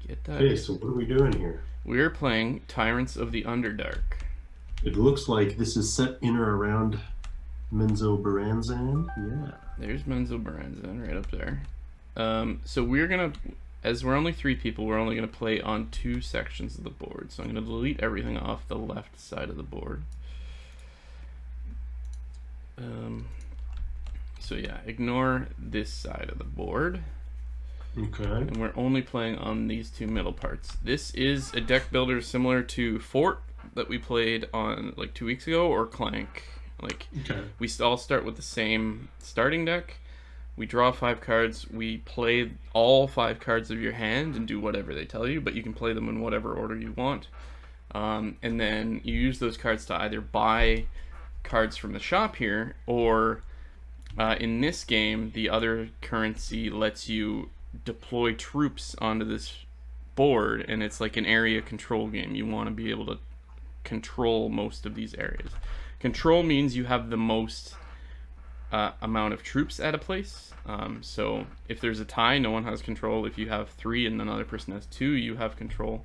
Get that. Okay, so what are we doing here? We're playing Tyrants of the Underdark. It looks like this is set in or around Menzo Baranzan. Yeah. There's Menzo Baranzan right up there. So we're gonna, as we're only 3 people, we're only gonna play on 2 sections of the board. So I'm gonna delete everything off the left side of the board. So yeah, ignore this side of the board. Okay. And we're only playing on these 2 middle parts. This is a deck builder similar to Fort that we played on like 2 weeks ago, or Clank. We all start with the same starting deck. We draw 5 cards. We play all 5 cards of your hand and do whatever they tell you, but you can play them in whatever order you want. And then you use those cards to either buy cards from the shop here, or in this game, the other currency lets you deploy troops onto this board, and it's like an area control game. You want to be able to control most of these areas. Control means you have the most amount of troops at a place. So if there's a tie, no one has control. If you have 3 and another person has 2, you have control.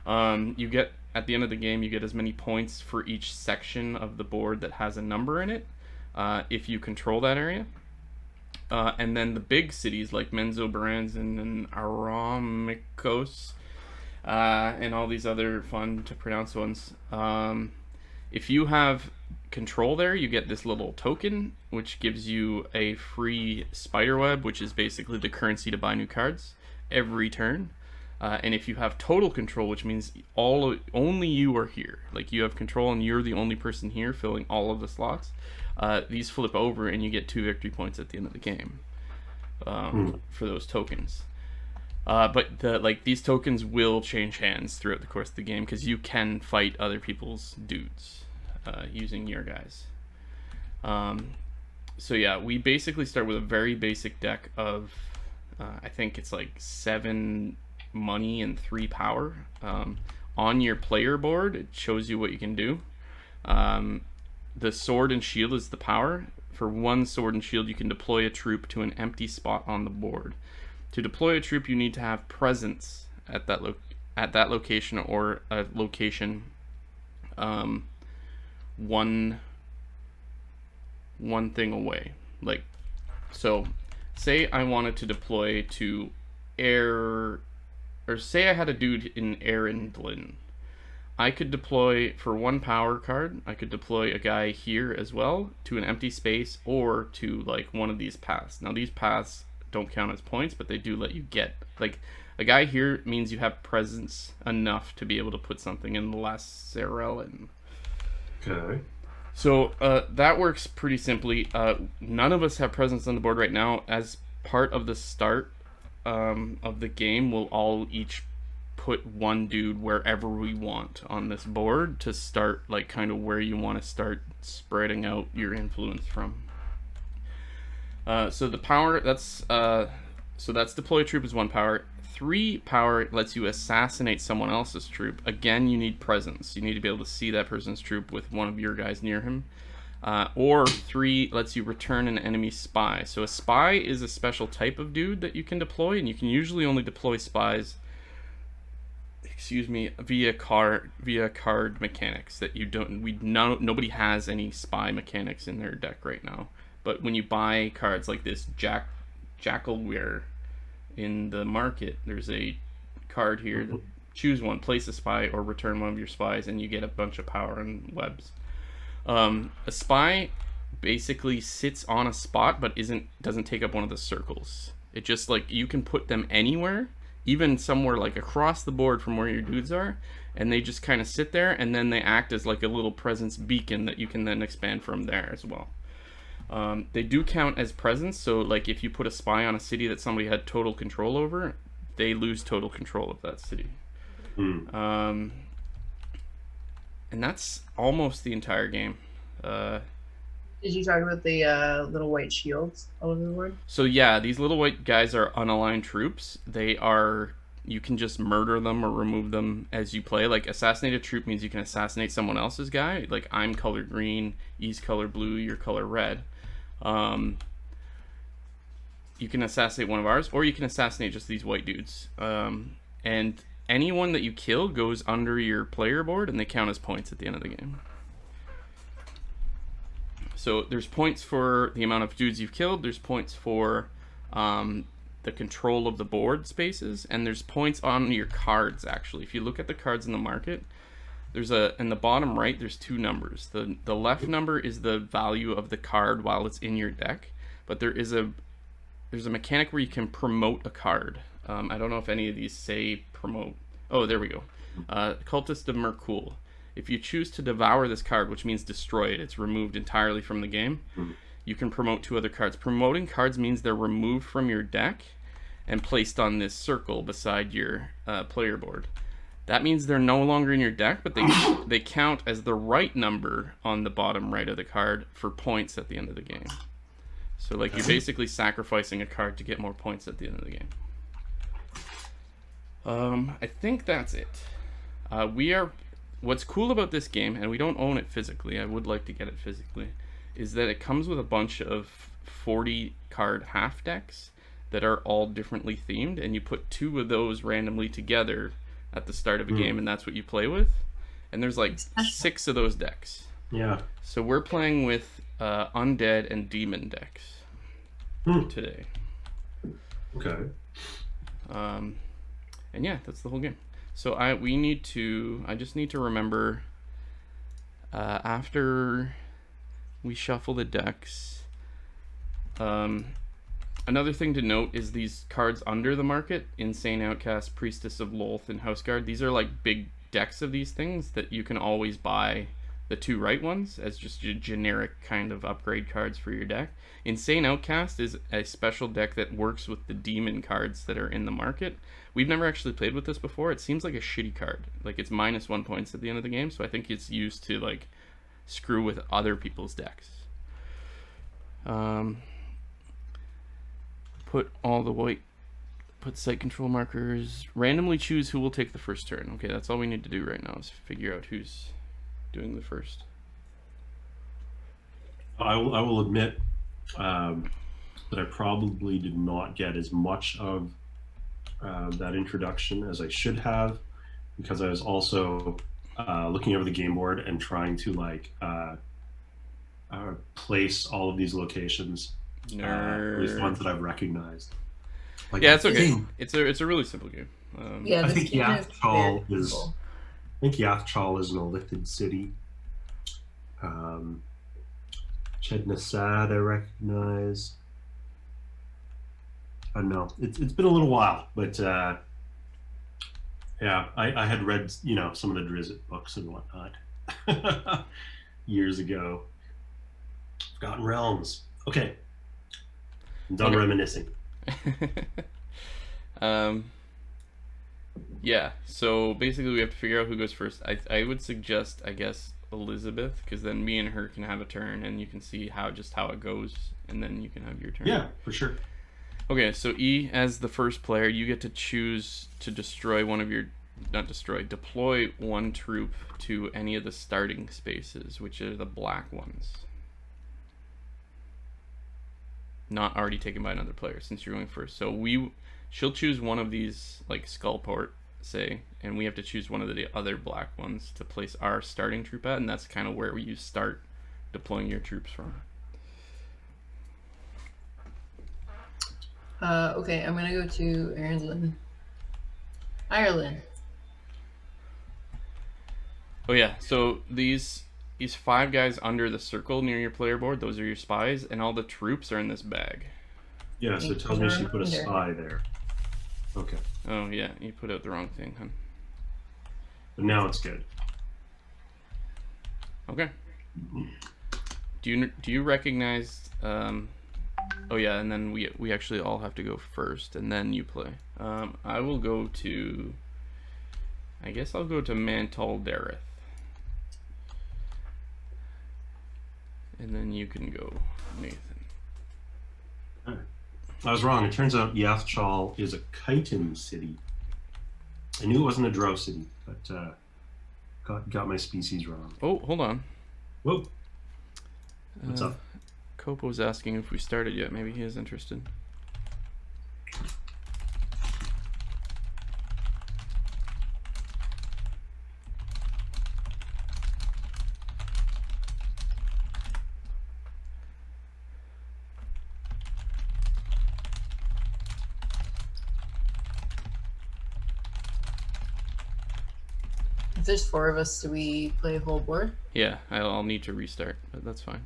You get, at the end of the game, you get as many points for each section of the board that has a number in it, if you control that area. And then the big cities like Menzo Baranzan and Aramikos, and all these other fun to pronounce ones. If you have control there, you get this little token, which gives you a free spiderweb, which is basically the currency to buy new cards every turn. And if you have total control, which means only you are here, like you have control and you're the only person here filling all of the slots, these flip over and you get 2 victory points at the end of the game for those tokens. But these tokens will change hands throughout the course of the game, because you can fight other people's dudes using your guys. So yeah, we basically start with a very basic deck of I think it's like 7 money and 3 power. On your player board, it shows you what you can do. The sword and shield is the power. For 1 sword and shield, you can deploy a troop to an empty spot on the board. To deploy a troop, you need to have presence at that location, or a location one thing away. Like, so say I wanted to deploy to air, or say I had a dude in Arendlin. I could deploy for 1 power card. I could deploy a guy here as well to an empty space, or to like one of these paths. Now these paths don't count as points, but they do let you get, like, a guy here means you have presence enough to be able to put something in the last Serelin. Okay. So that works pretty simply. None of us have presence on the board right now. As part of the start of the game, we'll all each put 1 dude wherever we want on this board to start, like, kind of where you want to start spreading out your influence from. So the power, that's deploy a troop is 1 power. 3 power lets you assassinate someone else's troop. Again, you need presence. You need to be able to see that person's troop with one of your guys near him. Or 3 lets you return an enemy spy. So a spy is a special type of dude that you can deploy, and you can usually only deploy spies, via card mechanics that you don't. Nobody has any spy mechanics in their deck right now. But when you buy cards like this Jackalware in the market, there's a card here. Choose 1, place a spy, or return 1 of your spies, and you get a bunch of power and webs. A spy basically sits on a spot, but doesn't take up one of the circles. It just, like, you can put them anywhere, even somewhere like across the board from where your dudes are, and they just kind of sit there, and then they act as like a little presence beacon that you can then expand from there as well. They do count as presence, so like if you put a spy on a city that somebody had total control over, they lose total control of that city. And that's almost the entire game. Did you talk about the little white shields all over the board? So yeah, these little white guys are unaligned troops. You can just murder them or remove them as you play. Like, assassinate a troop means you can assassinate someone else's guy. Like, I'm color green, he's color blue, you're color red. You can assassinate one of ours, or you can assassinate just these white dudes. And anyone that you kill goes under your player board, and they count as points at the end of the game. So there's points for the amount of dudes you've killed. There's points for the control of the board spaces, and there's points on your cards. Actually, if you look at the cards in the market, there's in the bottom right. There's two numbers. The left number is the value of the card while it's in your deck, but there's a mechanic where you can promote a card. I don't know if any of these say promote. Oh, there we go. Cultist of Merkul. If you choose to devour this card, which means destroy it, it's removed entirely from the game, you can promote 2 other cards. Promoting cards means they're removed from your deck and placed on this circle beside your player board. That means they're no longer in your deck, but they count as the right number on the bottom right of the card for points at the end of the game. So like you're basically sacrificing a card to get more points at the end of the game. I think that's it. What's cool about this game, and we don't own it physically, I would like to get it physically, is that it comes with a bunch of 40 card half decks that are all differently themed, and you put 2 of those randomly together at the start of a game, and that's what you play with. And there's like 6 of those decks. Yeah. So we're playing with undead and demon decks today. Okay. And yeah, that's the whole game. So I just need to remember after we shuffle the decks. Another thing to note is these cards under the market, Insane Outcast, Priestess of Lolth, and Houseguard. These are like big decks of these things that you can always buy the 2 right ones as just your generic kind of upgrade cards for your deck. Insane Outcast is a special deck that works with the demon cards that are in the market. We've never actually played with this before. It seems like a shitty card. Like it's -1 points at the end of the game, so I think it's used to like screw with other people's decks. Put all the white, put site control markers, randomly choose who will take the first turn. Okay, that's all we need to do right now is figure out who's doing the first. I will admit that I probably did not get as much of that introduction as I should have, because I was also looking over the game board and trying to like place all of these locations. At least ones that I've recognized. Like, yeah, it's okay. It's a really simple game. Yeah, I think Yathchal is an Elithid city. Chednasad I recognize. I don't know. It's been a little while, but yeah, I had read some of the Drizzt books and whatnot years ago. Forgotten Realms. Okay. I'm done reminiscing. Yeah, so basically we have to figure out who goes first. I would suggest, I guess, Elizabeth, because then me and her can have a turn and you can see how it goes, and then you can have your turn. Yeah, for sure. Okay, so E, as the first player, you get to choose to destroy deploy 1 troop to any of the starting spaces, which are the black ones. Not already taken by another player, since you're going first. So she'll choose one of these, like Skullport, say, and we have to choose one of the other black ones to place our starting troop at, and that's kind of where you start deploying your troops from. Okay, I'm gonna go to Ireland. Oh yeah, so these 5 guys under the circle near your player board, those are your spies, and all the troops are in this bag. Yeah, so it tells me she put a spy there. Okay. Oh yeah, you put out the wrong thing, huh? But now it's good. Okay. Do you recognize? Oh yeah, and then we actually all have to go first, and then you play. I will go to. I guess I'll go to Mantal Dareth. And then you can go, Nathan. I was wrong. It turns out Yathchal is a chitin city. I knew it wasn't a drow city, but got my species wrong. Oh, hold on. Whoa. What's up? Copo's asking if we started yet. Maybe he is interested. there's 4 of us, do we play a whole board? Yeah, I'll need to restart, but that's fine.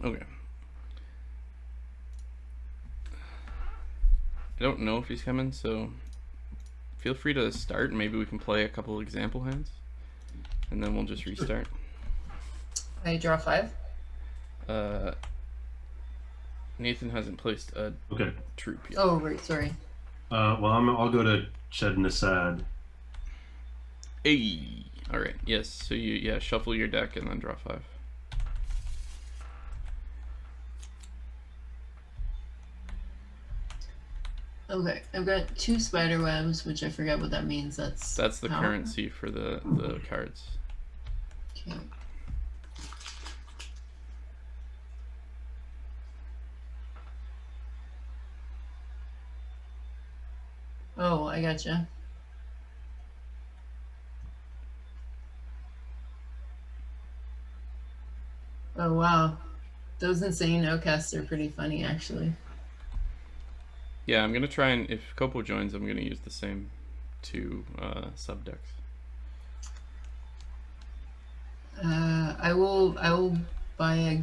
Okay. I don't know if he's coming, so feel free to start and maybe we can play a couple example hands and then we'll just restart. I draw 5. Nathan hasn't placed a troop yet. Oh, right, sorry. Well, I'll go to Shed Nasad. Hey! Alright, yes, so you shuffle your deck and then draw 5. Okay, I've got 2 spider webs, which I forget what that means. That's the currency for the cards. Okay. Oh, I gotcha. Oh, wow. Those insane outcasts are pretty funny, actually. Yeah, I'm gonna try and if Copo joins, I'm gonna use the same 2 sub decks. I will buy a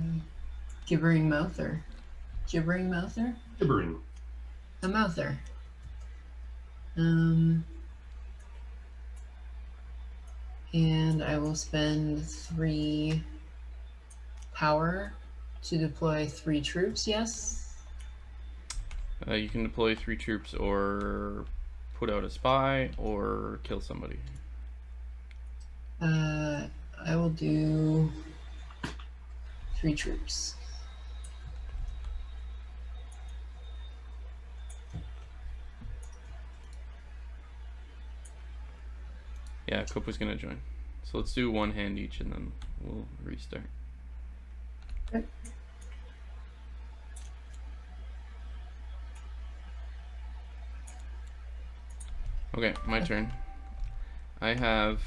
gibbering mouther. Gibbering mouther? Gibbering. A mouther. And I will spend 3 power to deploy 3 troops, yes? You can deploy 3 troops or put out a spy or kill somebody. I will do 3 troops. Yeah, Copo's gonna join. So let's do 1 hand each and then we'll restart. Okay. Okay, my turn. I have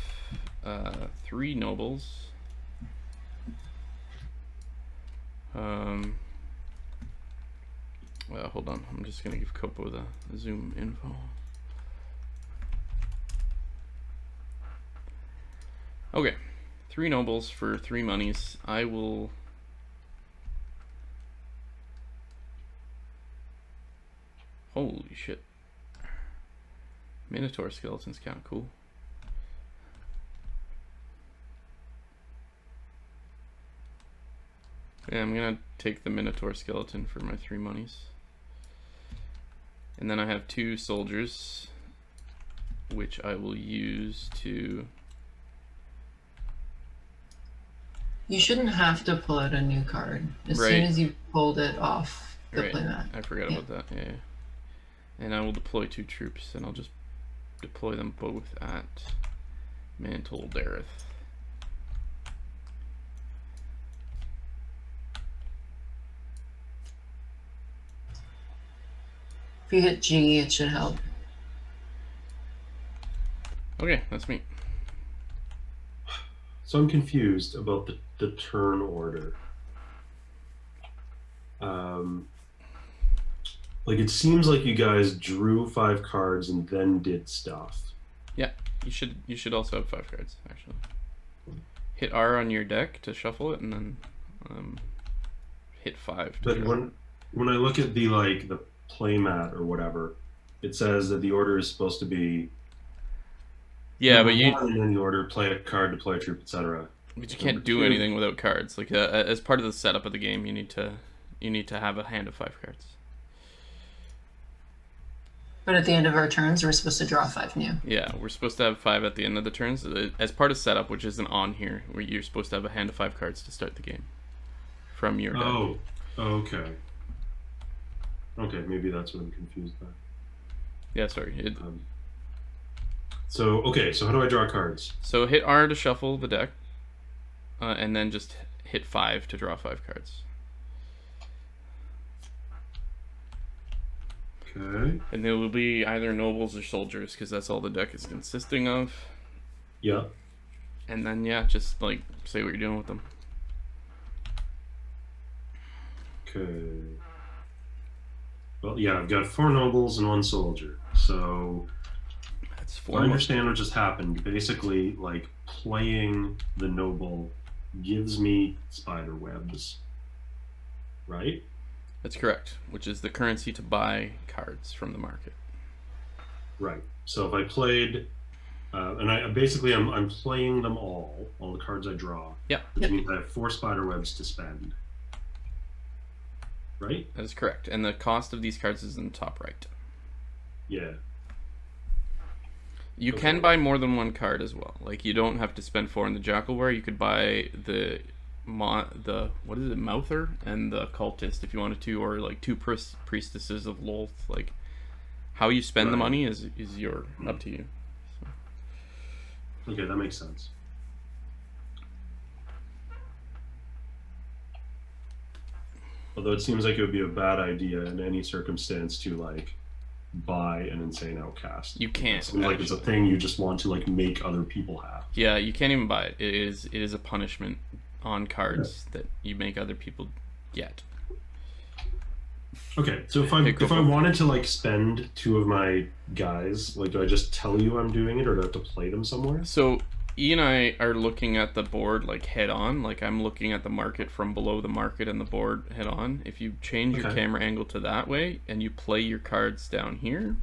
3 nobles. Well, hold on. I'm just gonna give Copo the Zoom info. Okay, 3 nobles for 3 monies. I will. Holy shit. Minotaur skeleton's kind of cool. Yeah, I'm gonna take the Minotaur skeleton for my 3 monies. And then I have 2 soldiers, which I will use to... You shouldn't have to pull out a new card. As Right. soon as you pulled it off the Right. playmat. I forgot about that, yeah. And I will deploy 2 troops, and I'll just deploy them both at Mantle Dareth. If you hit G, it should help. Okay, that's me. So I'm confused about the turn order. Like it seems like you guys drew 5 cards and then did stuff. Yeah, you should also have 5 cards, actually. Hit R on your deck to shuffle it, and then hit 5 to But draw. when I look at the playmat or whatever, it says that the order is supposed to be but in any order, play a card, deploy a troop, etc. But you can't do anything without cards. Like as part of the setup of the game, you need to have a hand of 5 cards. But at the end of our turns, we're supposed to draw 5 new. Yeah, we're supposed to have 5 at the end of the turns. As part of setup, which isn't on here, where you're supposed to have a hand of 5 cards to start the game from your deck. Oh, okay. Okay, maybe that's what I'm confused by. Yeah, sorry. So, okay, so how do I draw cards? So hit R to shuffle the deck, and then just hit 5 to draw 5 cards. Okay. And they will be either nobles or soldiers, because that's all the deck is consisting of. Yeah. And then, yeah, just, like, say what you're doing with them. Okay. Well, yeah, I've got 4 nobles and 1 soldier. So, That's I understand what just happened. Basically, like, playing the noble gives me spider webs. Right? That's correct, which is the currency to buy cards from the market. Right. So if I played, and I'm playing them all the cards I draw. Yeah. Which means I have 4 spider webs to spend. Right? That is correct, and the cost of these cards is in the top right. Yeah. You can buy more than 1 card as well. Like, you don't have to spend 4 in the Jackalware. You could buy the what is it, Mouther and the Cultist if you wanted to, or like 2 priestesses of Lolth. Like, how you spend the money is up to you. So. Okay, that makes sense. Although it seems like it would be a bad idea in any circumstance to like buy an insane outcast. You can't. It seems like it's a thing you just want to like make other people have. Yeah, you can't even buy it. It is a punishment on cards that you make other people get. Okay, so if I wanted to like spend 2 of my guys, like do I just tell you I'm doing it, or do I have to play them somewhere? So E and I are looking at the board like head on. Like, I'm looking at the market from below the market and the board head on. If you change your camera angle to that way and you play your cards down here.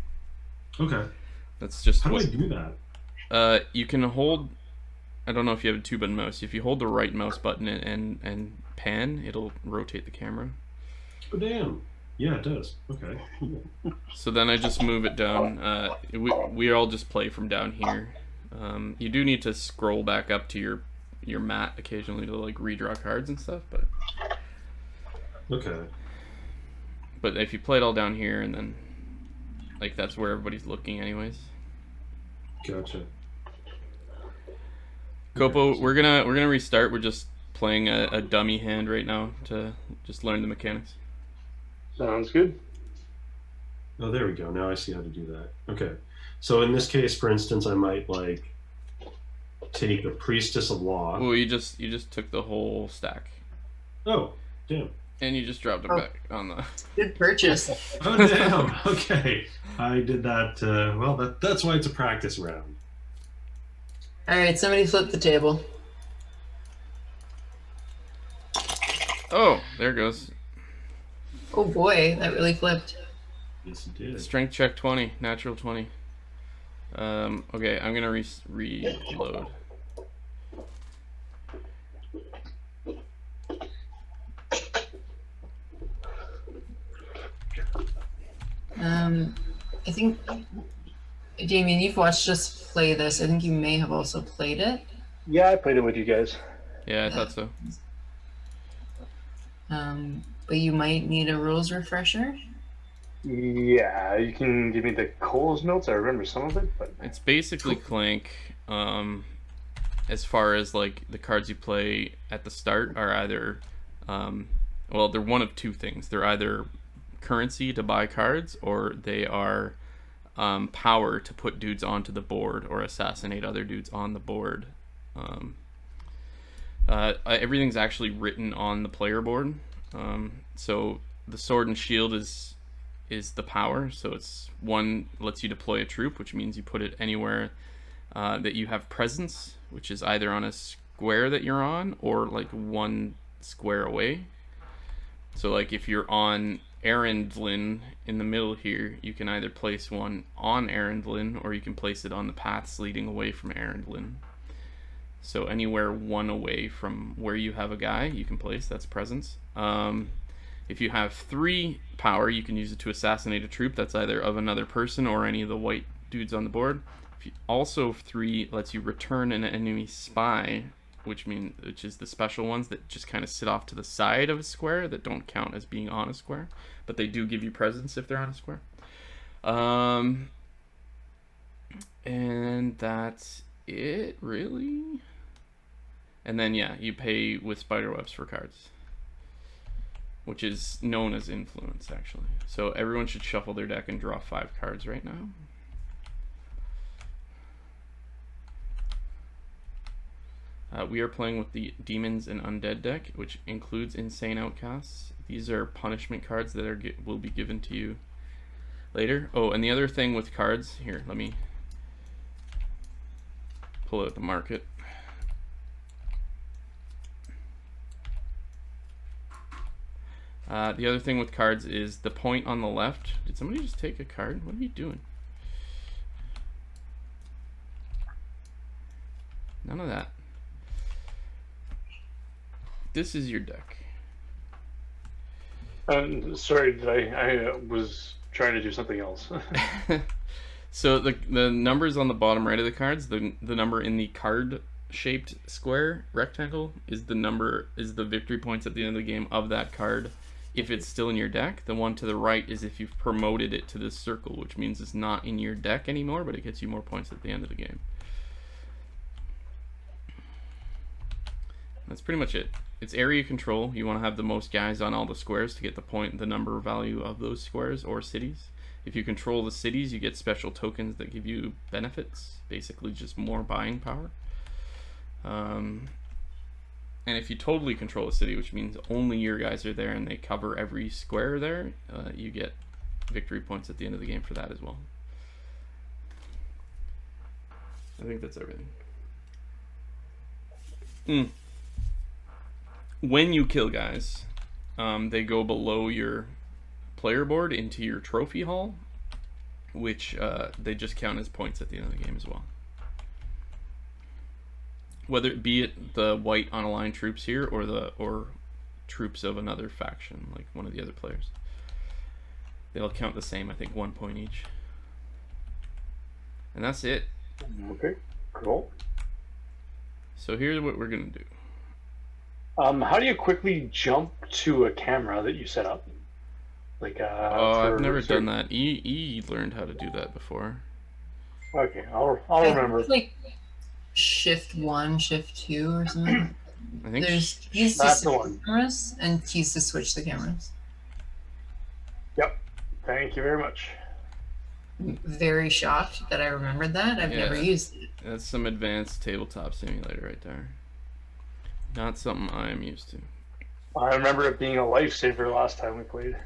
Okay. That's just how do I do that? You can hold. I don't know if you have a 2-button mouse. If you hold the right mouse button and pan, it'll rotate the camera. Oh damn! Yeah, it does. Okay. So then I just move it down. We all just play from down here. You do need to scroll back up to your mat occasionally to like redraw cards and stuff, but okay. But if you play it all down here, and then like that's where everybody's looking anyways. Gotcha. Kopo, we're gonna restart. We're just playing a dummy hand right now to just learn the mechanics. Sounds good. Oh, there we go. Now I see how to do that. Okay. So in this case, for instance, I might like take the Priestess of Law. Well, you just took the whole stack. Oh, damn. And you just dropped it back on the... Good purchase. Oh, damn. Okay. I did that. Well, that's why it's a practice round. All right, somebody flip the table. Oh, there it goes. Oh boy, that really flipped. Yes, it did. Strength check 20, natural 20. Okay, I'm gonna reload. I think, Damien, you've watched us play this. I think you may have also played it. Yeah, I played it with you guys. Yeah, I thought so. But you might need a rules refresher. Yeah, you can give me the Cole's notes. I remember some of it, but it's basically Clank. As far as like the cards you play at the start are either, well, they're one of 2 things. They're either currency to buy cards, or they are power to put dudes onto the board or assassinate other dudes on the board. Everything's actually written on the player board. So the sword and shield is the power. So it's 1 lets you deploy a troop, which means you put it anywhere that you have presence, which is either on a square that you're on or like 1 square away. So like if you're on Arendlin in the middle here, you can either place 1 on Arendlin or you can place it on the paths leading away from Arendlin. So anywhere 1 away from where you have a guy, you can place. That's presence. If you have 3 power, you can use it to assassinate a troop that's either of another person or any of the white dudes on the board. Also 3 lets you return an enemy spy, which is the special ones that just kind of sit off to the side of a square that don't count as being on a square, but they do give you presence if they're on a square. And And that's it, really? And then, yeah, you pay with spiderwebs for cards, which is known as influence, actually. So everyone should shuffle their deck and draw 5 cards right now. We are playing with the Demons and Undead deck, which includes Insane Outcasts. These are punishment cards that will be given to you later. Oh, and the other thing with cards, here, let me pull out the market. The other thing with cards is the point on the left. Did somebody just take a card? What are you doing? None of that. This is your deck. Sorry, I was trying to do something else. So the numbers on the bottom right of the cards, the number in the card shaped square rectangle is the victory points at the end of the game of that card if it's still in your deck. The one to the right is if you've promoted it to this circle, which means it's not in your deck anymore, but it gets you more points at the end of the game. That's pretty much it. It's area control. You want to have the most guys on all the squares to get the number value of those squares or cities. If you control the cities, you get special tokens that give you benefits, basically just more buying power. And if you totally control a city, which means only your guys are there and they cover every square there, you get victory points at the end of the game for that as well. I think that's everything. When you kill guys, they go below your player board into your trophy hall, which they just count as points at the end of the game as well. Whether it be the white unaligned troops here or troops of another faction, like one of the other players. They'll count the same, I think 1 point each. And that's it. Okay, cool. So here's what we're gonna do. How do you quickly jump to a camera that you set up? Like I've never done that. E learned how to do that before. Okay, I'll remember. It's like Shift 1, Shift 2 or something. I think There's keys to switch cameras and keys to switch the cameras. Yep. Thank you very much. I'm very shocked that I remembered that. I've never used it. That's some advanced tabletop simulator right there. Not something I'm used to. I remember it being a lifesaver last time we played.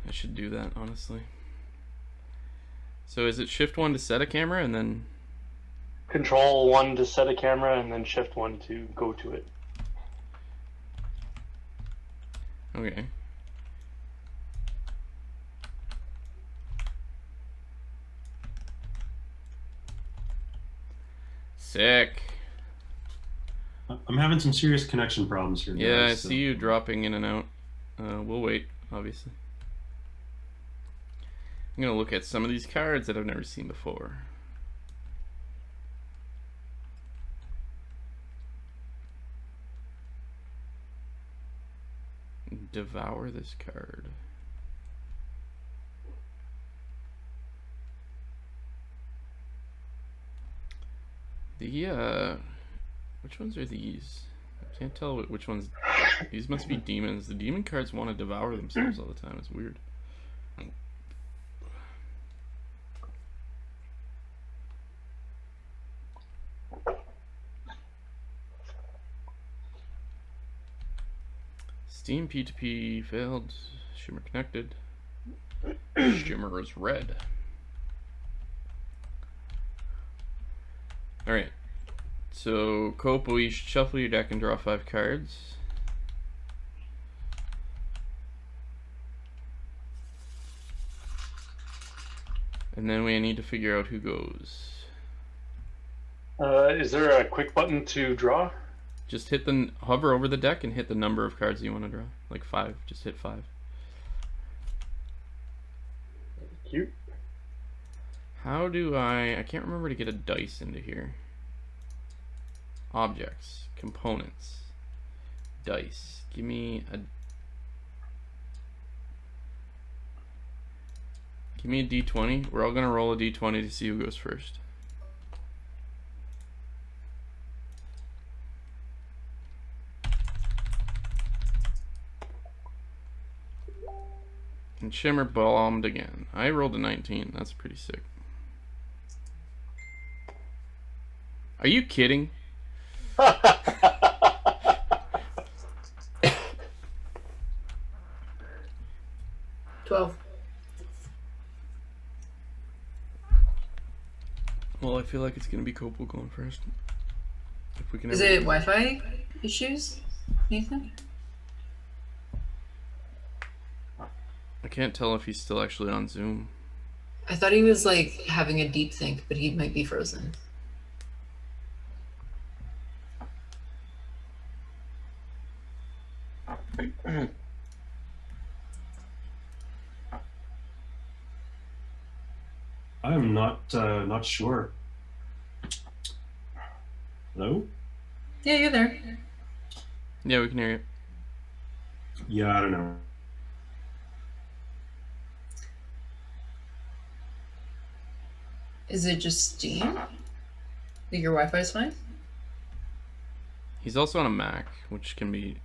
I should do that, honestly. So is it Shift 1 to set a camera and then... Control 1 to set a camera and then Shift 1 to go to it. Okay. Sick. I'm having some serious connection problems here. Yeah, I see you dropping in and out. We'll wait, obviously. I'm going to look at some of these cards that I've never seen before. Devour this card. Which ones are these? I can't tell which ones. These must be demons. The demon cards want to devour themselves all the time. It's weird. Steam P2P failed. Shymmer connected. Shymmer is red. Alright. So, Kopo, you should shuffle your deck and draw 5 cards. And then we need to figure out who goes. Is there a quick button to draw? Just hover over the deck and hit the number of cards you want to draw. Like 5. Just hit 5. Cute. How do I can't remember to get a dice into here. Objects, components, dice. Give me a d20. We're all gonna roll a d20 to see who goes first. And Shymmer bombed again. I rolled a 19. That's pretty sick. Are you kidding? 12. Well, I feel like it's gonna be Copal going first. If we can. Is it Wi-Fi issues, Nathan? I can't tell if he's still actually on Zoom. I thought he was like having a deep think, but he might be frozen. I'm not sure. Hello? Yeah, you're there. Yeah, we can hear you. Yeah, I don't know. Is it just Steam? Like your Wi-Fi is fine? He's also on a Mac, which can be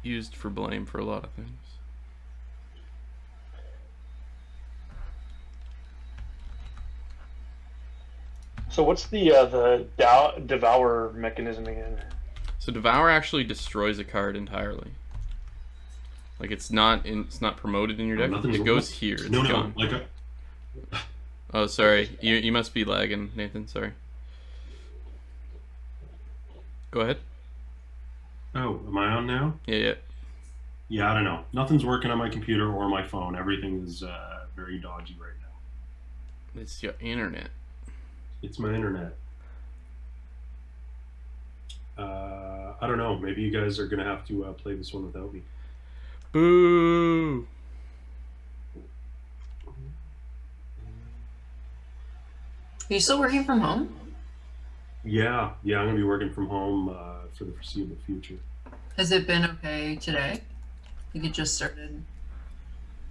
used for blame for a lot of things. So what's the devour mechanism again? So Devour actually destroys a card entirely. Like it's not promoted in your deck. It goes here. It's gone. Like Oh, sorry. You must be lagging, Nathan. Sorry. Go ahead. Oh, am I on now? Yeah. Yeah, I don't know. Nothing's working on my computer or my phone. Everything is very dodgy right now. It's your internet. It's my internet. I don't know. Maybe you guys are gonna have to play this one without me. Boo! Are you still working from home? Yeah. I'm gonna be working from home for the foreseeable future. Has it been okay today? Like it just started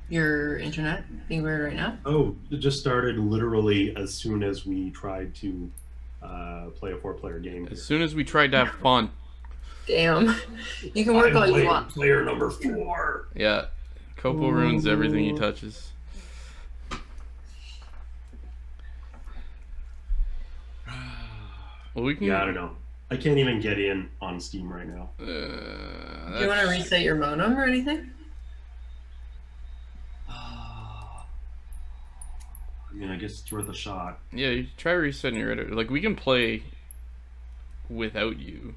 your internet being weird right now? Oh, it just started literally as soon as we tried to play a 4-player game. As soon as we tried to have fun. Damn. You can work all you want. Player number 4. Yeah. Copal ruins everything he touches. Well, we can. Yeah, I don't know. I can't even get in on Steam right now. Do you want to reset your modem or anything? I mean, I guess it's worth a shot. Yeah, you try resetting your editor. Like we can play without you.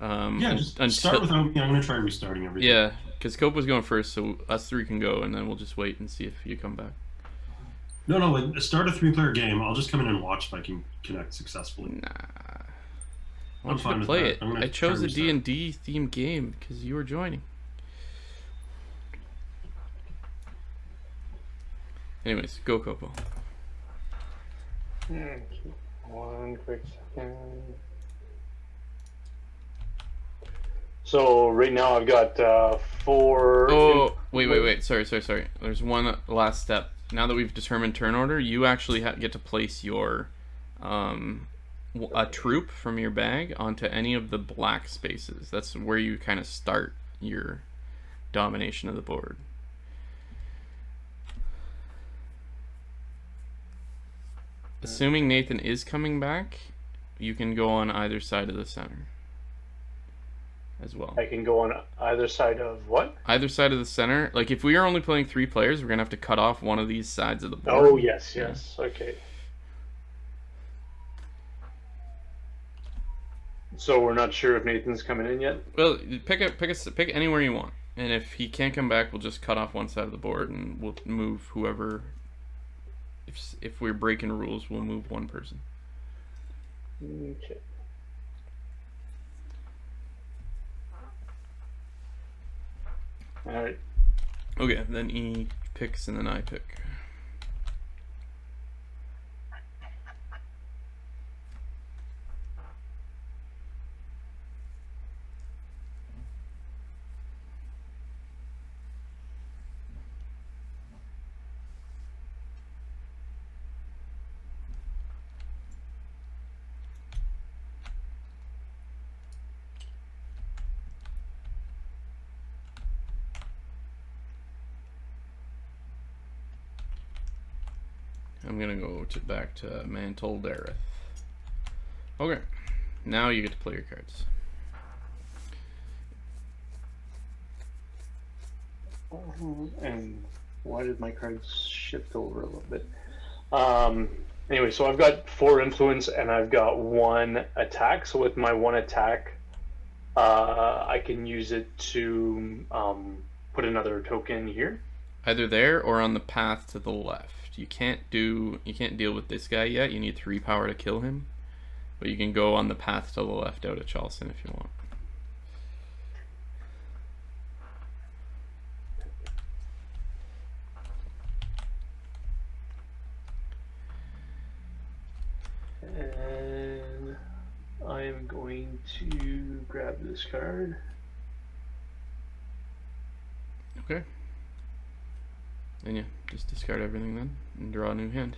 Yeah, just start without me. I'm gonna try restarting everything. Yeah, because Cope was going first, so us three can go, and then we'll just wait and see if you come back. No, like start a 3-player game. I'll just come in and watch if I can connect successfully. Nah. I want you to play it. I chose a D&D themed game because you were joining. Anyways, go Copo. One quick second. So right now I've got 4. Oh, wait. Sorry. There's one last step. Now that we've determined turn order, you actually get to place your a troop from your bag onto any of the black spaces. That's where you kind of start your domination of the board. Assuming Nathan is coming back, you can go on either side of the center as well. I can go on either side of what? Either side of the center. Like if we are only playing 3 players, we're gonna have to cut off one of these sides of the board. Oh yes. Okay. So we're not sure if Nathan's coming in yet. Well, pick anywhere you want, and if he can't come back, we'll just cut off one side of the board and we'll move whoever. If we're breaking rules, we'll move one person. Okay. All right. Okay, then he picks and then I pick. I'm gonna go back to Manteldareth. Okay, now you get to play your cards. And why did my cards shift over a little bit? Anyway, so I've got 4 influence and I've got 1 attack. So with my 1 attack, I can use it to put another token here. Either there or on the path to the left. You can't deal with this guy yet. You need 3 power to kill him. But you can go on the path to the left out of Chalcin if you want. And I am going to grab this card. Okay. And yeah, just discard everything then and draw a new hand.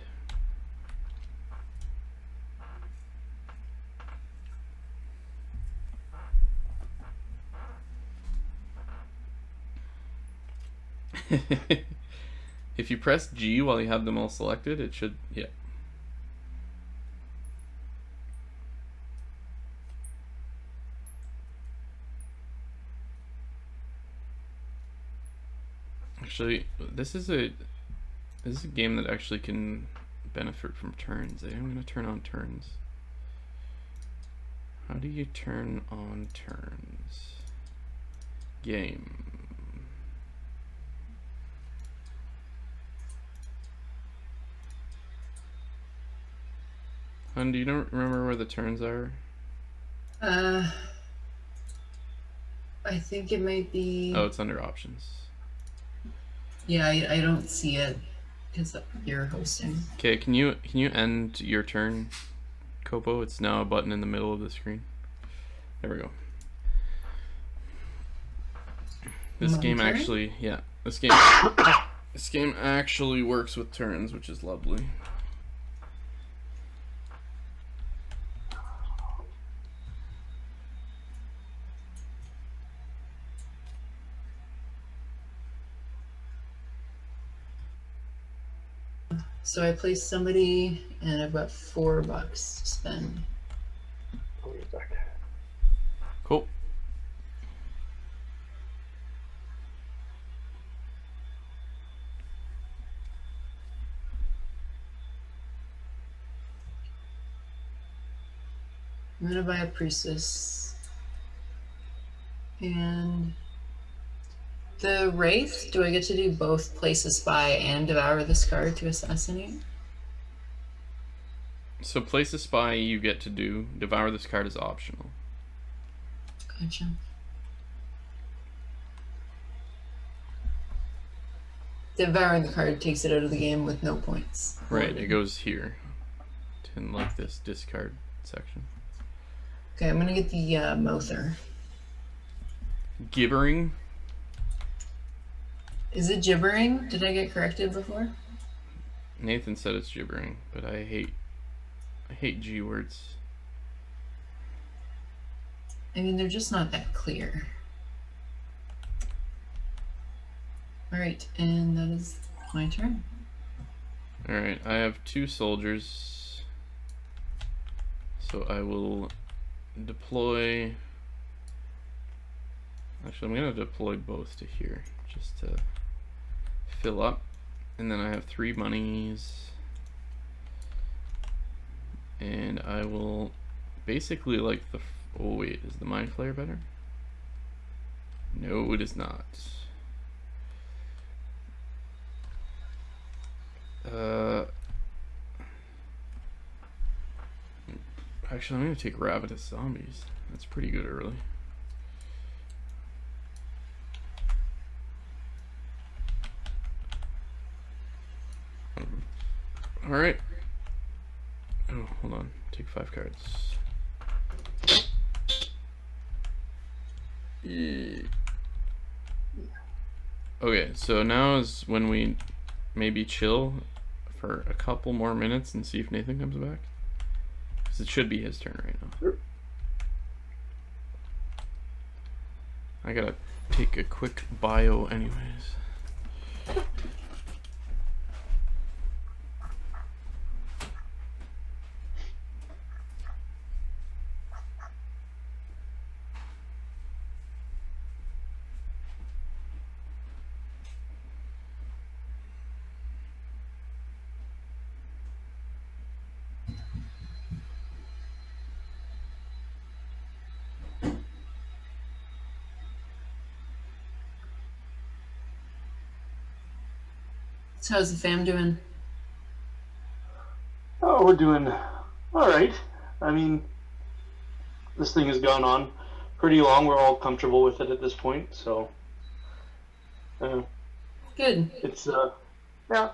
If you press G while you have them all selected, it should, yeah. Actually, this is a game that actually can benefit from turns. I'm gonna turn on turns. How do you turn on turns? Game. Hun, do you don't remember where the turns are? I think it might be. Oh, it's under options. Yeah, I don't see it because you're hosting. Okay, can you end your turn, Kopo? It's now a button in the middle of the screen. There we go. This game actually, yeah, this game actually works with turns, which is lovely. So I place somebody, and I've got $4 to spend. Cool. I'm gonna buy a priestess. And the Wraith, do I get to do both place a spy and devour this card to assassinate? So place a spy you get to do. Devour this card is optional. Gotcha. Devouring the card takes it out of the game with no points. Right, it goes here. In like this discard section. Okay, I'm gonna get the Mother. Gibbering. Is it gibbering? Did I get corrected before? Nathan said it's gibbering, but I hate G words. I mean, they're just not that clear. Alright, and that is my turn. Alright, I have 2 soldiers. So I will deploy... Actually, I'm going to deploy both to here, just to fill up. And then I have 3 monies. And I will basically like the... Oh wait, is the Mind Flayer better? No, it is not. Actually, I'm going to take Ravenous Zombies. That's pretty good early. Alright. Oh, hold on. Take 5 cards. Okay, so now is when we maybe chill for a couple more minutes and see if Nathan comes back. Because it should be his turn right now. I gotta take a quick bio anyways. So how's the fam doing? Oh, we're doing all right. I mean, this thing has gone on pretty long. We're all comfortable with it at this point, so Good. it's yeah.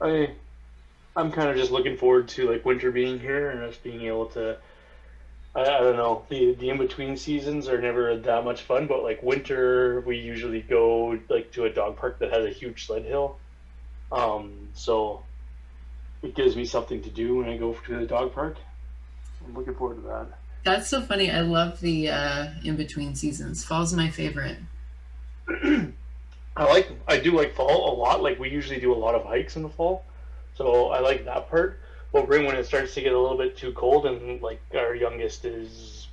I'm kind of just looking forward to like winter being here and us being able to. I don't know. The in between seasons are never that much fun, but like winter, we usually go like to a dog park that has a huge sled hill. So it gives me something to do when I go to the dog park. I'm looking forward to that. That's so funny. I love the in between seasons. Fall's my favorite. I do like fall a lot. Like we usually do a lot of hikes in the fall, so I like that part. But when it starts to get a little bit too cold, and like our youngest is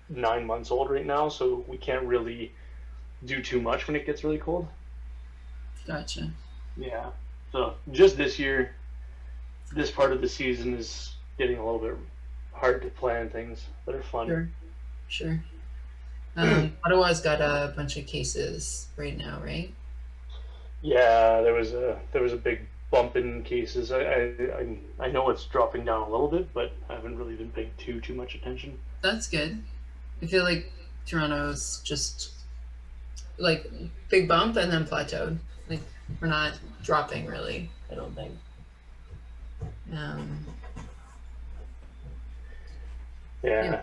9 months old right now, so we can't really do too much when it gets really cold. Gotcha. Yeah. So just this year, this part of the season is getting a little bit hard to plan things that are fun. Sure. Ottawa's got a bunch of cases right now, right? Yeah, there was a big bump in cases. I know it's dropping down a little bit, but I haven't really been paying too much attention. That's good. I feel like Toronto's just like big bump and then plateaued. Like we're not dropping really. I don't think. Yeah.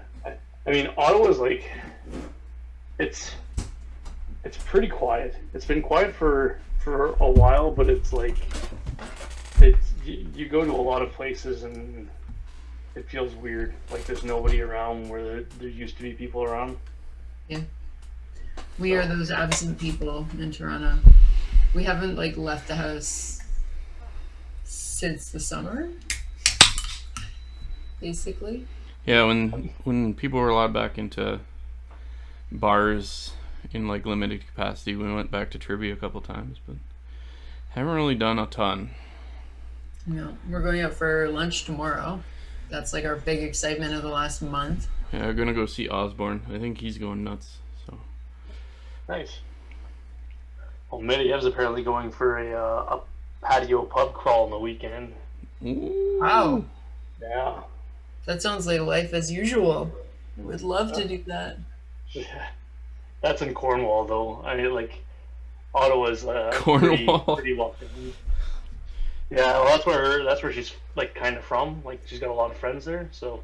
I mean, Ottawa's like it's pretty quiet. It's been quiet for a while, but it's like you go to a lot of places and it feels weird. Like there's nobody around where there used to be people around. Yeah. We are those absent people in Toronto. We haven't like left the house since the summer, basically. Yeah, when people were allowed back into bars in like limited capacity, we went back to trivia a couple times, but haven't really done a ton. No, we're going out for lunch tomorrow. That's like our big excitement of the last month. Yeah, we're gonna go see Osborne. I think he's going nuts. So nice. Well, Mediev's apparently going for a patio pub crawl on the weekend. Ooh. Wow. Yeah. That sounds like life as usual. I would love to do that. Yeah. That's in Cornwall, though. I mean, like, Ottawa's Cornwall. pretty well known. Yeah, well, that's where she's like kind of from. Like, she's got a lot of friends there, so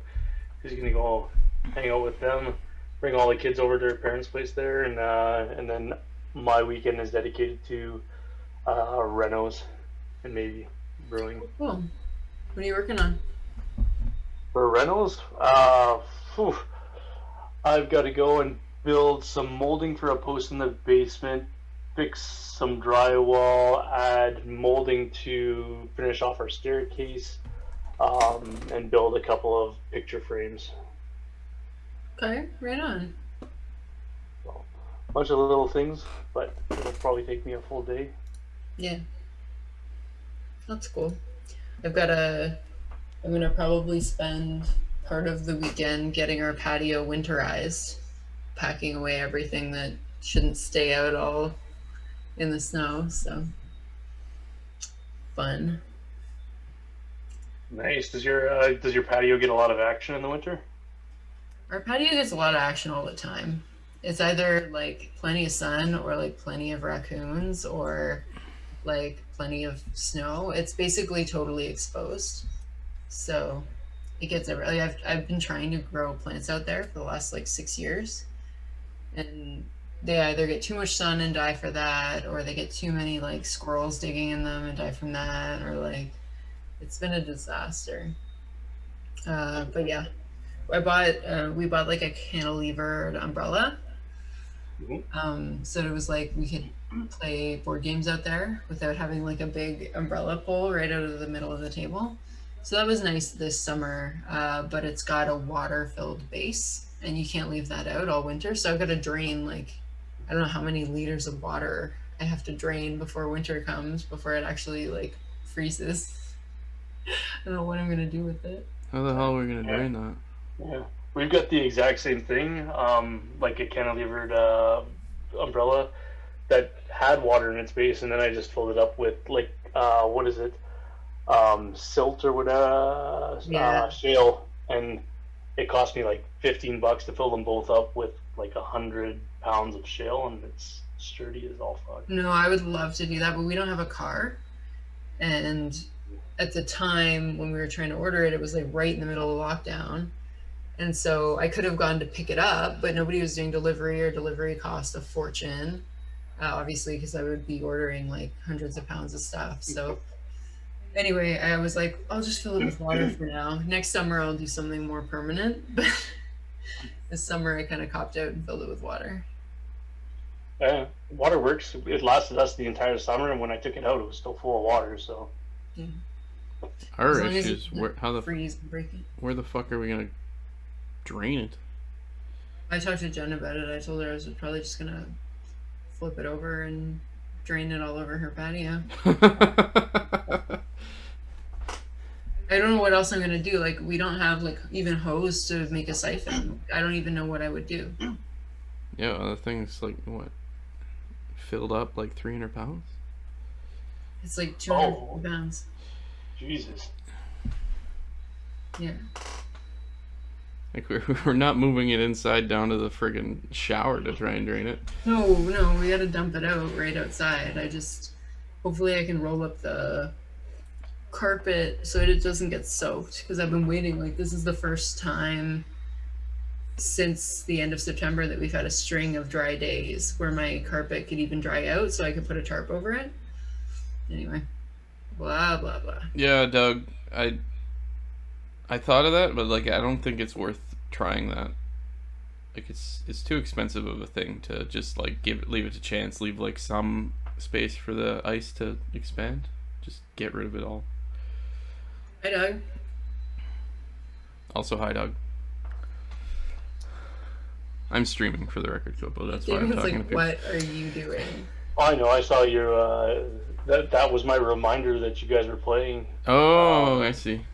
she's gonna go hang out with them, bring all the kids over to her parents' place there, and then my weekend is dedicated to renos and maybe brewing. Cool. What are you working on? For renos, I've got to go and build some molding for a post in the basement, fix some drywall, add molding to finish off our staircase, and build a couple of picture frames. Okay, right on. So, a bunch of little things, but it'll probably take me a full day. Yeah. That's cool. I'm gonna probably spend part of the weekend getting our patio winterized, packing away everything that shouldn't stay out all in the snow. So fun. Nice. Does your patio get a lot of action in the winter? Our patio gets a lot of action all the time. It's either like plenty of sun or like plenty of raccoons or like plenty of snow. It's basically totally exposed. So it gets every. Like I've been trying to grow plants out there for the last like 6 years, and they either get too much sun and die for that, or they get too many like squirrels digging in them and die from that, or like it's been a disaster. But yeah, we bought like a cantilevered umbrella. So it was like we could play board games out there without having like a big umbrella pole right out of the middle of the table. So that was nice this summer, but it's got a water-filled base, and you can't leave that out all winter. So I've got to drain like, I don't know how many liters of water I have to drain before winter comes, before it actually like freezes. I don't know what I'm gonna do with it. How the hell are we gonna drain that? Yeah, we've got the exact same thing, like a cantilevered umbrella, that had water in its base, and then I just filled it up with like what is it, silt or whatever, Yeah. shale, and it cost me like $15 to fill them both up with like 100 pounds of shale, and it's sturdy as all fuck. No, I would love to do that, but we don't have a car. And at the time when we were trying to order it, it was like right in the middle of lockdown. And so I could have gone to pick it up, but nobody was doing delivery, or delivery cost a fortune, obviously, because I would be ordering like hundreds of pounds of stuff. So anyway, I was like, I'll just fill it with water for now. Next summer, I'll do something more permanent. But this summer, I kind of copped out and filled it with water. Water works. It lasted us the entire summer, and when I took it out, it was still full of water. So Yeah. Our issues. How the freeze and break it. Where the fuck are we gonna drain it? I talked to Jen about it. I told her I was probably just gonna flip it over and drain it all over her patio. I don't know what else I'm gonna do. Like, we don't have like even hose to make a siphon. I don't even know what I would do. Yeah, the thing's like what? Filled up like 300 pounds? It's like 250 pounds. Jesus. Yeah. Like we're not moving it inside down to the friggin' shower to try and drain it. No, we gotta dump it out right outside. Hopefully I can roll up the carpet so it doesn't get soaked, because I've been waiting. Like, this is the first time since the end of September that we've had a string of dry days where my carpet could even dry out so I could put a tarp over it. Anyway, blah blah blah. Yeah, Doug, I thought of that, but like I don't think it's worth trying that. Like it's too expensive of a thing to just like leave it to chance, leave like some space for the ice to expand. Just get rid of it all. Hi, Doug. Also, hi, Doug. I'm streaming, for the record, Kopo. That's why I'm talking to people. What are you doing? I know. I saw your that was my reminder that you guys were playing. Oh, I see.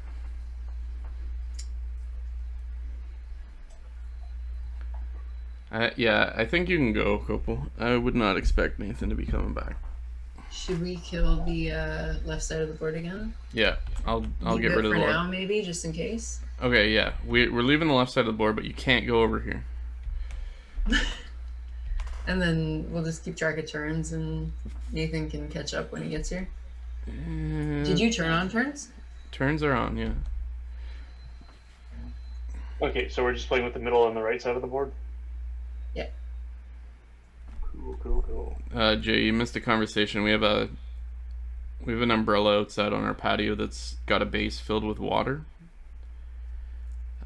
Yeah, I think you can go, Kopo. I would not expect Nathan to be coming back. Should we kill the left side of the board again? Yeah, I'll get rid of the for now, maybe, just in case. Okay, yeah, we're leaving the left side of the board, but you can't go over here. And then we'll just keep track of turns, and Nathan can catch up when he gets here. Did you turn on turns? Turns are on, yeah. Okay, so we're just playing with the middle and the right side of the board? Yeah. Cool. Jay, you missed a conversation. We have an umbrella outside on our patio that's got a base filled with water.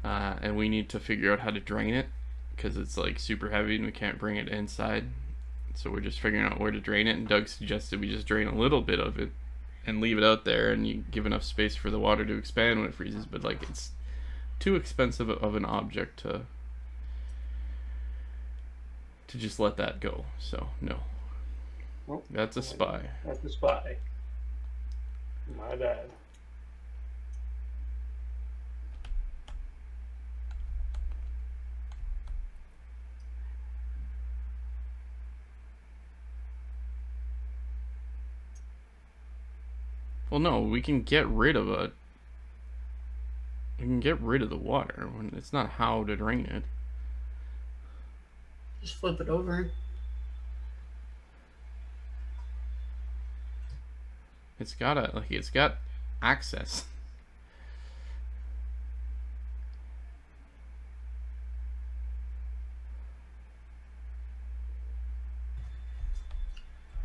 And we need to figure out how to drain it, because it's like super heavy and we can't bring it inside. So we're just figuring out where to drain it, and Doug suggested we just drain a little bit of it and leave it out there, and you give enough space for the water to expand when it freezes, but like it's too expensive of an object to just let that go. So no. Oh, that's a spy. That's a spy. My bad. Well, no, we can get rid of it. We can get rid of the water. It's not how to drain it. Just flip it over. It's got access.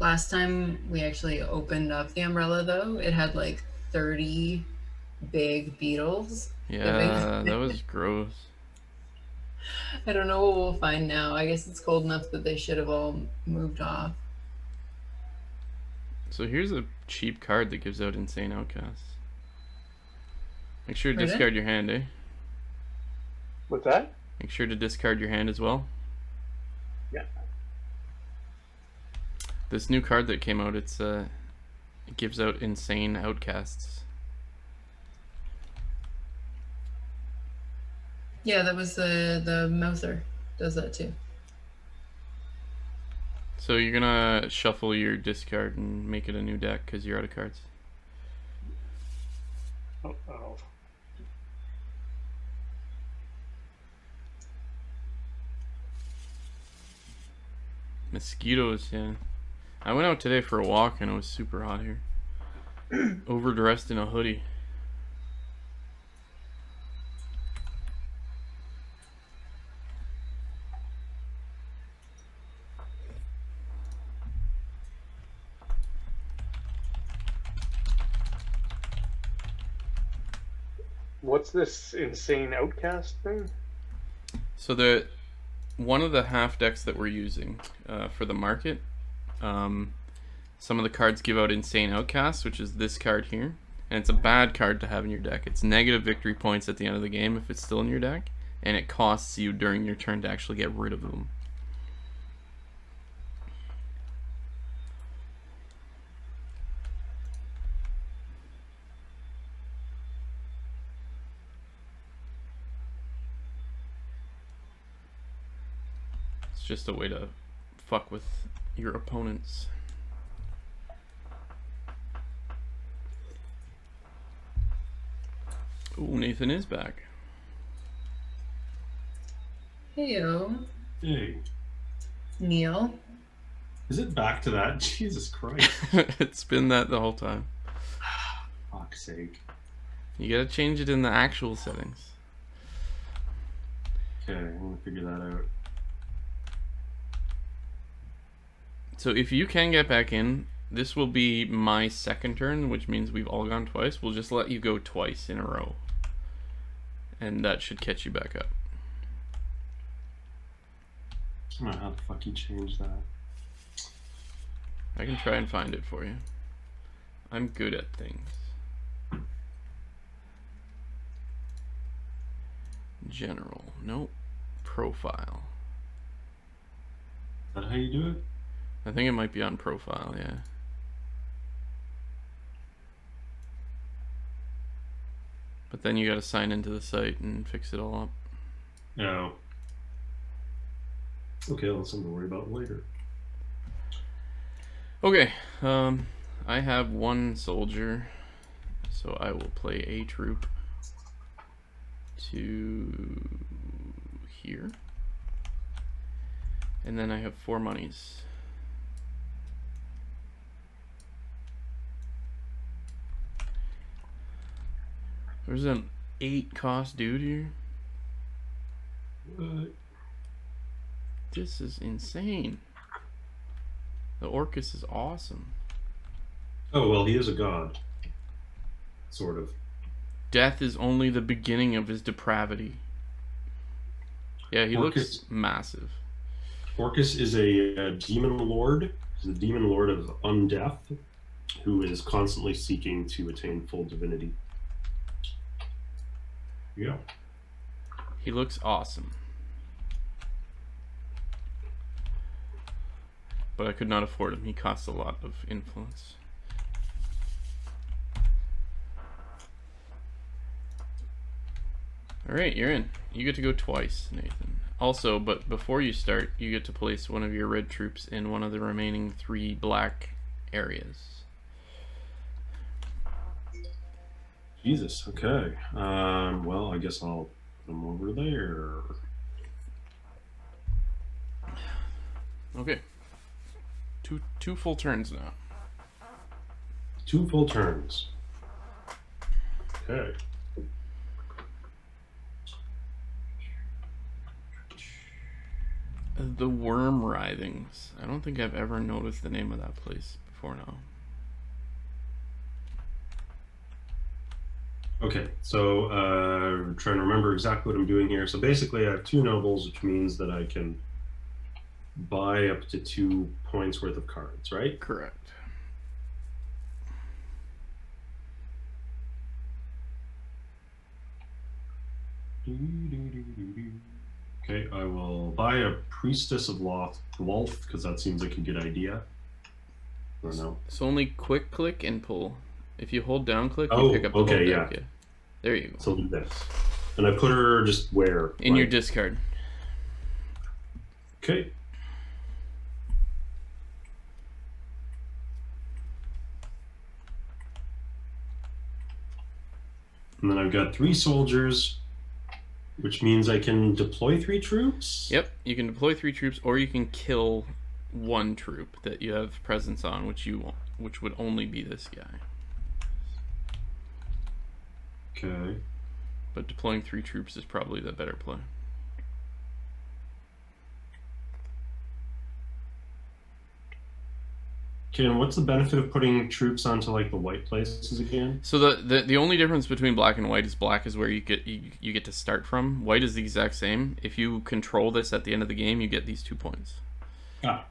Last time we actually opened up the umbrella, though, it had like 30 big beetles. Yeah, that was gross. I don't know what we'll find now. I guess it's cold enough that they should have all moved off. So here's a cheap card that gives out insane outcasts. Make sure to Pardon? discard your hand, eh? What's that? Make sure to discard your hand as well. Yeah. This new card that came out, it gives out insane outcasts. Yeah, that was the Mouther does that too. So you're gonna shuffle your discard and make it a new deck because you're out of cards. Oh. Mosquitoes, yeah. I went out today for a walk and it was super hot here. Overdressed in a hoodie. What's this insane outcast thing? So one of the half decks that we're using for the market, some of the cards give out Insane Outcast, which is this card here. And it's a bad card to have in your deck. It's negative victory points at the end of the game if it's still in your deck. And it costs you during your turn to actually get rid of them. It's just a way to fuck with your opponents. Ooh, Nathan is back. Heyo. Hey. Neil. Is it back to that? Jesus Christ. It's been that the whole time. Fuck's sake. You gotta change it in the actual settings. Okay, I'm gonna figure that out. So if you can get back in, this will be my second turn, which means we've all gone twice. We'll just let you go twice in a row. And that should catch you back up. I don't know how the fuck you change that. I can try and find it for you. I'm good at things. General. Nope. Profile. Is that how you do it? I think it might be on profile, yeah. But then you gotta sign into the site and fix it all up. No. Okay, that's something to worry about later. Okay, I have one soldier, so I will play a troop to here. And then I have 4 monies. There's an 8 cost dude here. What? This is insane. The Orcus is awesome. Oh, well, he is a god. Sort of. Death is only the beginning of his depravity. Yeah, he Orcus, looks massive. Orcus is a demon lord. He's a demon lord of undeath who is constantly seeking to attain full divinity. Yeah. He looks awesome. But I could not afford him. He costs a lot of influence. Alright, you're in. You get to go twice, Nathan. Also, but before you start, you get to place one of your red troops in one of the remaining 3 black areas. Jesus, okay. Well, I guess I'll put him over there. Okay. Two full turns now. 2 full turns. Okay. The Worm Writhings. I don't think I've ever noticed the name of that place before now. Okay, so trying to remember exactly what I'm doing here. So basically I have 2 nobles, which means that I can buy up to 2 points worth of cards, right? Correct. Okay, I will buy a Priestess of Lolth, because that seems like a good idea. I don't know. So only quick click and pull. If you hold down click, you Oh, pick up the okay, whole yeah. deck. Yeah. There you go. So do this. And I put her just where? In your discard. Okay. And then I've got 3 soldiers, which means I can deploy 3 troops? Yep, you can deploy 3 troops, or you can kill 1 troop that you have presence on, which would only be this guy. Okay. But deploying 3 troops is probably the better play. Okay, and what's the benefit of putting troops onto like the white places again? So the only difference between black and white is black is where you get to start from. White is the exact same. If you control this at the end of the game, you get these 2 points. Ah.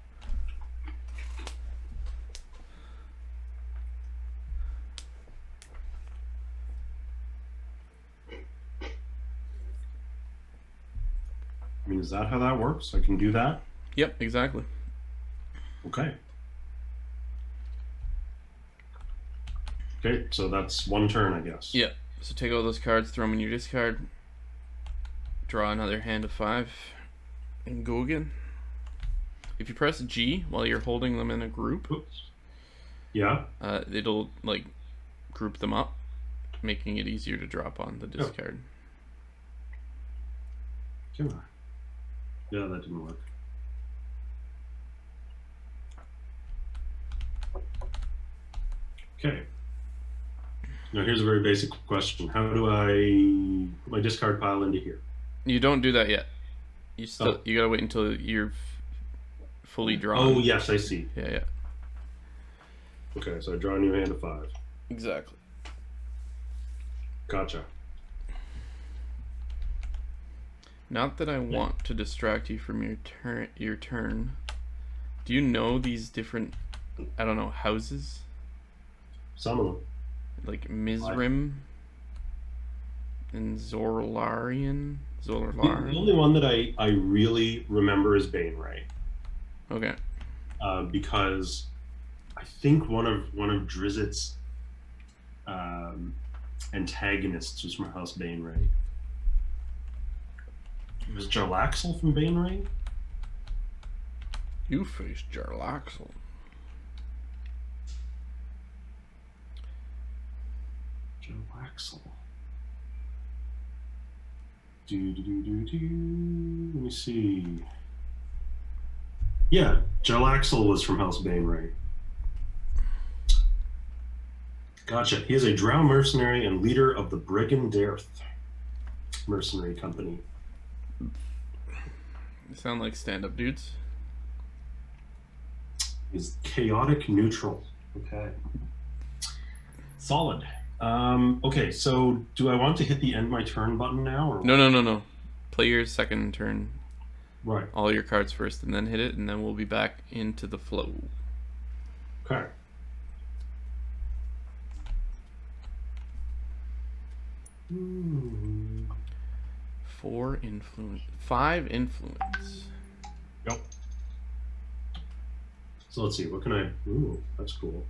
I mean, is that how that works? I can do that? Yep, exactly. Okay. Okay, so that's 1 turn, I guess. Yeah. So take all those cards, throw them in your discard, draw another hand of 5, and go again. If you press G while you're holding them in a group, Oops. Yeah. It'll like group them up, making it easier to drop on the discard. Come on. Yeah, that didn't work. Okay. Now here's a very basic question. How do I put my discard pile into here? You don't do that yet. You gotta wait until you're fully drawn. Oh yes, I see. Yeah. Okay, so I draw a new hand of 5. Exactly. Gotcha. Not that I want to distract you from your turn. Do you know these different, I don't know, houses? Some of them. Like Mizrim and Zorlarian? The only one that I really remember is Baneray. Okay. Because I think one of Drizzt's antagonists was from House Baneray. Was Jarlaxle from Baneray? You faced Jarlaxle. Jarlaxle. Let me see. Yeah, Jarlaxle was from House Baneray. Gotcha. He is a drow mercenary and leader of the Brigandarth mercenary company. You sound like stand-up dudes. He's chaotic neutral. Okay. Solid. Okay, so do I want to hit the end my turn button now? Or No. Play your second turn. Right. All your cards first, and then hit it, and then we'll be back into the flow. Okay. Ooh. 4 influence. 5 influence. Yep. So let's see, what can I... Ooh, that's cool.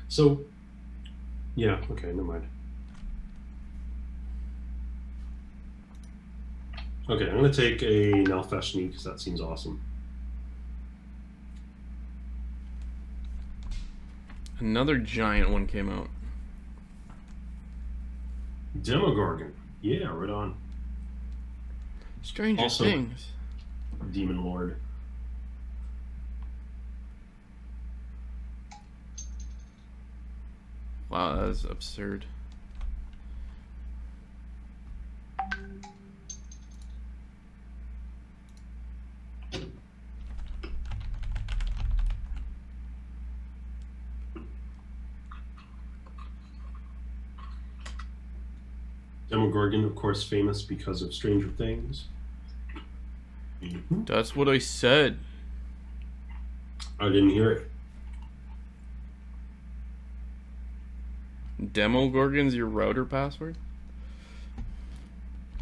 So, yeah, okay, never mind. Okay, I'm going to take a Nalfeshni because that seems awesome. Another giant one came out. Demogorgon. Yeah, right on. Stranger Also, Things. Demon Lord. Wow, that is absurd. Demogorgon, of course, famous because of Stranger Things. Mm-hmm. That's what I said. I didn't hear it. Demogorgon's your router password?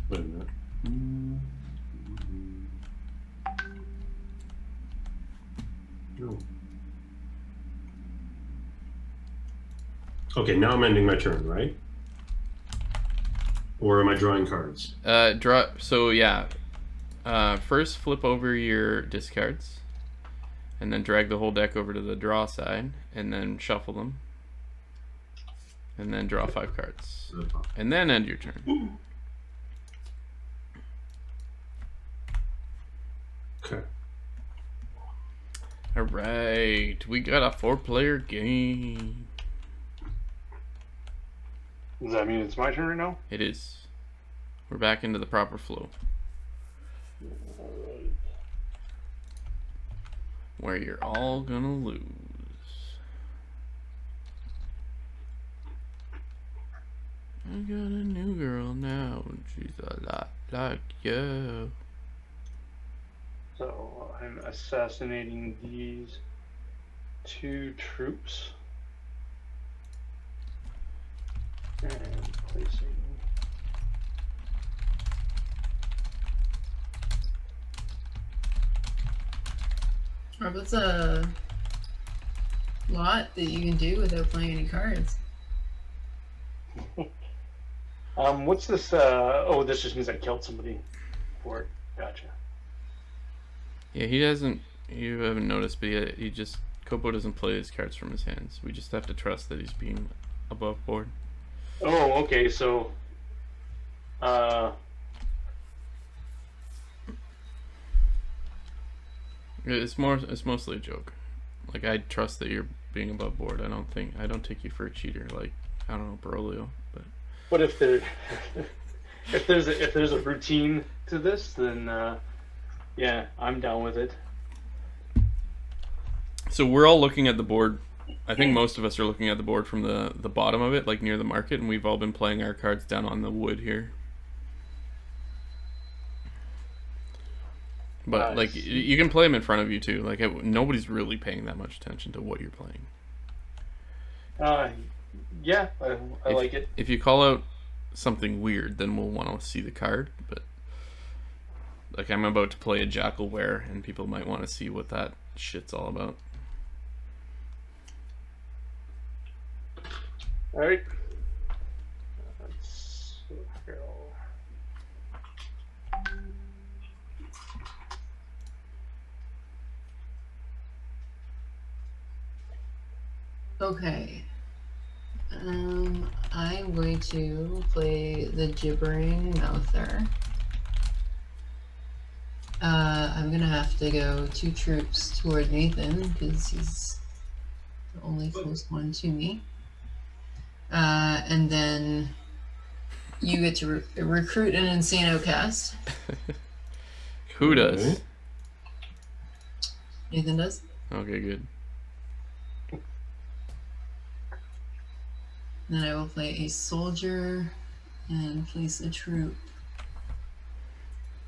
Wait a minute. Okay, now I'm ending my turn, right? Or am I drawing cards? Draw. So yeah. First, flip over your discards, and then drag the whole deck over to the draw side, and then shuffle them, and then draw 5 cards, and then end your turn. Okay. All right, we got a 4-player game. Does that mean it's my turn right now? It is. We're back into the proper flow. Where you're all gonna lose. I got a new girl now, and she's a lot like you. So I'm assassinating these 2 troops and placing. Or what's a lot that you can do without playing any cards? What's this? Oh, this just means I killed somebody for it. Gotcha. Yeah, he doesn't. You haven't noticed, but he just Kopo doesn't play his cards from his hands. We just have to trust that he's being above board. Oh, okay. So, It's mostly a joke. Like, I trust that you're being above board. I don't take you for a cheater. Like, I don't know, Berolio, but. what if there, if there's a routine to this, then yeah, I'm down with it. So we're all looking at the board. I think most of us are looking at the board from the bottom of it, like near the market, and we've all been playing our cards down on the wood here. But like, you can play them in front of you too. Like, nobody's really paying that much attention to what you're playing. Yeah, I like it. If you call out something weird, then we'll want to see the card. But like, I'm about to play a Jackalware, and people might want to see what that shit's all about. All right. Let's go. Okay. I'm going to play the Gibbering Mouther. I'm gonna have to go 2 troops toward Nathan because he's the only close one to me. And then you get to recruit an insane outcast. Who does? Nathan does. Okay, good. Then I will play a soldier and place a troop.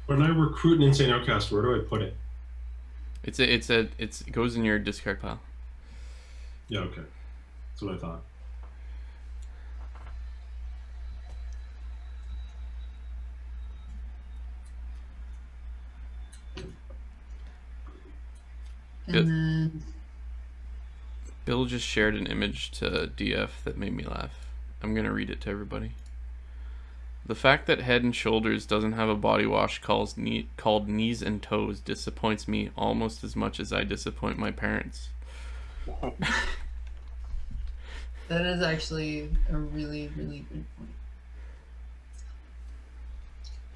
When I recruit an insane outcast, where do I put it? It goes in your discard pile. Yeah, okay. That's what I thought. And then Bill just shared an image to DF that made me laugh. I'm gonna read it to everybody. The fact that Head and Shoulders doesn't have a body wash called Knees and Toes disappoints me almost as much as I disappoint my parents. that is actually a really, really good point.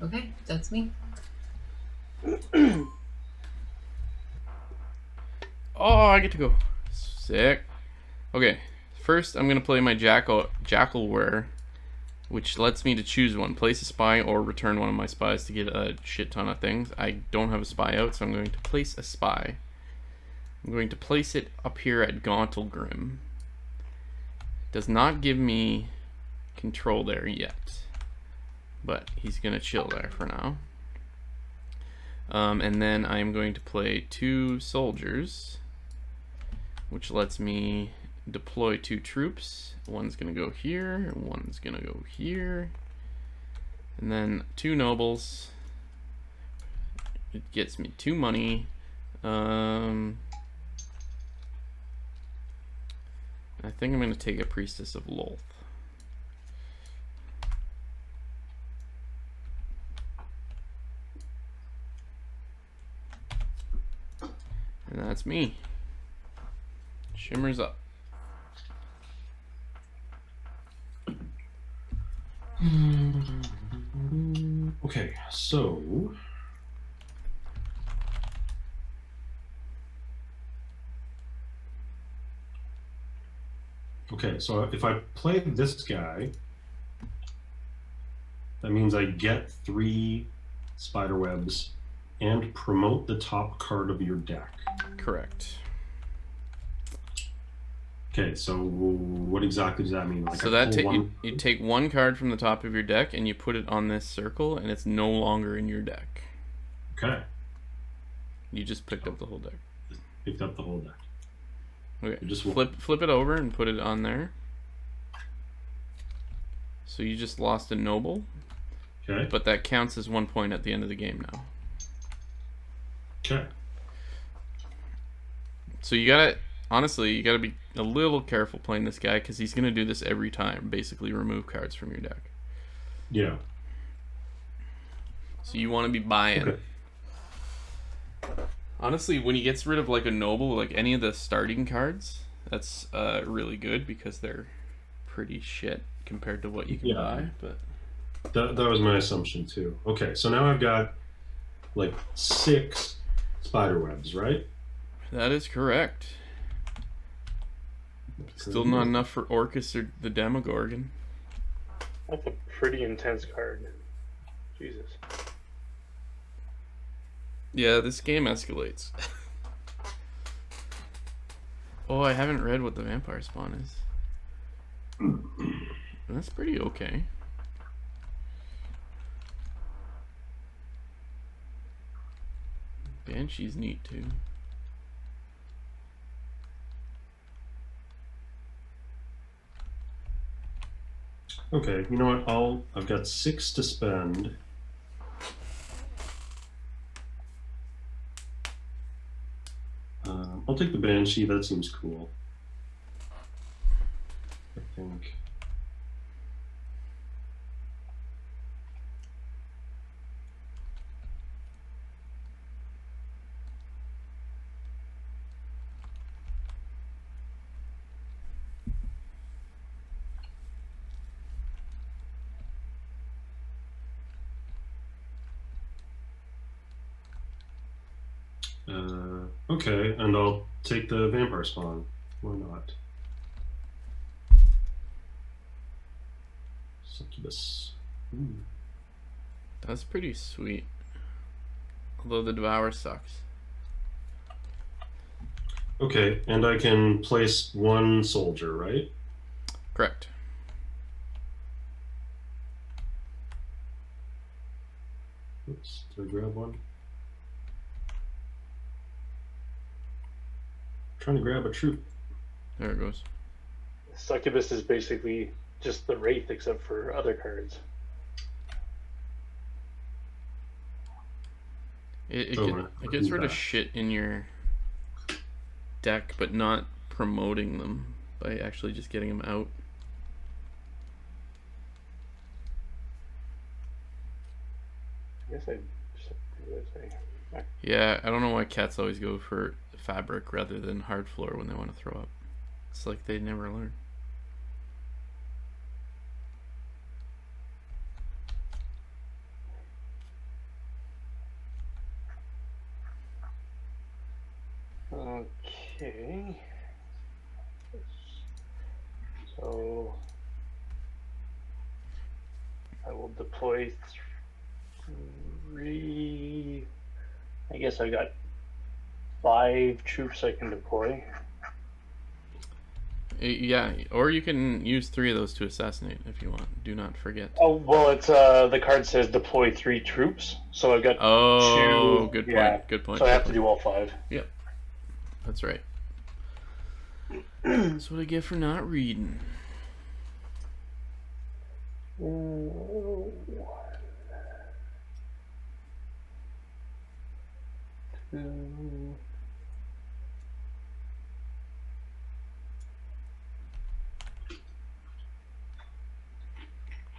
Okay, that's me. Oh, I get to go. Sick. Okay, first I'm gonna play my Jackalware, which lets me to choose one. Place a spy or return one of my spies to get a shit ton of things. I don't have a spy out, so I'm going to place a spy. I'm going to place it up here at Gauntlgrim. Does not give me control there yet, but he's gonna chill there for now. And then I'm going to play 2 soldiers, which lets me deploy 2 troops. One's gonna go here, and one's gonna go here. And then 2 nobles. It gets me 2 money. I think I'm going to take a Priestess of Lolth. And that's me. Shimmer's up. Okay, so if I play this guy, that means I get 3 spider webs and promote the top card of your deck. Correct. Okay, so what exactly does that mean? Like, so that you take 1 card from the top of your deck and you put it on this circle, and it's no longer in your deck. Okay. You just picked up the whole deck. Picked up the whole deck. Okay. You just flip it over and put it on there. So you just lost a noble. Okay. But that counts as 1 point at the end of the game now. Okay. So you gotta, honestly, you gotta be a little careful playing this guy, because he's gonna do this every time. Basically, remove cards from your deck. Yeah. So you want to be buying. Okay. Honestly, when he gets rid of like a noble, like any of the starting cards, that's really good, because they're pretty shit compared to what you can buy. But that was my assumption too. Okay, so now I've got like 6 spider webs, right? that is correct. Still not enough for Orcus or the Demogorgon. That's a pretty intense card. Jesus. Yeah, this game escalates. Oh, I haven't read what the vampire spawn is. That's pretty okay. Banshee's neat too. Okay, you know what? I've got 6 to spend. I'll take the Banshee. That seems cool. I think. Okay, and I'll take the vampire spawn. Why not? Succubus. Ooh. That's pretty sweet. Although the Devour sucks. Okay, and I can place 1 soldier, right? Correct. Oops, did I grab 1? Trying to grab a troop. There it goes. Succubus is basically just the Wraith, except for other cards. It gets rid of shit in your deck, but not promoting them by actually just getting them out. I guess I just do this. Yeah, I don't know why cats always go for fabric rather than hard floor when they want to throw up. It's like they never learn. Okay. So I will deploy 3. I guess I got 5 troops I can deploy. Yeah, or you can use 3 of those to assassinate if you want. Do not forget. Oh well, it's the card says deploy 3 troops, so I've got 2. Good point. Yeah, good point. So I have to do all 5. Yep, that's right. That's what I get for not reading. One, 2.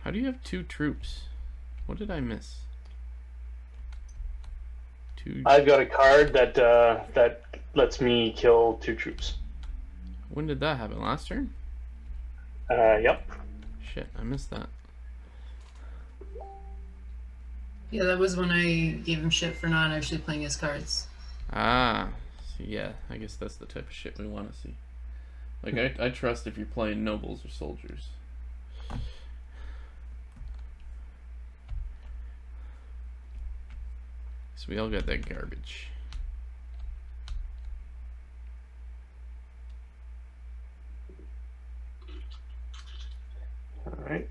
How do you have 2 troops? What did I miss? 2. I've got a card that that lets me kill 2 troops. When did that happen? Last turn? Yep. Shit, I missed that. Yeah, that was when I gave him shit for not actually playing his cards. Ah, so yeah, I guess that's the type of shit we want to see. Like, I trust if you're playing nobles or soldiers. So we all got that garbage. All right.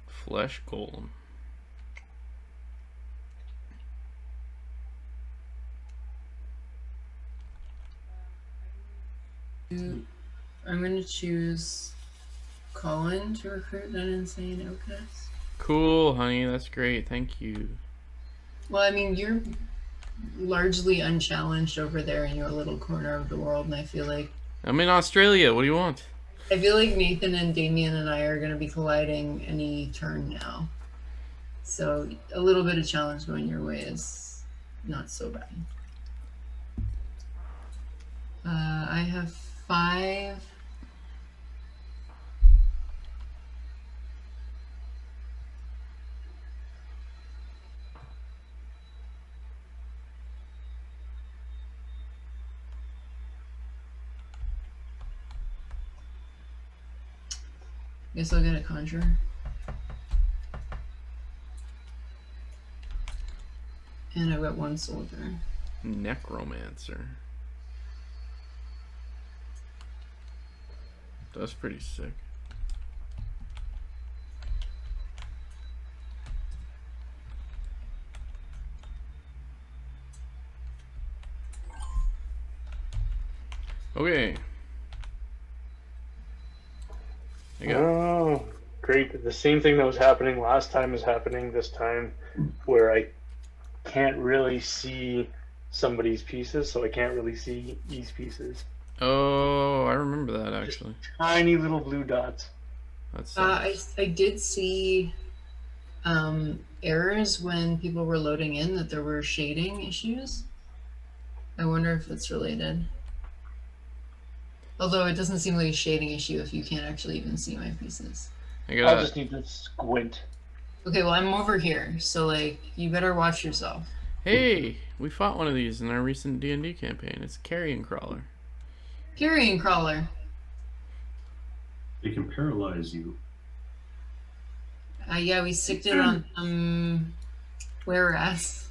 Flesh golem. I'm going to choose Colin to recruit an insane outcast. Cool, honey. That's great. Thank you. Well, I mean, you're largely unchallenged over there in your little corner of the world, and I feel like I'm in Australia. What do you want? Nathan and Damien and I are going to be colliding any turn now. So a little bit of challenge going your way is not so bad. I have 5. Guess I'll get a conjurer. And I've got 1 soldier. Necromancer. That's pretty sick. Okay. Oh, great. The same thing that was happening last time is happening this time, where I can't really see somebody's pieces, so I can't really see these pieces. Oh, I remember that actually. Just tiny little blue dots. That's I did see errors when people were loading in that there were shading issues. I wonder if it's related. Although it doesn't seem like a shading issue if you can't actually even see my pieces. I'll just need to squint. Okay, well, I'm over here, so, like, you better watch yourself. Hey, we fought one of these in our recent D&D campaign. It's Carrion Crawler. Carrion Crawler. They can paralyze you. Yeah, we sticked it on were-rats.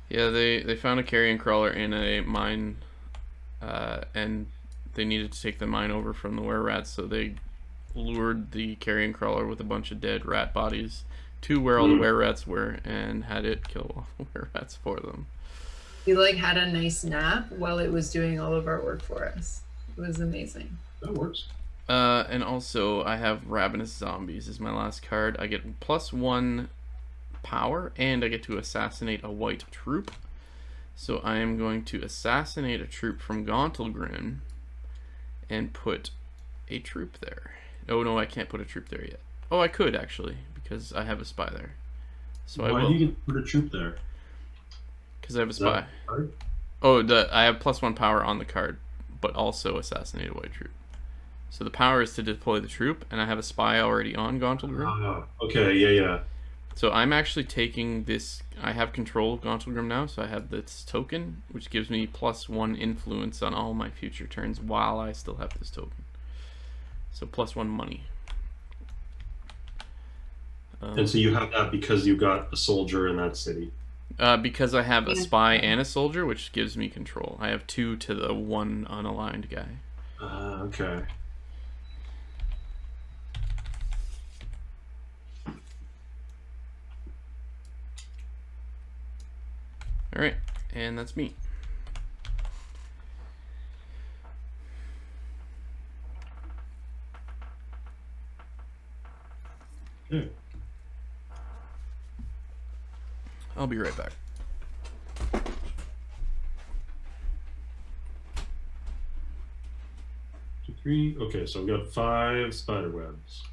Yeah, they found a Carrion Crawler in a mine, and they needed to take the mine over from the were-rats, so they lured the Carrion Crawler with a bunch of dead rat bodies to where all the were-rats were and had it kill all the were-rats for them. We, like, had a nice nap while it was doing all of our work for us. It was amazing. That works. And also, I have Ravenous Zombies as my last card. I get +1 power, and I get to assassinate a white troop. So I am going to assassinate a troop from Gauntlgrim and put a troop there. Oh no, I can't put a troop there yet. Oh, I could actually, because I have a spy there. So Why do you get to put a troop there? Because I have a spy. Oh, I have +1 power on the card, but also assassinate a white troop. So the power is to deploy the troop, and I have a spy already on Gauntlgrim. Okay, yeah. So I'm actually taking this. I have control of Gauntlgrim now, so I have this token, which gives me +1 influence on all my future turns while I still have this token. So +1 money. And so you have that because you got a soldier in that city. Because I have a spy and a soldier, which gives me control. I have 2 to the 1 unaligned guy. Okay. Alright, and that's me. Okay. I'll be right back. 2, 3. Okay, so I've got 5 spider webs.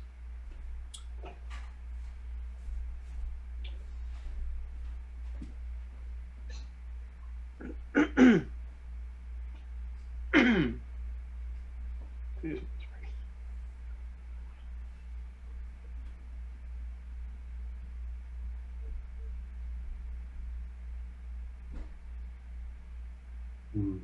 Hmm.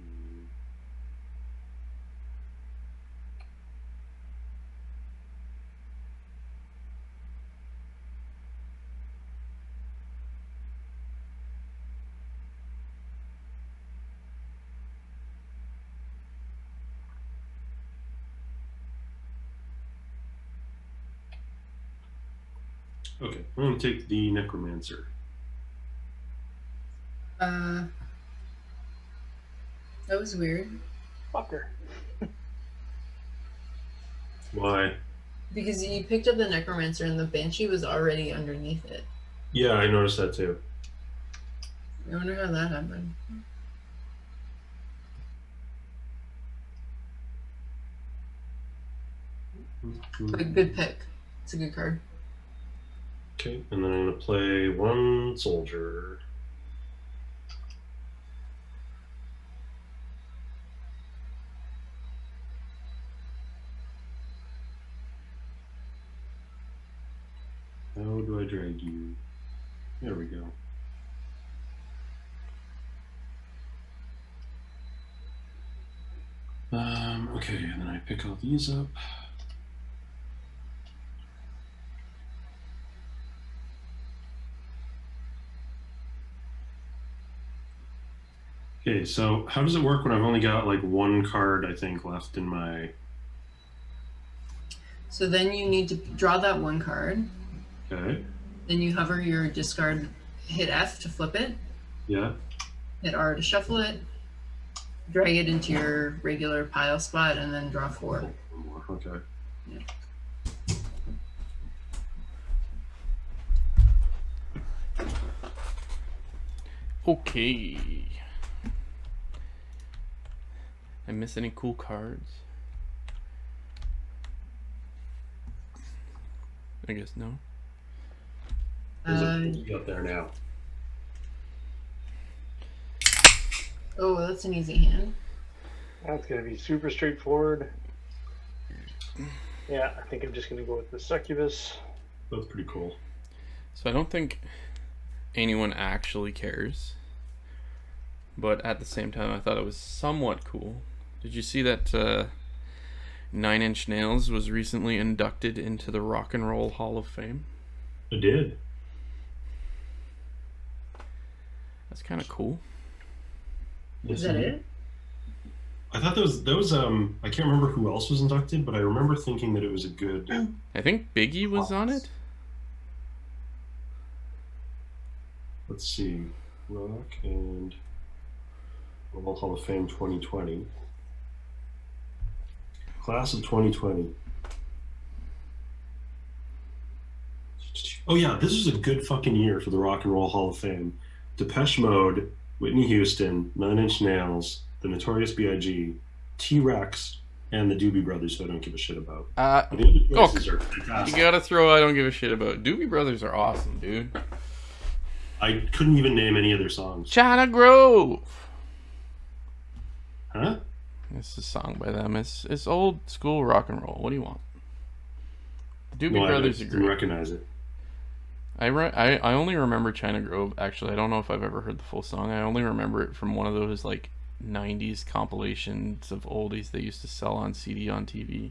Okay, I'm going to take the Necromancer. That was weird. Fucker. Why? Because you picked up the Necromancer and the Banshee was already underneath it. Yeah, I noticed that too. I wonder how that happened. But good pick. It's a good card. Okay, and then I'm going to play 1 soldier. How do I drag you? There we go. Okay, and then I pick all these up. Okay, so how does it work when I've only got like 1 card, I think, left in my... So then you need to draw that 1 card. Okay. Then you hover your discard, hit F to flip it. Yeah. Hit R to shuffle it. Drag it into your regular pile spot and then draw 4. Okay. Yeah. Okay. I miss any cool cards? I guess no. What you got there now? Oh, that's an easy hand. That's going to be super straightforward. Yeah, I think I'm just going to go with the Succubus. That's pretty cool. So I don't think anyone actually cares. But at the same time, I thought it was somewhat cool. Did you see that 9 Inch Nails was recently inducted into the Rock and Roll Hall of Fame? I did. That's kind of cool. Is that it? I thought that was I can't remember who else was inducted, but I remember thinking that it was a good... I think Biggie was on it. Let's see. Rock and Roll Hall of Fame 2020. Class of 2020. Oh yeah, this was a good fucking year for the Rock and Roll Hall of Fame. Depeche Mode, Whitney Houston, 9 Inch Nails, The Notorious B.I.G., T-Rex, and the Doobie Brothers, who I don't give a shit about. The other choices are fantastic. You gotta throw I don't give a shit about. Doobie Brothers are awesome, dude. I couldn't even name any of their songs. China Grove! Huh? It's a song by them. It's old school rock and roll. What do you want? The Doobie Brothers I are didn't great. recognize it. I only remember China Grove. Actually, I don't know if I've ever heard the full song. I only remember it from one of those like 90s compilations of oldies they used to sell on CD on TV.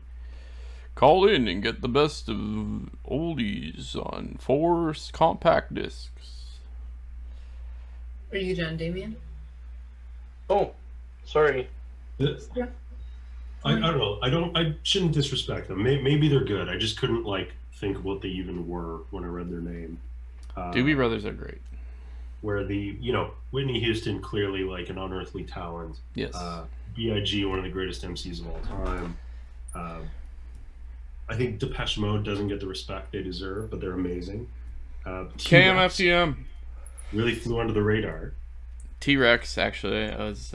Call in and get the best of oldies on 4 compact discs. Are you done, Damien? Oh, sorry. Yeah. I don't know. I shouldn't disrespect them. Maybe they're good. I just couldn't like think of what they even were when I read their name. Doobie Brothers are great. Where Whitney Houston, clearly like an unearthly talent. Yes. B.I.G., one of the greatest MCs of all time. I think Depeche Mode doesn't get the respect they deserve, but they're amazing. KMFDM really flew under the radar. T-Rex, actually, I was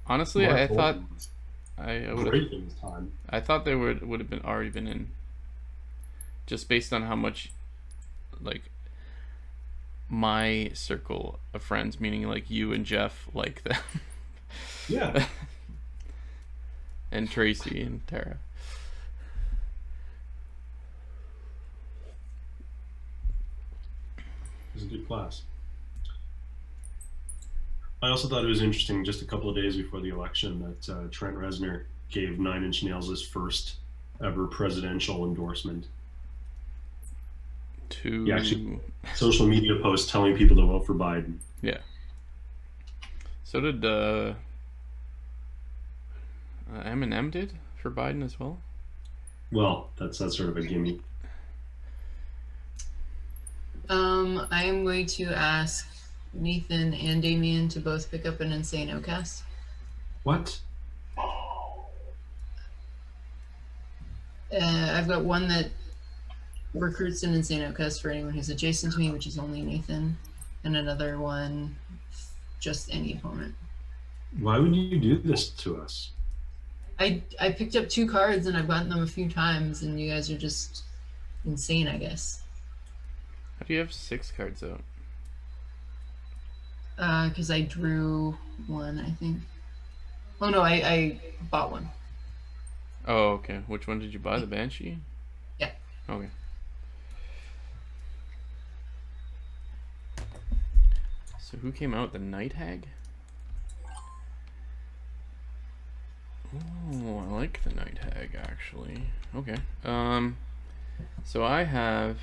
honestly, Mark I thought Bolton was I would great in his time. I thought they would have been already been in, just based on how much, like, my circle of friends, meaning like you and Jeff, like them. Yeah. And Tracy and Tara. It was a good class. I also thought it was interesting, just a couple of days before the election, that Trent Reznor gave Nine Inch Nails his first ever presidential endorsement. He actually social media posts telling people to vote for Biden. Yeah. So did Eminem did for Biden as well. Well, that's sort of a gimme. I am going to ask Nathan and Damien to both pick up an Insane Outcast. What? I've got one that recruits an Insane Outcast for anyone who's adjacent to me, which is only Nathan, and another one, just any opponent. Why would you do this to us? I picked up 2 cards and I've gotten them a few times, and you guys are just insane, I guess. How do you have 6 cards out? Because I drew one, I think. Oh no, I bought one. Oh, okay. Which one did you buy? The Banshee? Yeah. Okay. So who came out? The Night Hag? Oh, I like the Night Hag, actually. Okay. So I have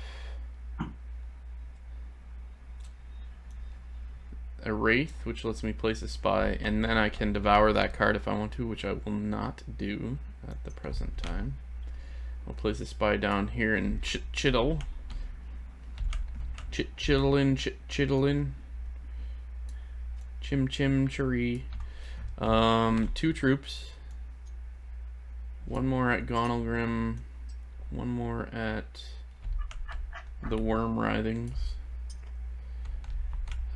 a Wraith, which lets me place a spy, and then I can devour that card if I want to, which I will not do at the present time. I'll place a spy down here and chittle. Chitlin. Chim chiree. 2 troops. 1 more at Gonalgrim. 1 more at the Worm Writhings.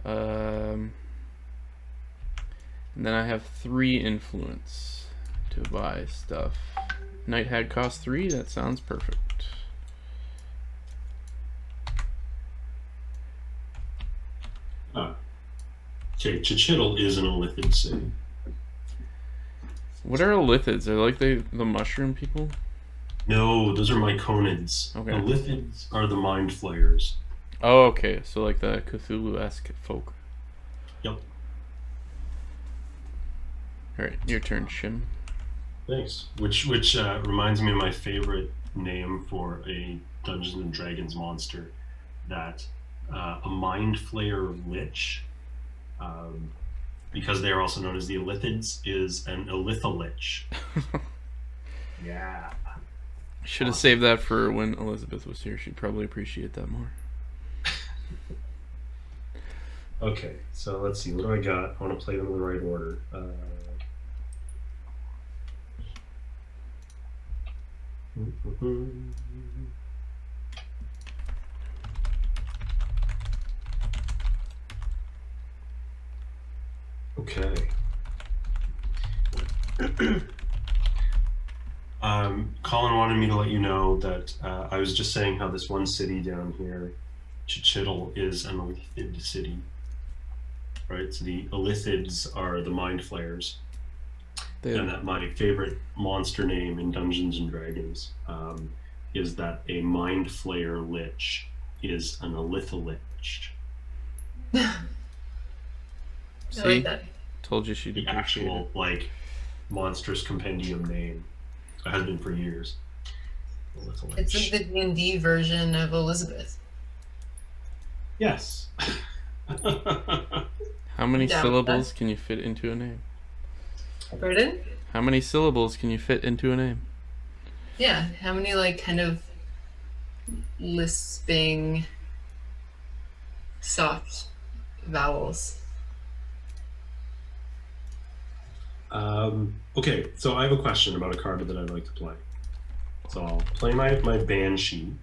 And then I have 3 influence to buy stuff. Night Hag costs 3. That sounds perfect. Okay, Chichittle is an Illithid city. What are Illithids? Are like the mushroom people? No, those are Myconids. Okay. Illithids are the Mind Flayers. Oh, okay. So like the Cthulhu-esque folk. Yep. Alright, your turn, Shim. Thanks. Which reminds me of my favorite name for a Dungeons and Dragons monster, that a Mind Flayer Lich, because they are also known as the Illithids, is an Illitholich. Yeah. Should have saved that for when Elizabeth was here. She'd probably appreciate that more. Okay, so let's see. What do I got? I want to play them in the right order. Okay. Colin wanted me to let you know that I was just saying how this one city down here, Chichittle, is an Illithid city. Right? So the Illithids are the Mind Flayers. And that my favorite monster name in Dungeons and Dragons is that a Mind Flayer Lich is an Illitholich. See? I like that. Told you she'd The appreciate actual, it. like, monstrous compendium name. It has been for years. Illitholich. It's like the D&D version of Elizabeth. Yes. How many Yeah, syllables can you fit into a name? Pardon? How many syllables can you fit into a name? Yeah, how many, like, kind of lisping soft vowels? Okay, so I have a question about a card that I'd like to play. So I'll play my Banshee.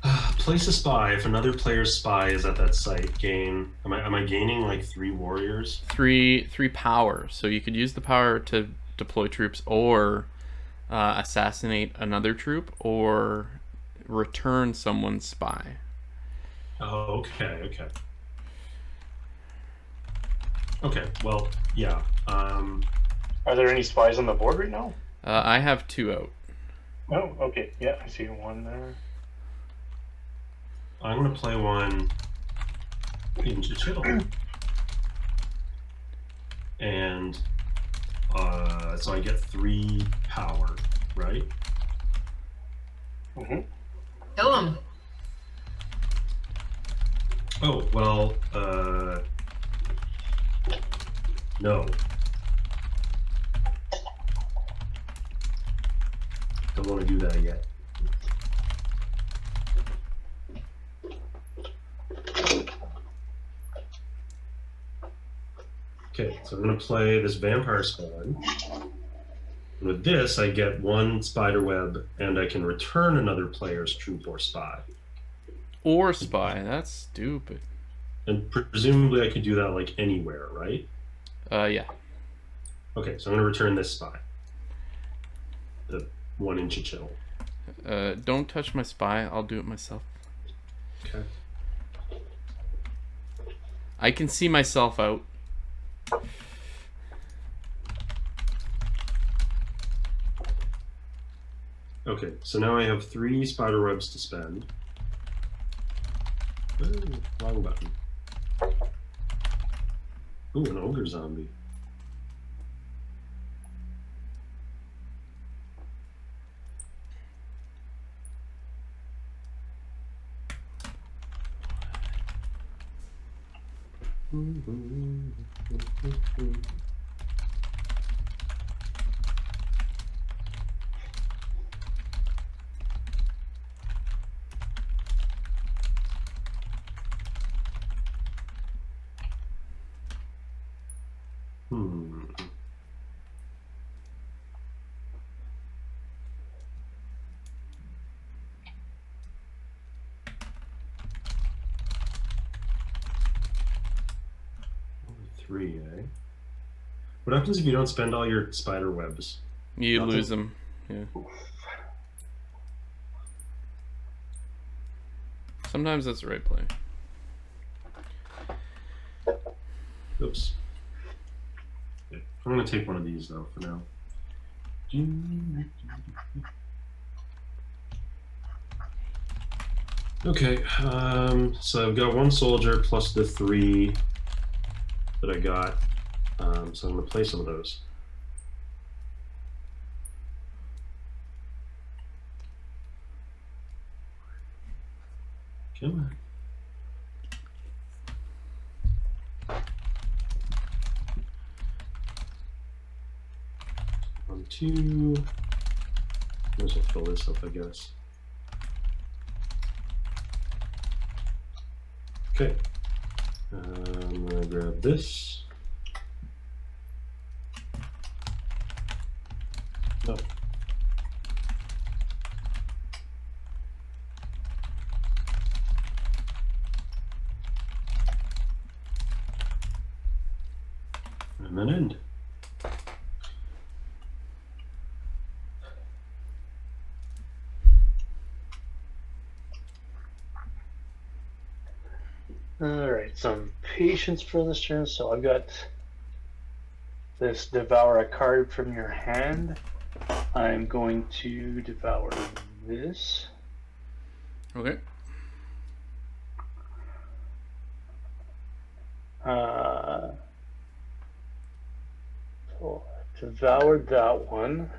Place a spy. If another player's spy is at that site, gain. Am I gaining like 3 warriors? Three power. So you could use the power to deploy troops, or assassinate another troop, or return someone's spy. Oh, okay. Okay. Well, yeah. Are there any spies on the board right now? I have 2 out. Oh, okay. Yeah, I see one there. I'm gonna play one into Chittle. And so I get 3 power, right? Mm-hmm. Kill him. Oh, well, no. Don't want to do that yet. Okay, so I'm going to play this vampire spawn. With this, I get 1 spider web, and I can return another player's troop or spy. Or spy. That's stupid. And presumably I could do that like anywhere, right? Yeah. Okay, so I'm going to return this spy. The 1 inch chill. Don't touch my spy. I'll do it myself. Okay. I can see myself out. Okay, so now I have 3 spider webs to spend. Ooh, wrong button. Ooh, an ogre zombie. Three, eh? What happens if you don't spend all your spider webs? You Nothing? lose them. Yeah. Sometimes that's the right play. Oops. Okay. I'm going to take one of these, though, for now. Okay, so I've got 1 soldier plus the 3 that I got. So I'm going to play some of those. Come on. One, 2. Might as well fill this up, I guess. Okay. I'm gonna grab this. Oh. And then end. Alright, some patience for this turn. So I've got this devour a card from your hand. I'm going to devour this. Okay. So I devoured that one.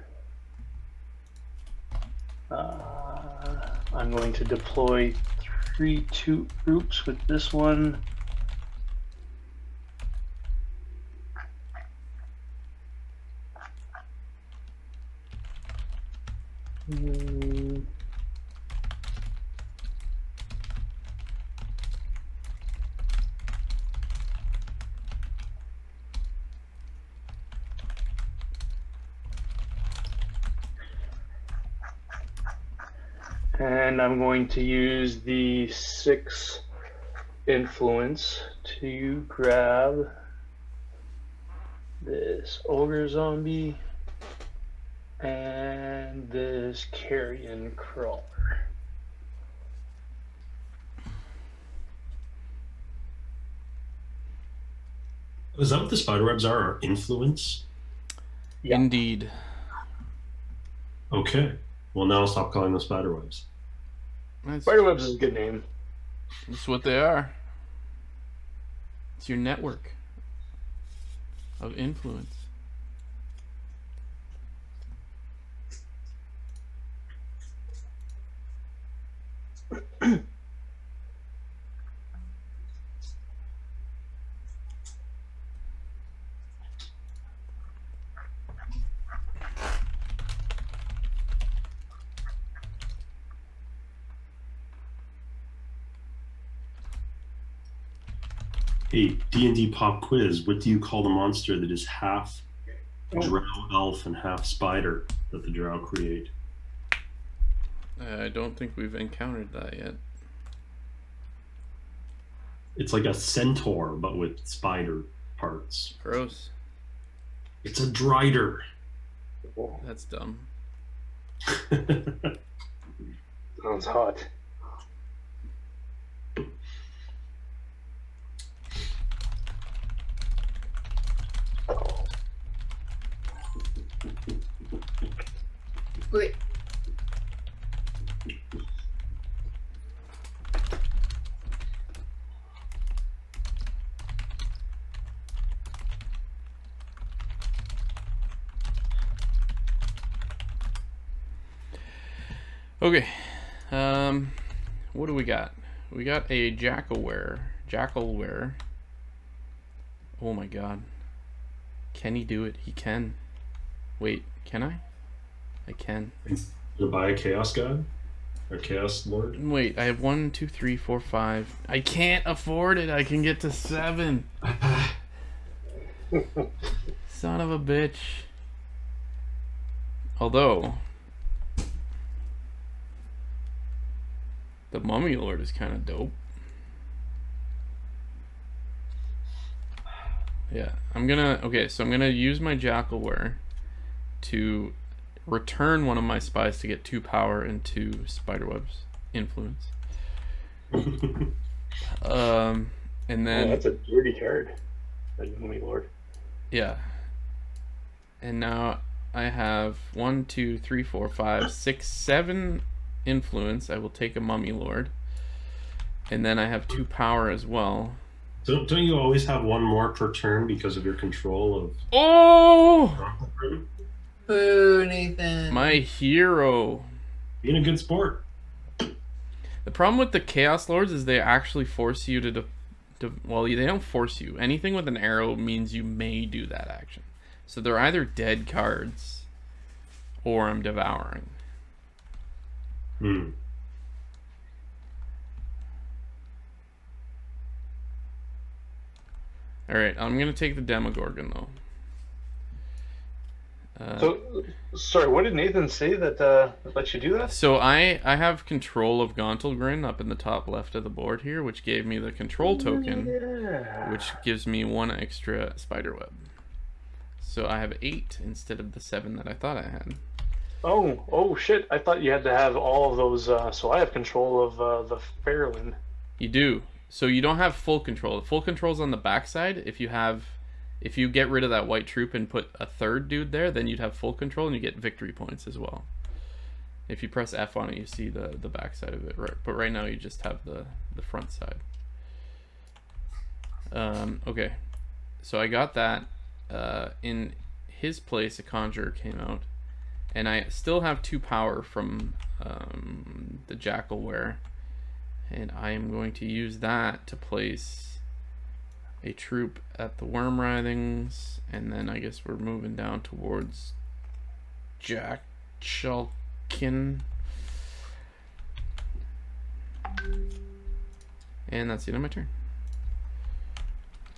I'm going to deploy 3 troops with this one. And I'm going to use the 6 influence to grab this ogre zombie and this carrion crawler. Is that what the spiderwebs are? Our influence? Yeah. Indeed. Okay. Well, now I'll stop calling them spiderwebs. Spiderwebs is a good name. That's what they are. It's your network of influence. Hey, D&D pop quiz. What do you call the monster that is half drow elf and half spider that the drow create? I don't think we've encountered that yet. It's like a centaur, but with spider parts. Gross. It's a drider. That's dumb. Sounds hot. Wait. Okay. What do we got? We got a jackalware. Oh my god. Can he do it? He can. Wait, can I? I can. To buy a chaos god? Or chaos lord? Wait, I have 1, 2, 3, 4, 5. I can't afford it. I can get to 7. Son of a bitch. Although the Mummy Lord is kind of dope. Yeah, I'm gonna use my Jackalware to return one of my spies to get 2 power and 2 spiderwebs influence. And then that's a dirty card. Mummy Lord. Yeah. And now I have 1, 2, 3, 4, 5, 6, 7 influence. I will take a Mummy Lord. And then I have 2 power as well. Don't you always have 1 more per turn because of your control of... Oh! Boo, Nathan. My hero. Being a good sport. The problem with the Chaos Lords is they actually force you to well, they don't force you. Anything with an arrow means you may do that action. So they're either dead cards or I'm devouring. Alright, I'm going to take the Demogorgon, though. So, sorry, what did Nathan say that lets you do that? So I have control of Gauntlgrin up in the top left of the board here, which gave me the control token, which gives me 1 extra spiderweb. So I have 8 instead of the 7 that I thought I had. Oh shit! I thought you had to have all of those. So I have control of the Fairland. You do. So you don't have full control. The full control's on the backside. If you get rid of that white troop and put a 3rd dude there, then you'd have full control and you get victory points as well. If you press F on it, you see the backside of it. Right, but right now you just have the front side. Okay, so I got that. In his place, a Conjurer came out. And I still have 2 power from the Jackalware. And I am going to use that to place a troop at the Worm Writhings. And then I guess we're moving down towards Jack Shulkin. And that's the end of my turn.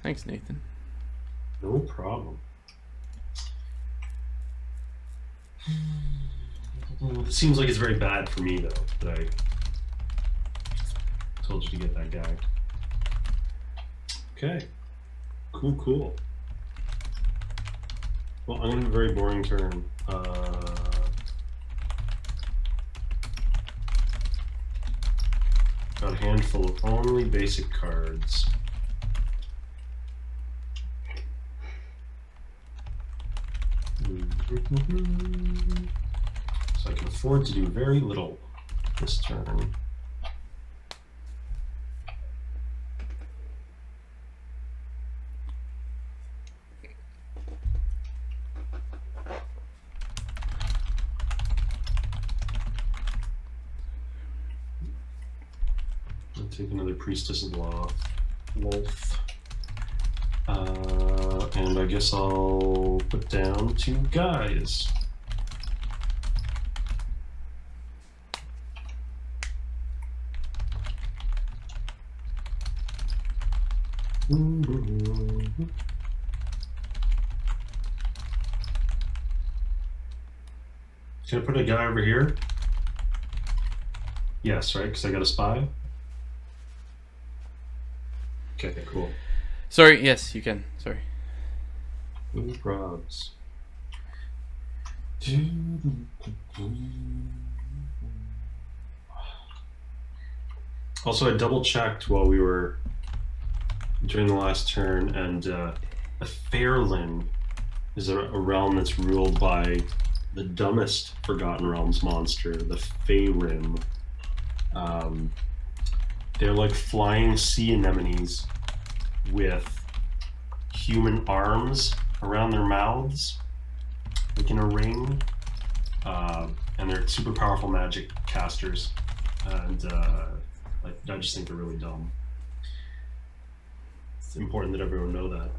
Thanks, Nathan. No problem. It seems like it's very bad for me, though, that I told you to get that guy. Okay. Cool. Well, I'm going to have a very boring turn. Got a handful of only basic cards. So I can afford to do very little this turn. I'll take another Priestess of Wolf. And I guess I'll put down 2 guys. Can I put a guy over here? Yes, right? Because I got a spy. Okay, cool. Sorry, yes, you can. Sorry. No probs. Also, I double checked while we were during the last turn, and a Fairlin is a realm that's ruled by the dumbest Forgotten Realms monster, the Feyrim. They're like flying sea anemones with human arms around their mouths, like in a ring, and they're super powerful magic casters, and I just think they're really dumb. It's important that everyone know that.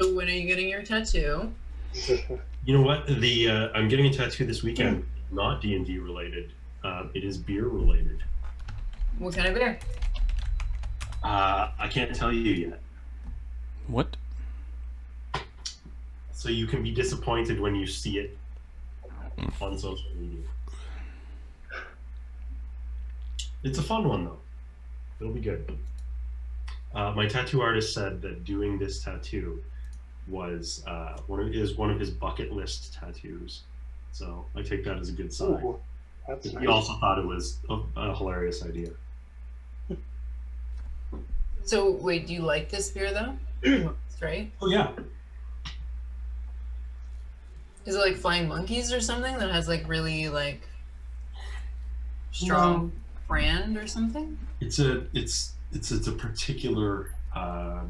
So when are you getting your tattoo? You know what? I'm getting a tattoo this weekend, not D&D related. It is beer related. What kind of beer? I can't tell you yet. What? So you can be disappointed when you see it on social media. It's a fun one, though. It'll be good. My tattoo artist said that doing this tattoo was one of his bucket list tattoos. So I take that as a good sign. Ooh, that's He nice. also thought it was a hilarious idea. So wait, do you like this beer though? Right? Oh yeah. Is it like Flying Monkeys or something that has like really like strong brand or something? It's a particular I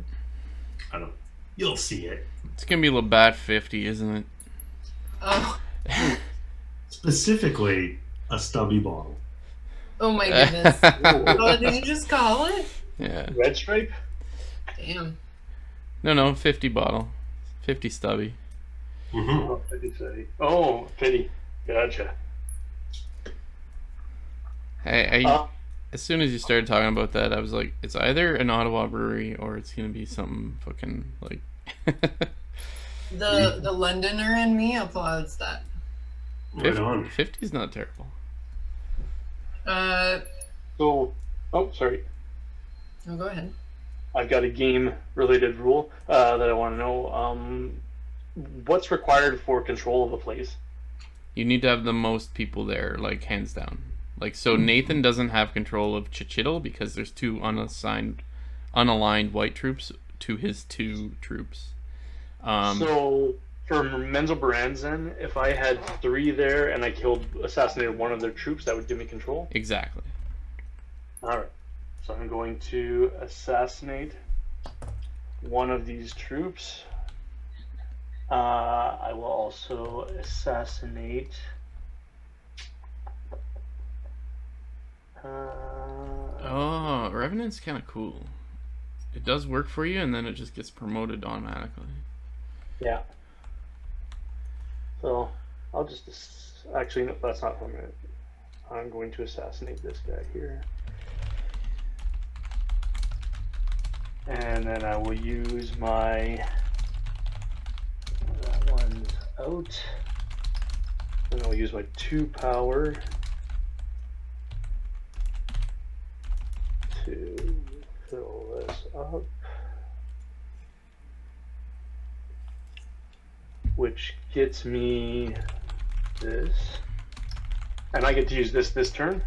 don't know. You'll see it. It's gonna be Labatt 50, isn't it? Oh. Specifically a stubby bottle. Oh my goodness. Oh, did you just call it? Yeah. Red Stripe? Damn. No, 50 bottle. 50 stubby. Mm-hmm. Oh, 50 say. Oh, 50. Gotcha. As soon as you started talking about that, I was like, it's either an Ottawa brewery or it's gonna be something fucking like. The Londoner in me applauds that. Right on. 50 is not terrible. So, sorry. No, go ahead. I've got a game-related rule that I want to know. What's required for control of a place? You need to have the most people there, like hands down. Like, so Nathan doesn't have control of Chichitl because there's 2 unaligned white troops to his 2 troops. So for Menzel Baranzan, if I had 3 there and I assassinated one of their troops, that would give me control? Exactly. Alright. So I'm going to assassinate one of these troops. I will also assassinate Revenant's kind of cool. It does work for you, and then it just gets promoted automatically. Yeah. So I'll just actually no, that's not what I'm going to assassinate this guy here, and then I will use my that one's out, And I'll use my 2 power to fill this up, which gets me this, and I get to use this turn.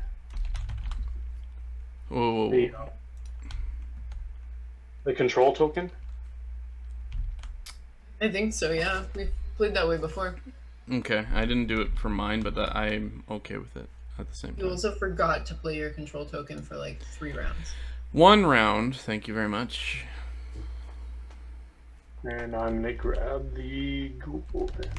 Whoa. The control token. I think so, yeah. We've played that way before. Okay, I didn't do it for mine, but I'm okay with it at the same time. You also forgot to play your control token for like 3 rounds. 1 round, thank you very much. And I'm gonna grab the Google then.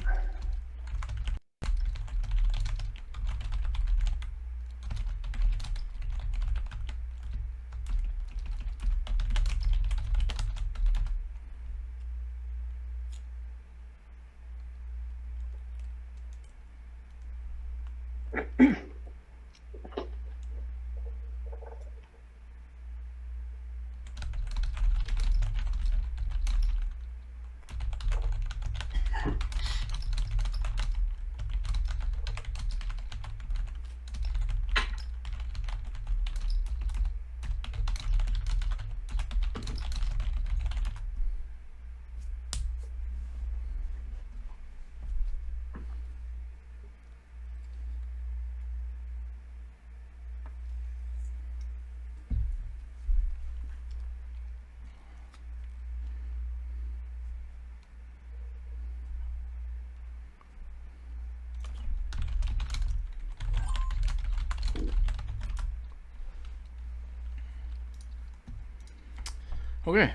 Okay.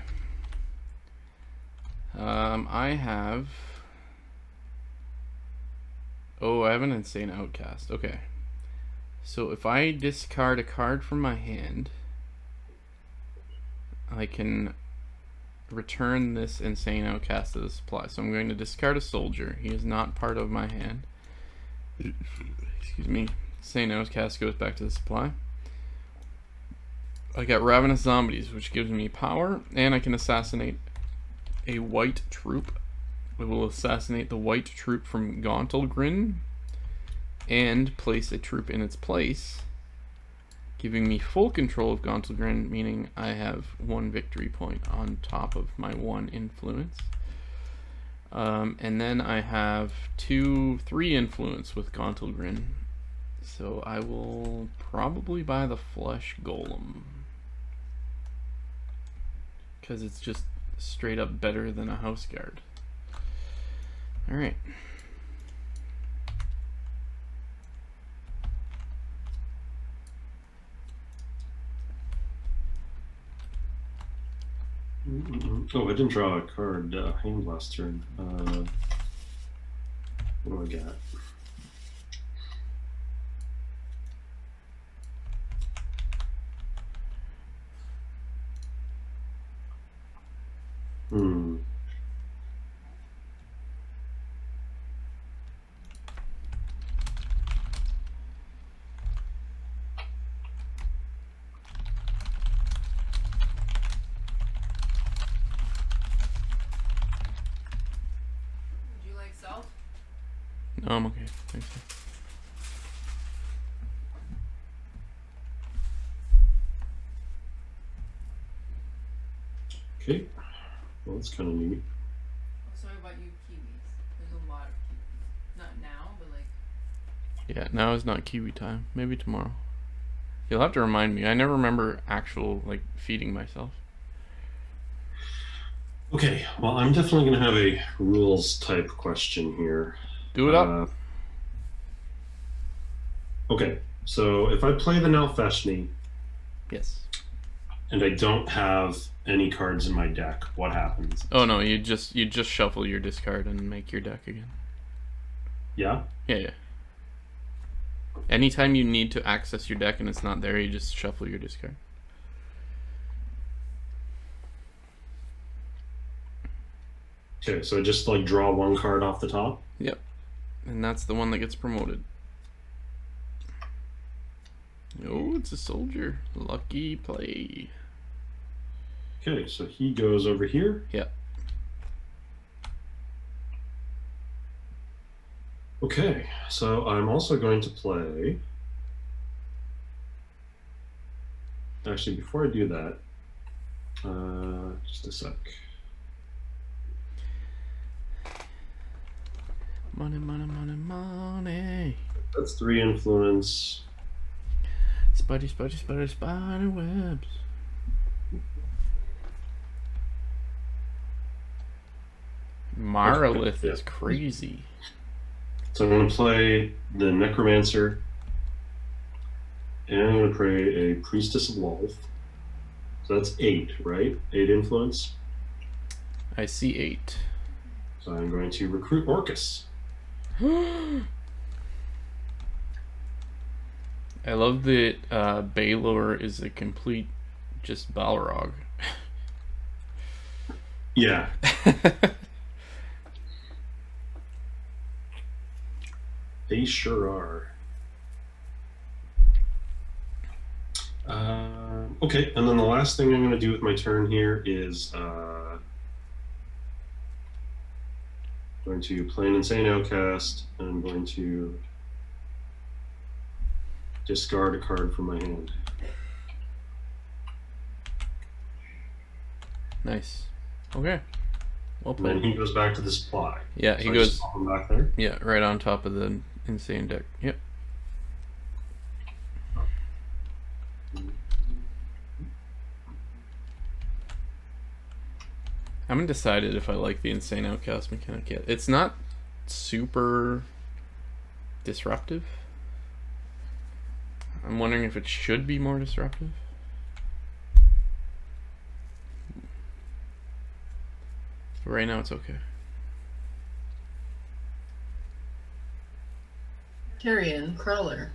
I have... Oh, I have an Insane Outcast. Okay. So if I discard a card from my hand, I can return this Insane Outcast to the supply. So I'm going to discard a soldier. He is not part of my hand. Excuse me. Insane Outcast goes back to the supply. I got Ravenous Zombies, which gives me power, and I can assassinate a white troop. We will assassinate the white troop from Gauntlgrin and place a troop in its place, giving me full control of Gauntlgrin, meaning I have 1 victory point on top of my 1 influence. And then I have 3 influence with Gauntlgrin. So I will probably buy the Flesh Golem, because it's just straight up better than a House Guard. Alright. Oh, I didn't draw a card hand last turn. What do I got? Would you like salt? No, I'm okay. Thanks. Okay. Well, that's kind of neat. Sorry about you kiwis. There's a lot of kiwis. Not now, but like... Yeah, now is not kiwi time. Maybe tomorrow. You'll have to remind me. I never remember actual, like, feeding myself. Okay, well, I'm definitely going to have a rules type question here. Do it up. Okay, so if I play the Nalfeshni, Yes. and I don't have any cards in my deck, what happens? Oh no, you just shuffle your discard and make your deck again. Yeah? Yeah. Anytime you need to access your deck and it's not there, you just shuffle your discard. Okay, so I just like draw 1 card off the top? Yep. And that's the one that gets promoted. Oh, it's a soldier. Lucky play. Okay, so he goes over here. Yep. Okay, so I'm also going to play. Actually, before I do that, just a sec. Money, money, money, money. That's 3 influence. Spider, spider, spider, spider webs. Marlith is crazy. So I'm going to play the Necromancer, and I'm going to play a Priestess of Lolth. So that's 8, right? 8 influence. I see 8. So I'm going to recruit Orcus. I love that Baylor is a complete just Balrog. Yeah. They sure are. Okay, and then the last thing I'm going to do with my turn here is going to play an Insane Outcast, and I'm going to discard a card from my hand. Nice. Okay. Well And then played. he goes back to the supply. Yeah, So he I goes. just pop him back there. Yeah, right on top of the Insane deck. Yep. I haven't decided if I like the Insane Outcast mechanic yet. It's not super disruptive. I'm wondering if it should be more disruptive. But right now it's okay. Carrion Crawler.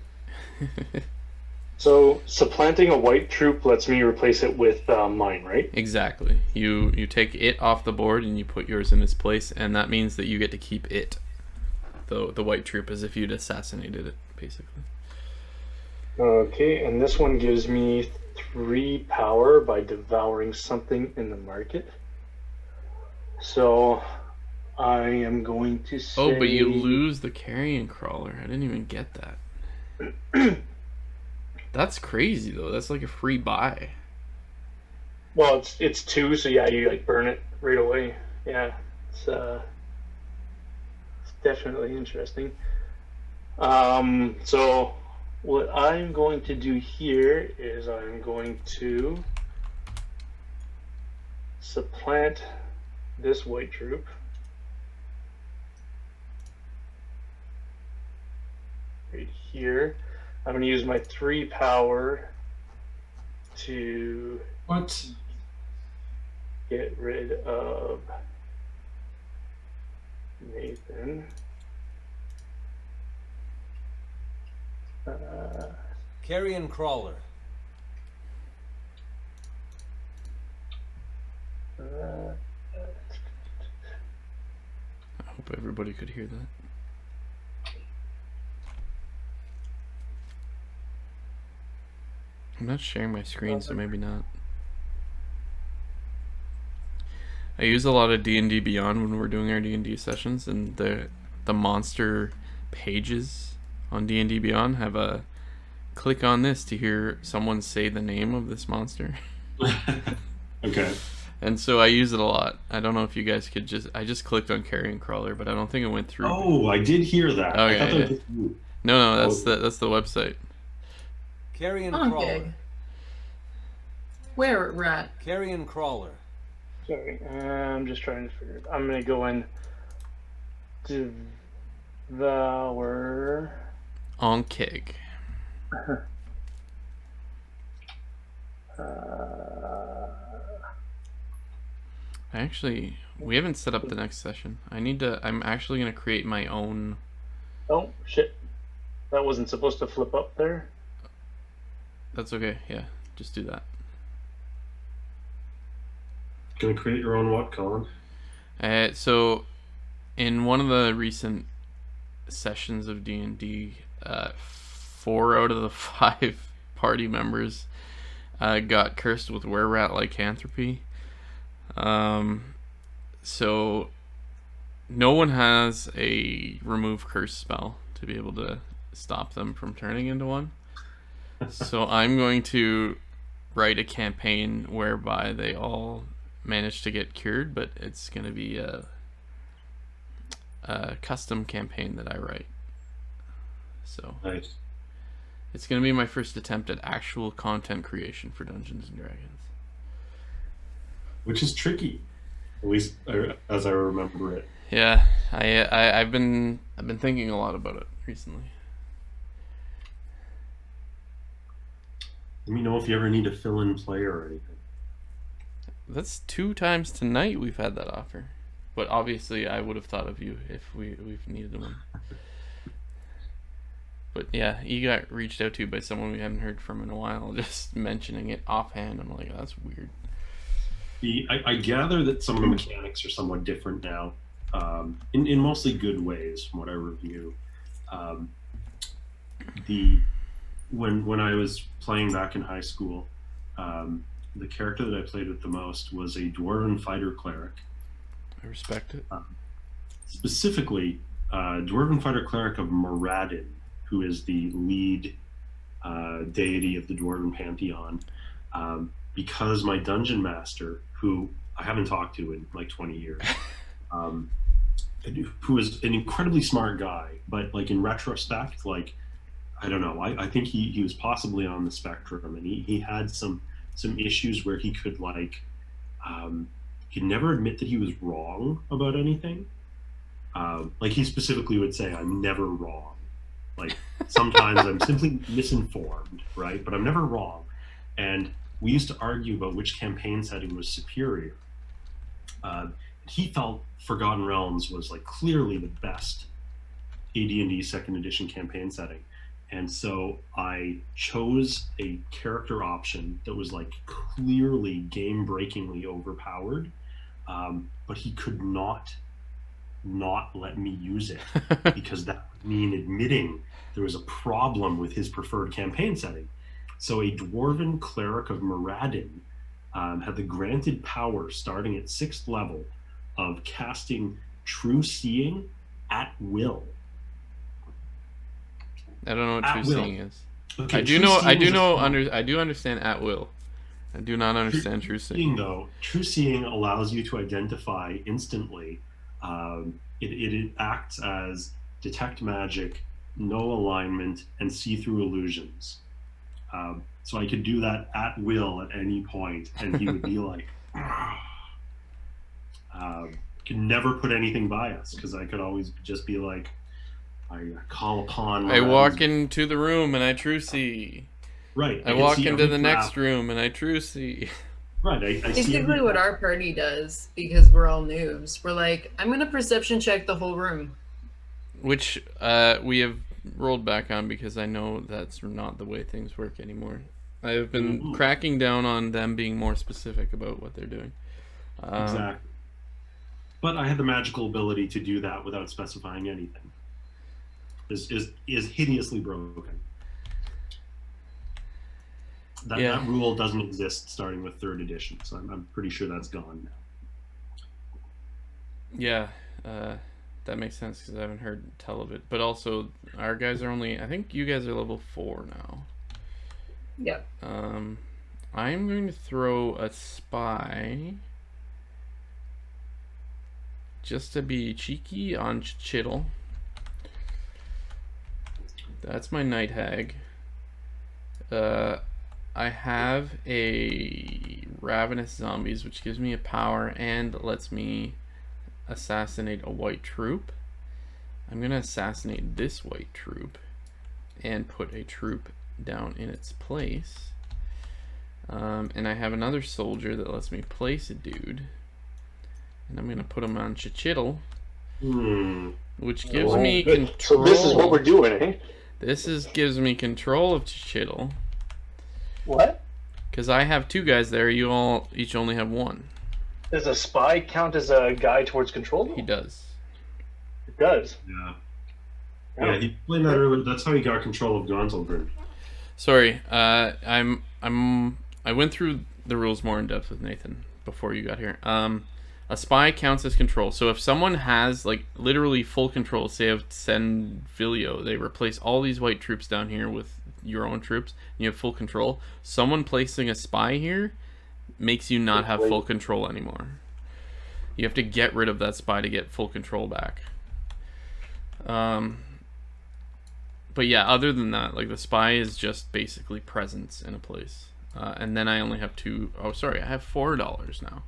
So supplanting a white troop lets me replace it with mine, right? Exactly. You take it off the board and you put yours in its place, and that means that you get to keep it. The white troop, as if you'd assassinated it, basically. Okay, and this one gives me 3 power by devouring something in the market. So I am going to say... Oh, but you lose the Carrion Crawler. I didn't even get that. That's crazy, though. That's like a free buy. Well, it's 2, so yeah, you like burn it right away. Yeah, it's definitely interesting. So what I'm going to do here is I'm going to supplant this white troop. Right here. I'm going to use my 3 power to get rid of Nathan. Carrion Crawler. I hope everybody could hear that. I'm not sharing my screen, so maybe not. I use a lot of D&D Beyond when we're doing our D&D sessions, and the monster pages on D&D Beyond have a click on this to hear someone say the name of this monster. Okay. And so I use it a lot. I don't know if you guys could I just clicked on Carrion Crawler, but I don't think it went through. Oh, I did hear that. Okay, I thought yeah. that was you. No, that's the website. Carrion Oh, Crawler. okay. Where, Rat? Carrion Crawler. Sorry, I'm just trying to figure it. I'm going to go in devour. On keg. We haven't set up the next session. I'm actually going to create my own. Oh, shit. That wasn't supposed to flip up there. That's okay, yeah. Just do that. Gonna create your own what, Colin? So, in one of the recent sessions of D&D, 4 out of the 5 party members got cursed with were-rat lycanthropy. So no one has a remove curse spell to be able to stop them from turning into one. So I'm going to write a campaign whereby they all manage to get cured, but it's going to be a custom campaign that I write. So Nice. it's going to be my first attempt at actual content creation for Dungeons and Dragons. Which is tricky, at least as I remember it. Yeah, I've been thinking a lot about it recently. Let me know if you ever need a fill-in player or anything. That's 2 times tonight we've had that offer. But obviously I would have thought of you if we've needed one. But yeah, you got reached out to by someone we haven't heard from in a while, just mentioning it offhand. I'm like, oh, that's weird. I gather that some of the mechanics are somewhat different now, in mostly good ways from what I review. When I was playing back in high school, the character that I played with the most was a dwarven fighter cleric. I respect it. Specifically, dwarven fighter cleric of Moradin, who is the lead deity of the dwarven pantheon. Because my dungeon master, who I haven't talked to in like 20 years, who is an incredibly smart guy, but like in retrospect, like, I don't know, I think he was possibly on the spectrum, and he had some issues where he could like, he'd never admit that he was wrong about anything. Like he specifically would say, I'm never wrong. Like sometimes I'm simply misinformed, right? But I'm never wrong. And we used to argue about which campaign setting was superior. He felt Forgotten Realms was like clearly the best AD&D 2nd edition campaign setting. And so I chose a character option that was like clearly game-breakingly overpowered, but he could not let me use it because that would mean admitting there was a problem with his preferred campaign setting. So a dwarven cleric of Moradin had the granted power starting at 6th level of casting True Seeing at will. I don't know what at true will. seeing is. Okay, I do understand at will. I do not understand true seeing. Though, true seeing allows you to identify instantly. It acts as detect magic, know alignment, and see through illusions. So I could do that at will at any point, and he would be like, could never put anything by us, because I could always just be like, I call upon. I walk into the room and I true see. Right. I walk into the next room and I true see. Right. I basically what our party does, because we're all noobs. We're like, I'm gonna perception check the whole room. Which we have rolled back on because I know that's not the way things work anymore. I have been cracking down on them being more specific about what they're doing. Exactly. But I had the magical ability to do that without specifying anything. Is hideously broken. That rule doesn't exist starting with 3rd edition, so I'm pretty sure that's gone now. Yeah, that makes sense because I haven't heard tell of it. But also, our guys are only, I think you guys are level 4 now. Yep. I'm going to throw a spy just to be cheeky on Chittle. That's my night hag. I have a ravenous zombies, which gives me a power and lets me assassinate a white troop. I'm gonna assassinate this white troop and put a troop down in its place. And I have another soldier that lets me place a dude, and I'm gonna put him on Chittle, which gives me control. So this is what we're doing, eh? Gives me control of Chittle. What? Because I have 2 guys there, you all each only have 1. Does a spy count as a guy towards control? He does. It does. Yeah. Yeah, he played that earlier. That's how he got control of Gonzalgrin. Sorry, I went through the rules more in depth with Nathan before you got here. A spy counts as control. So if someone has, like, literally full control, say of Senvilio, they replace all these white troops down here with your own troops, and you have full control, someone placing a spy here makes you not have full control anymore. You have to get rid of that spy to get full control back. But yeah, other than that, like, the spy is just basically presence in a place. And then I only have two... Oh, sorry, I have $4 now.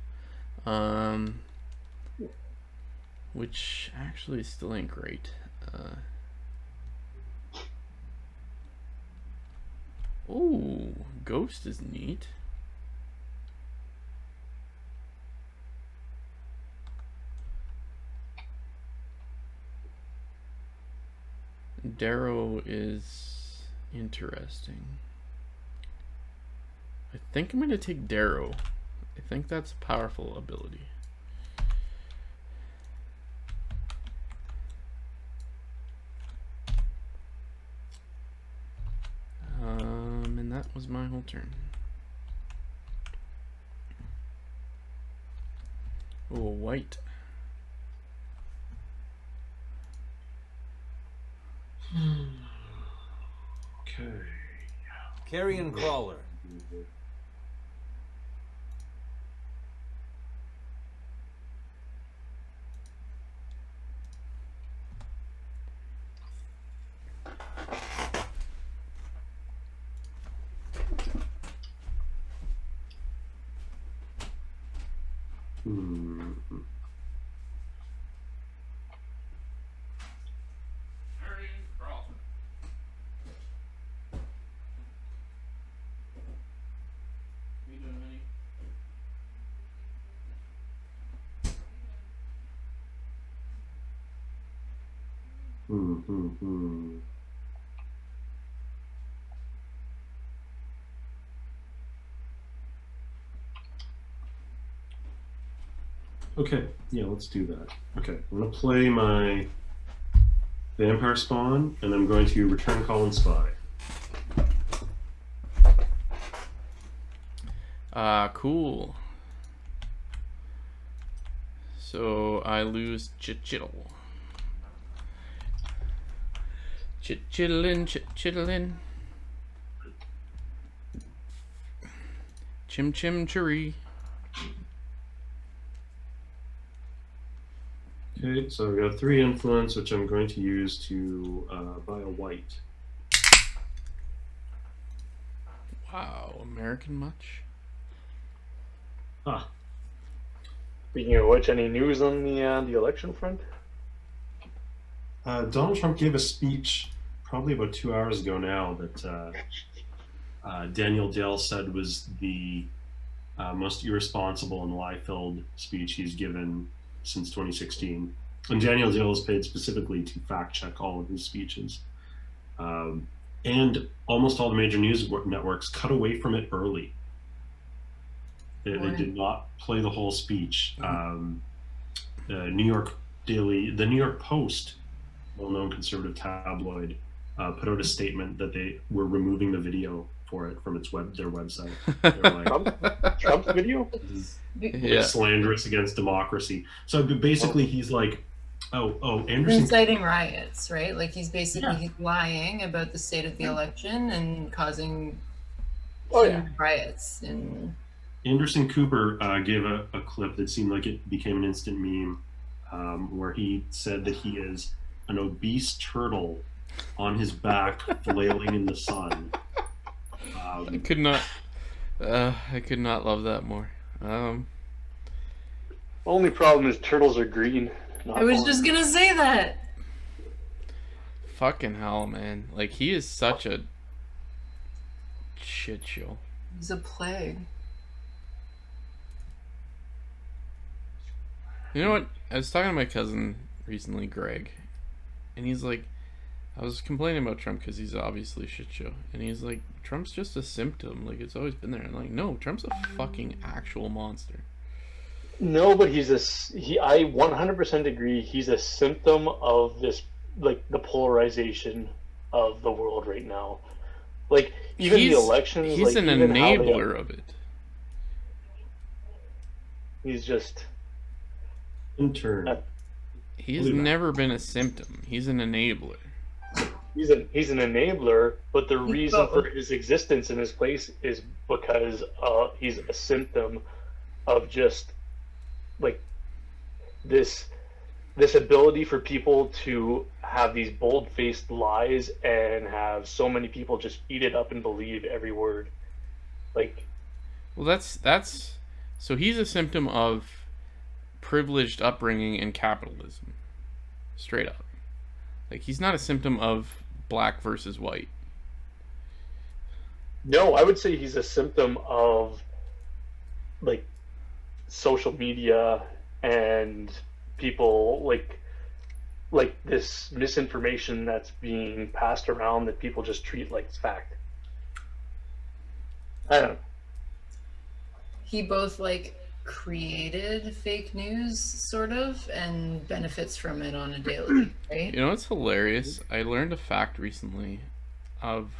Which actually still ain't great. Ooh, Ghost is neat. Darrow is interesting. I think I'm going to take Darrow. I think that's a powerful ability. And that was my whole turn. Oh, white. Okay. Carrion Crawler. Okay, yeah, let's do that. Okay, I'm going to play my Vampire Spawn, and I'm going to return call and spy. Cool. So I lose Chittle. Chittlin. Chim Chiree. Okay, so I've got 3 influence, which I'm going to use to buy a white. Wow, American much? Ah. Speaking of which, any news on the election front? Donald Trump gave a speech probably about 2 hours ago now that Daniel Dale said was the most irresponsible and lie-filled speech he's given since 2016. And Daniel Dale is paid specifically to fact-check all of his speeches. And almost all the major news networks cut away from it early. They did not play the whole speech. The New York Post, well-known conservative tabloid, put out a statement that they were removing the video for it from their website. They're like, Trump's video? Slanderous against democracy. So basically, he's like, Anderson inciting riots, right? Like he's basically lying about the state of the election and causing riots. And Anderson Cooper gave a clip that seemed like it became an instant meme, where he said that he is an obese turtle on his back flailing in the sun. I could not love that more. Only problem is turtles are green. I was just gonna say that. Fucking hell, man! Like he is such a shit show. He's a plague. You know what? I was talking to my cousin recently, Greg, and he's like, I was complaining about Trump because he's obviously a shit show, and he's like, Trump's just a symptom. Like it's always been there. I'm like, no, Trump's a fucking actual monster. No, but I 100% agree. He's a symptom of this, like the polarization of the world right now. Like even the elections. He's like, an enabler of it. He's just. Intern. He's never been a symptom. He's an enabler. He's an enabler, but the reason for his existence in his place is because he's a symptom of just like this ability for people to have these bold-faced lies and have so many people just eat it up and believe every word. Like, well, that's so he's a symptom of privileged upbringing and capitalism. Straight up. Like, he's not a symptom of black versus white. No, I would say he's a symptom of like social media and people like this misinformation that's being passed around that people just treat like it's fact. I don't know. He both like created fake news sort of and benefits from it on a daily, right? You know what's hilarious? I learned a fact recently of,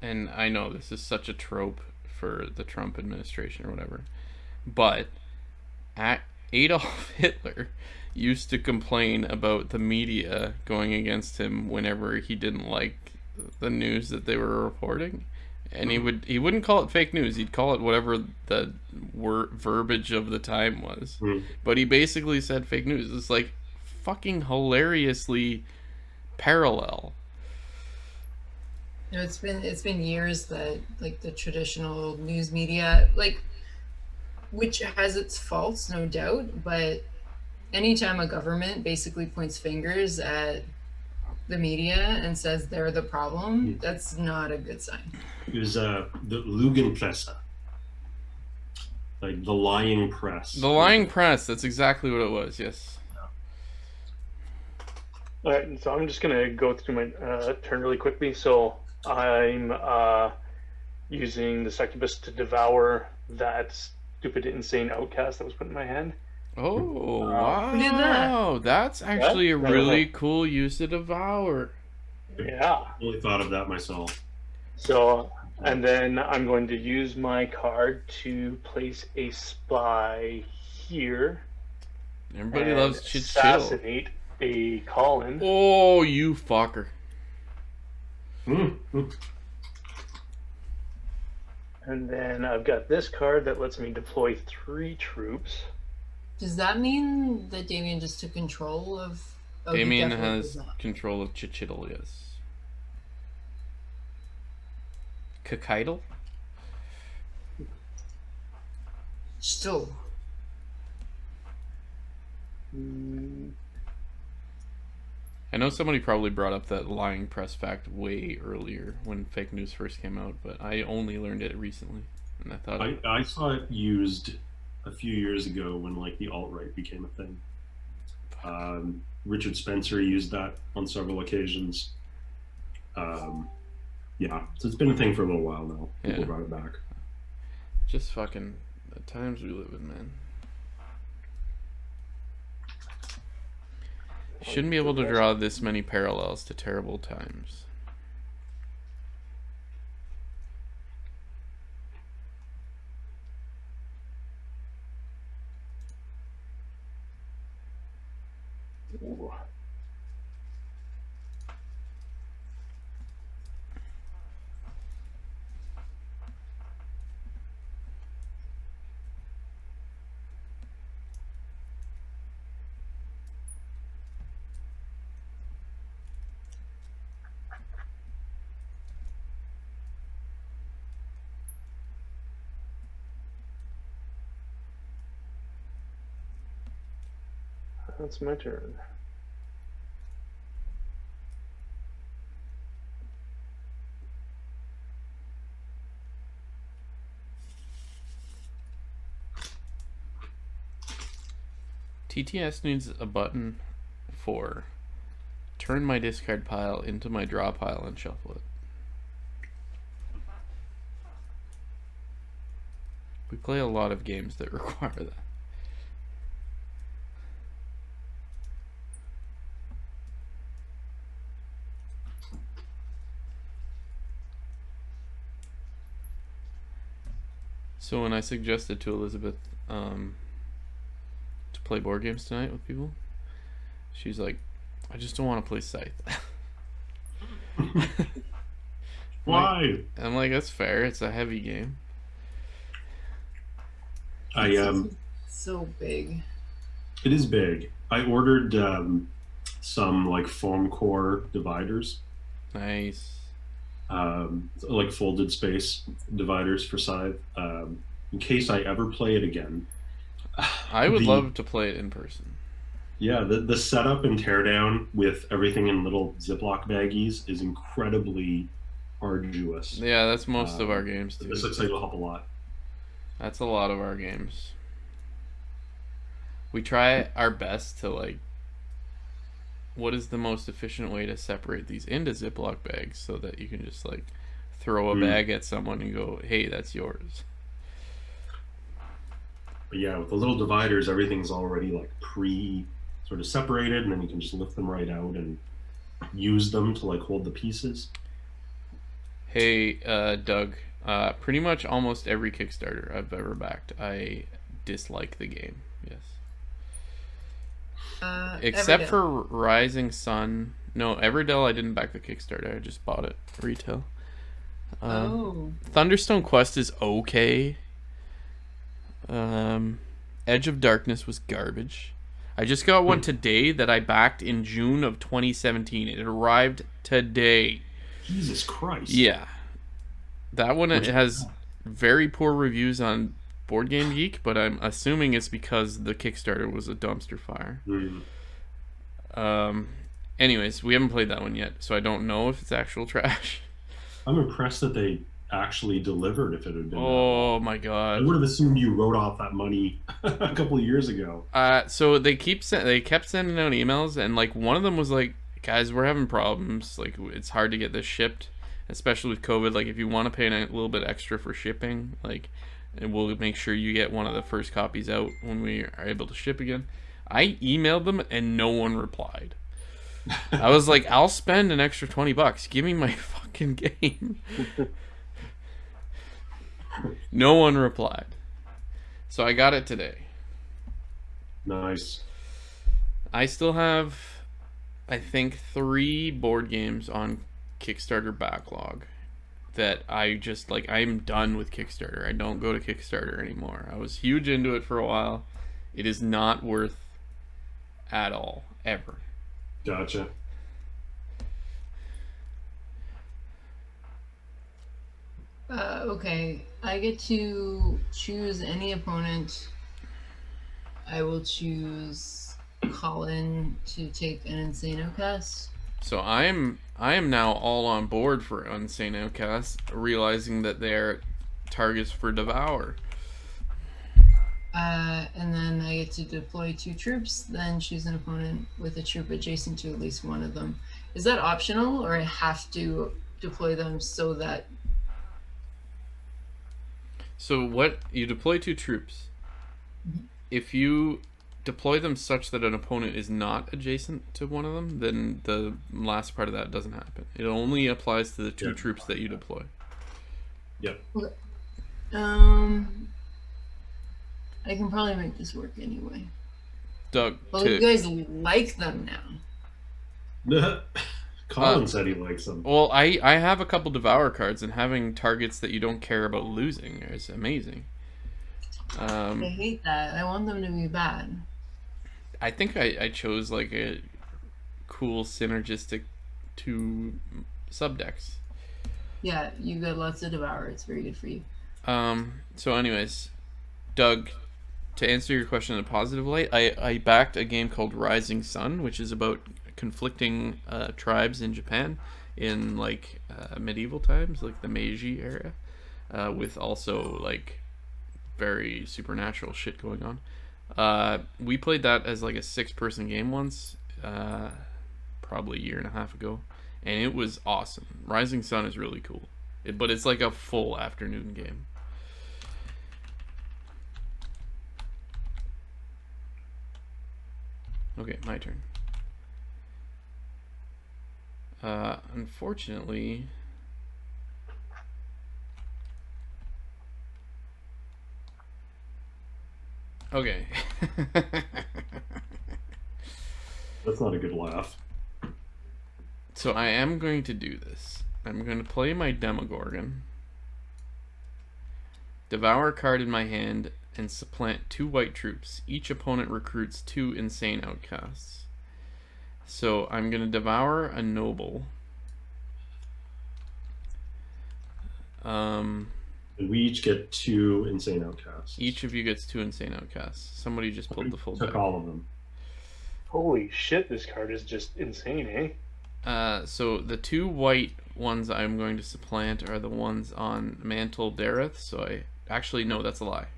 and I know this is such a trope for the Trump administration or whatever, but Adolf Hitler used to complain about the media going against him whenever he didn't like the news that they were reporting. And he wouldn't call it fake news. He'd call it whatever the verbiage of the time was. But he basically said fake news. It's like fucking hilariously parallel. You know, it's been years that like the traditional news media, like, which has its faults, no doubt, but anytime a government basically points fingers at the media and says they're the problem, that's not a good sign. It was the Lügenpresse, like the lying press. The lying press. That's exactly what it was. Yes. All right, so I'm just gonna go through my turn really quickly. So I'm using the succubus to devour that stupid, insane outcast that was put in my hand. Oh, wow. Who did that? That's actually a really cool use to devour. Yeah. I really thought of that myself. So, and then I'm going to use my card to place a spy here. Everybody loves chit assassinate a Colin. Oh, you fucker. And then I've got this card that lets me deploy 3 troops. Does that mean that Damien just took control of... Damien has control of Chichital, yes. Kakidal? Still. I know somebody probably brought up that lying press fact way earlier when fake news first came out, but I only learned it recently, and I thought I saw it used a few years ago when like the alt-right became a thing. Richard Spencer used that on several occasions. Yeah, so it's been a thing for a little while now. People brought it back. Just fucking the times we live in, man. Shouldn't be able to draw this many parallels to terrible times. Ooh. That's my turn. TTS needs a button for turn my discard pile into my draw pile and shuffle it. We play a lot of games that require that. So when I suggested to Elizabeth to play board games tonight with people. She's like, I just don't want to play Scythe. Why? I'm like, that's fair. It's a heavy game. So big. It is big. I ordered some like foam core dividers. Nice. Like folded space dividers for Scythe. In case I ever play it again. I would love to play it in person. Yeah, the setup and teardown with everything in little Ziploc baggies is incredibly arduous. Yeah, that's most of our games too. This looks like it'll help a lot. That's a lot of our games. We try our best to like, what is the most efficient way to separate these into Ziploc bags so that you can just like throw a bag at someone and go, hey, that's yours. But yeah, with the little dividers, everything's already like sort of separated, and then you can just lift them right out and use them to like hold the pieces. Hey, Doug, pretty much almost every Kickstarter I've ever backed, I dislike the game. Yes. Except for Rising Sun. No, Everdell I didn't back the Kickstarter. I just bought it retail. Thunderstone Quest is okay. Edge of Darkness was garbage. I just got one today that I backed in June of 2017. It arrived today. Jesus Christ. Yeah. That one it has very poor reviews on Board Game Geek, but I'm assuming it's because the Kickstarter was a dumpster fire. Anyways, we haven't played that one yet, so I don't know if it's actual trash. I'm impressed that they actually delivered. If it had been, oh my god, I would have assumed you wrote off that money a couple of years ago. So they kept sending out emails, and like one of them was like, guys, we're having problems. Like it's hard to get this shipped, especially with COVID. Like if you want to pay a little bit extra for shipping, like, and we'll make sure you get one of the first copies out when we are able to ship again. I emailed them and no one replied. I was like, I'll spend an extra $20. Give me my fucking game. No one replied. So I got it today. Nice. I still have, I think, 3 board games on Kickstarter backlog that I just, like, I'm done with Kickstarter. I don't go to Kickstarter anymore. I was huge into it for a while. It is not worth at all, ever. Gotcha. Okay, I get to choose any opponent. I will choose Colin to take an Insane Outcast. So I am now all on board for Insane Outcast, realizing that they're targets for Devour. And then I get to deploy 2 troops, then choose an opponent with a troop adjacent to at least one of them. Is that optional, or I have to deploy them so that... So what, you deploy 2 troops. If you deploy them such that an opponent is not adjacent to one of them, then the last part of that doesn't happen. It only applies to the 2 troops that you deploy. Yep. Okay. I can probably make this work anyway. Doug, well, you guys like them now. Colin said he likes them. Well, I have a couple Devour cards, and having targets that you don't care about losing is amazing. I hate that. I want them to be bad. I think I chose like a cool synergistic 2 subdecks. Yeah, you got lots of Devour. It's very good for you. So anyways, Doug, to answer your question in a positive light, I backed a game called Rising Sun, which is about conflicting tribes in Japan in like medieval times, like the Meiji era, with also like very supernatural shit going on. We played that as like a 6-person game once, probably a year and a half ago, and it was awesome. Rising Sun is really cool, but it's like a full afternoon game. Okay, my turn. Unfortunately, Okay. That's not a good laugh. So I am going to do this. I'm going to play my Demogorgon, devour a card in my hand, and supplant 2 white troops. Each opponent recruits 2 insane outcasts. So I'm going to devour a noble. And we each get 2 insane outcasts. Each of you gets 2 insane outcasts. Somebody just pulled the full took deck. all of them. Holy shit, this card is just insane, eh? So the 2 white ones I'm going to supplant are the ones on Mantle Dareth. So actually, no, that's a lie.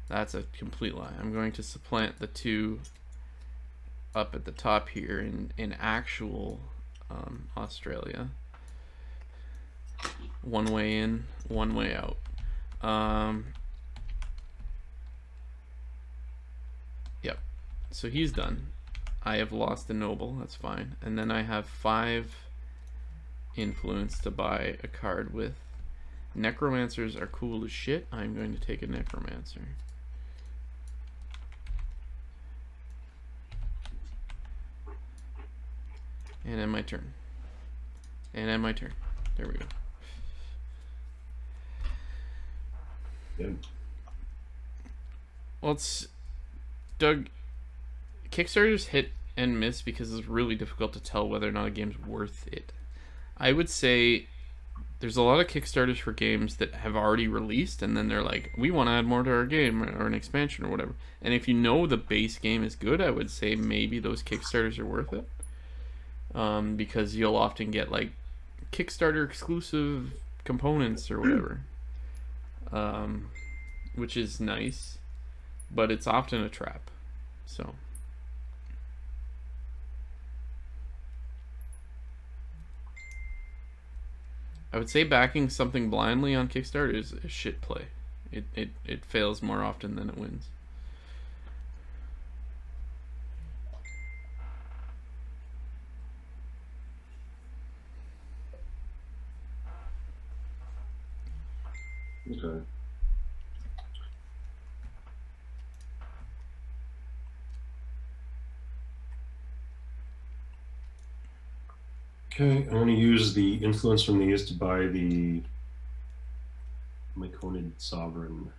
That's a complete lie. I'm going to supplant the 2 up at the top here in actual Australia. 1 way in, 1 way out. Yep. So he's done. I have lost a noble. That's fine. And then I have 5 influence to buy a card with. Necromancers are cool as shit. I'm going to take a Necromancer. And end my turn. And end my turn. There we go. Good. Well, it's... Doug, Kickstarters hit and miss because it's really difficult to tell whether or not a game's worth it. I would say there's a lot of Kickstarters for games that have already released, and then they're like, we want to add more to our game, or an expansion, or whatever. And if you know the base game is good, I would say maybe those Kickstarters are worth it. Because you'll often get, like, Kickstarter exclusive components or whatever. Which is nice, but it's often a trap. So... I would say backing something blindly on Kickstarter is a shit play. It fails more often than it wins. Okay. Okay, I'm going to use the influence from these to buy the Myconid Sovereign.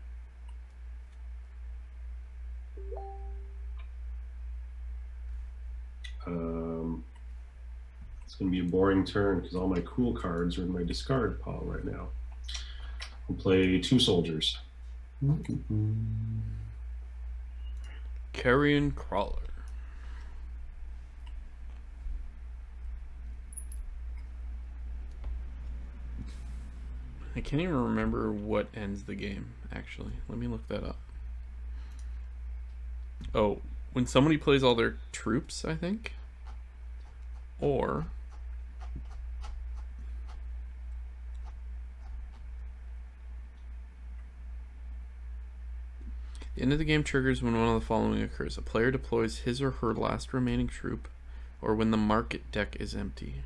It's going to be a boring turn because all my cool cards are in my discard pile right now. I'll play 2 soldiers. Carrion Crawler. I can't even remember what ends the game, actually. Let me look that up. Oh, when somebody plays all their troops, I think? Or... the end of the game triggers when one of the following occurs. A player deploys his or her last remaining troop, or when the market deck is empty.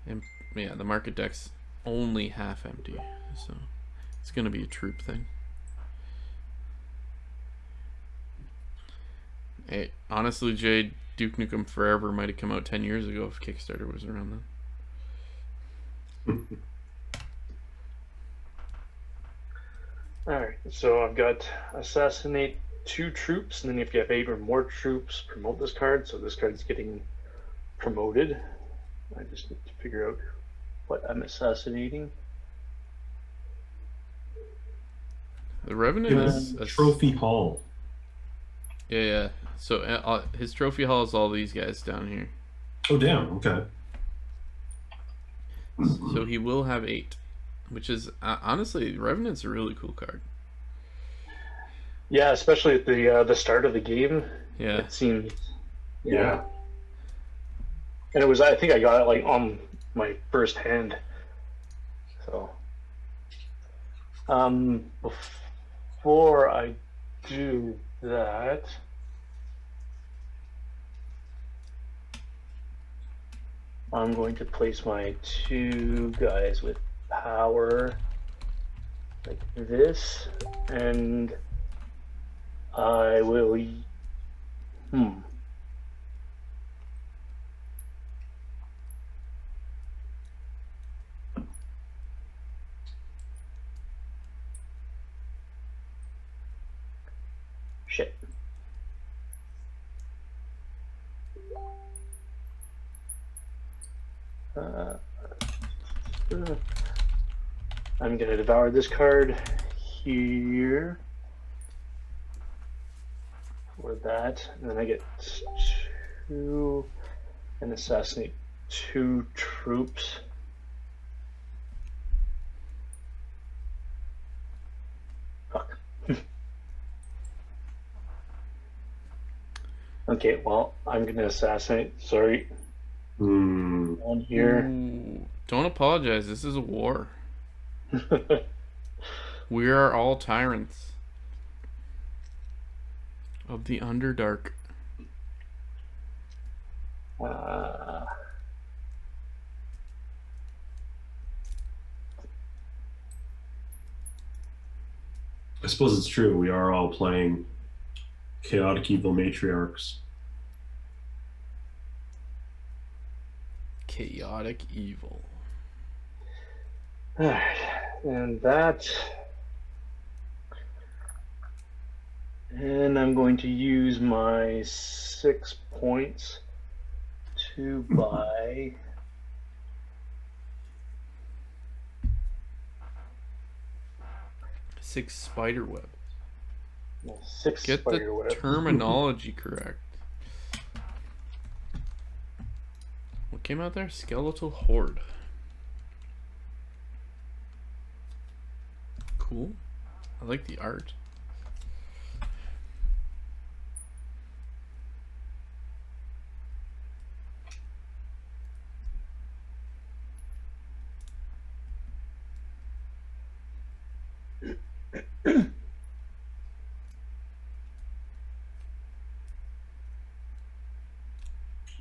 And yeah, the market deck's only half empty, so it's gonna be a troop thing. Hey, honestly, Jay, Duke Nukem Forever might have come out 10 years ago if Kickstarter was around then. Alright, so I've got assassinate 2 troops, and then if you have 8 or more troops, promote this card. So this card's getting promoted. I just need to figure out what I'm assassinating. The Revenant is a Trophy Hall. Yeah. So his trophy hall is all these guys down here. Oh, damn. Okay. So he will have 8, which is honestly, Revenant's a really cool card. Yeah, especially at the start of the game. Yeah. It seemed. Yeah. And it was, I think I got it like on my first hand. So, before I do that, I'm going to place my 2 guys with power like this, and I will. Shit. I'm gonna devour this card here for that, and then I get 2 and assassinate 2 troops. Fuck. Okay, well, I'm gonna assassinate. Sorry. On here. Ooh, don't apologize. This is a war. We are all tyrants of the Underdark. I suppose it's true. We are all playing chaotic evil matriarchs. Chaotic evil. Alright, and that. And I'm going to use my 6 points to buy 6 spider webs. 6 Get spider the web. terminology correct. What came out there? Skeletal horde. Cool. I like the art.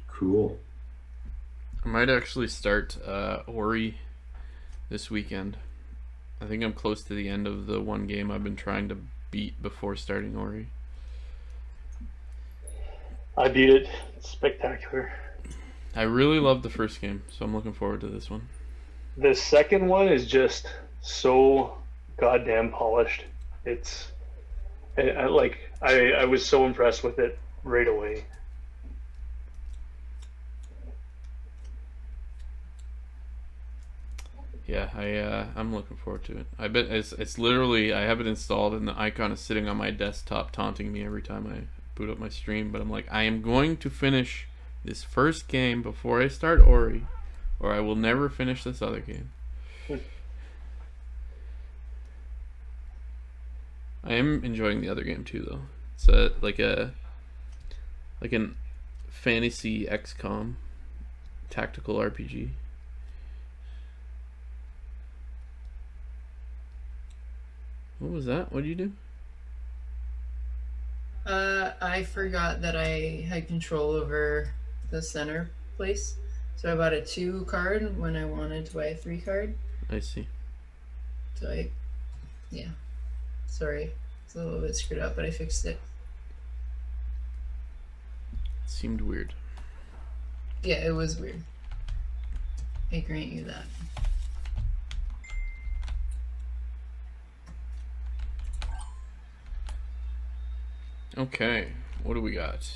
Cool. I might actually start Ori this weekend. I think I'm close to the end of the one game I've been trying to beat before starting Ori. I beat it. It's spectacular. I really loved the first game, so I'm looking forward to this one. The second one is just so goddamn polished. It's I was so impressed with it right away. Yeah, I'm looking forward to it. I bet it's literally, I have it installed and the icon is sitting on my desktop taunting me every time I boot up my stream, but I'm like, I am going to finish this first game before I start Ori, or I will never finish this other game. I am enjoying the other game too, though. It's like an fantasy XCOM tactical RPG. What was that? What did you do? I forgot that I had control over the center place, so I bought a 2 card when I wanted to buy a 3 card. I see. So yeah. Sorry, it's a little bit screwed up, but I fixed it. It seemed weird. Yeah, it was weird. I grant you that. Okay, what do we got?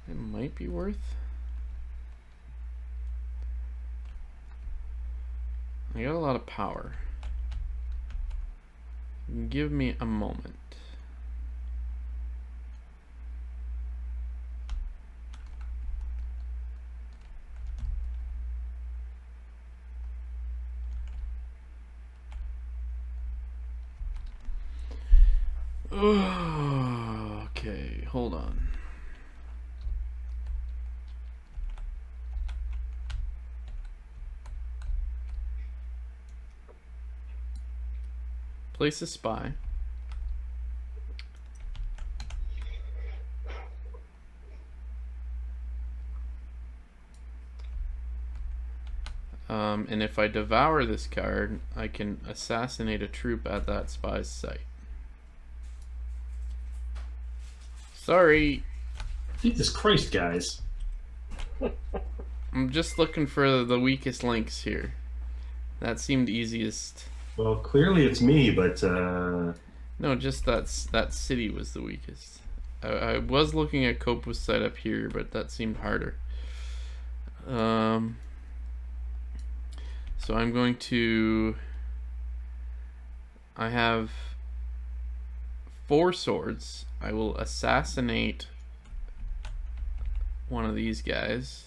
It might be worth. I got a lot of power. Give me a moment. Okay, hold on. Place a spy. And if I devour this card, I can assassinate a troop at that spy's site. Sorry. Jesus Christ, guys. I'm just looking for the weakest links here. That seemed easiest. Well, clearly it's me, but... No, just that city was the weakest. I was looking at Copa's site up here, but that seemed harder. So I'm going to... I have 4 swords. I will assassinate one of these guys.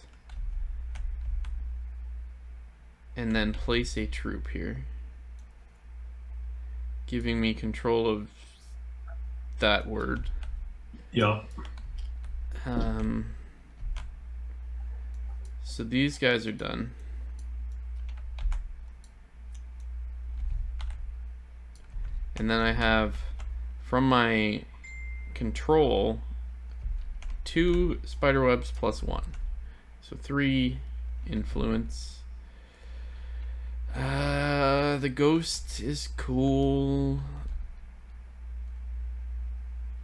And then place a troop here, giving me control of that word. Yeah. So these guys are done. And then I have, from my control, 2 spiderwebs plus 1. So 3 influence. The ghost is cool.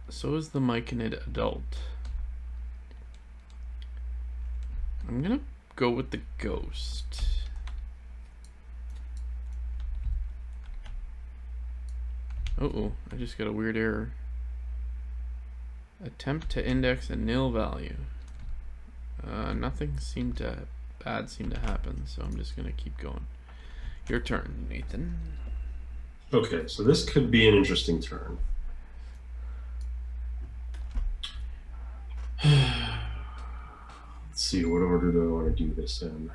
So is the Myconid adult. I'm gonna go with the ghost. Uh-oh, I just got a weird error. Attempt to index a nil value. Nothing bad seemed to happen, so I'm just gonna keep going. Your turn, Nathan. Okay, so this could be an interesting turn. Let's see, what order do I want to do this in?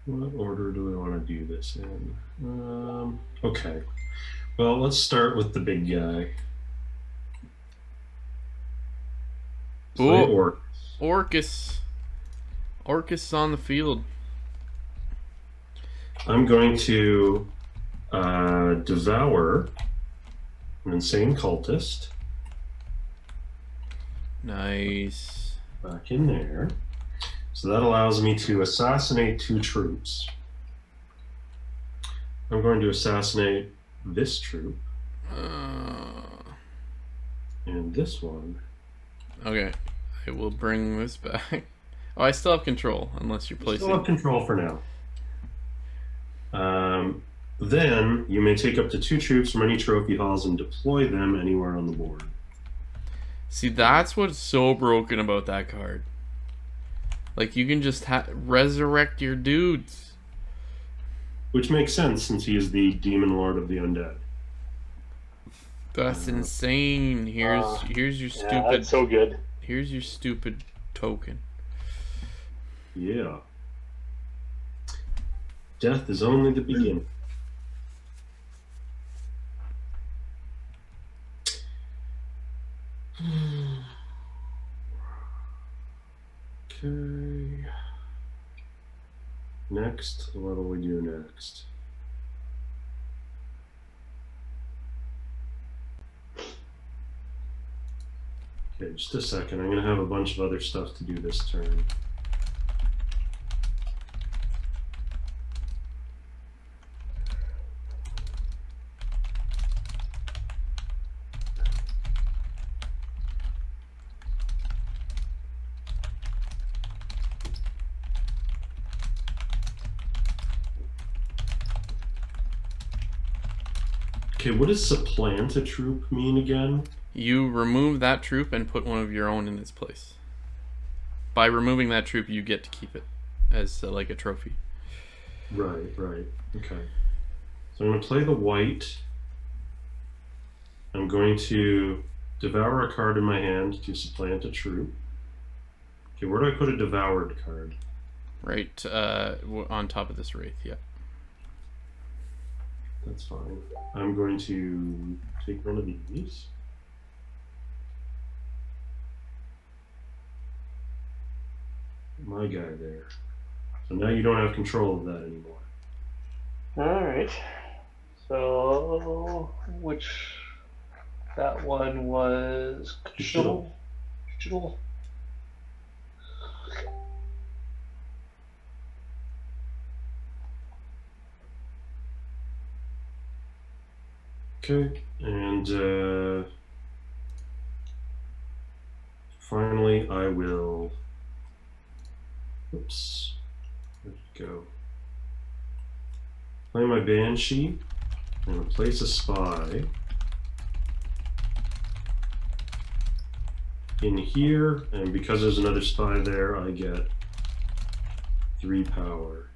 What order do I want to do this in? Okay. Well, let's start with the big guy. Ooh, Orcus. Orcus is on the field. I'm going to devour an insane cultist. Nice. Back in there. So that allows me to assassinate 2 troops. I'm going to assassinate this troop. And this one. Okay. I will bring this back. Oh, I still have control, unless you're placing... Still have control for now. Then, you may take up to 2 troops from any trophy halls and deploy them anywhere on the board. See, that's what's so broken about that card. Like, you can just resurrect your dudes. Which makes sense, since he is the demon lord of the undead. That's insane. Here's your stupid... Yeah, that's so good. Here's your stupid token. Yeah. Death is only the beginning. Okay. Next, what do we do next? Okay, just a second. I'm going to have a bunch of other stuff to do this turn. Okay, what does supplant a troop mean again? You remove that troop and put one of your own in its place. By removing that troop, you get to keep it as like a trophy. Right. Okay. So I'm going to play the white. I'm going to devour a card in my hand to supplant a troop. Okay, where do I put a devoured card? Right on top of this wraith, yeah. That's fine. I'm going to take one of these. my guy there. So now you don't have control of that anymore. Alright. So, that one was Digital. Okay, and finally I will, oops, where'd it go? Play my Banshee and replace a spy. In here, and because there's another spy there, I get 3 power.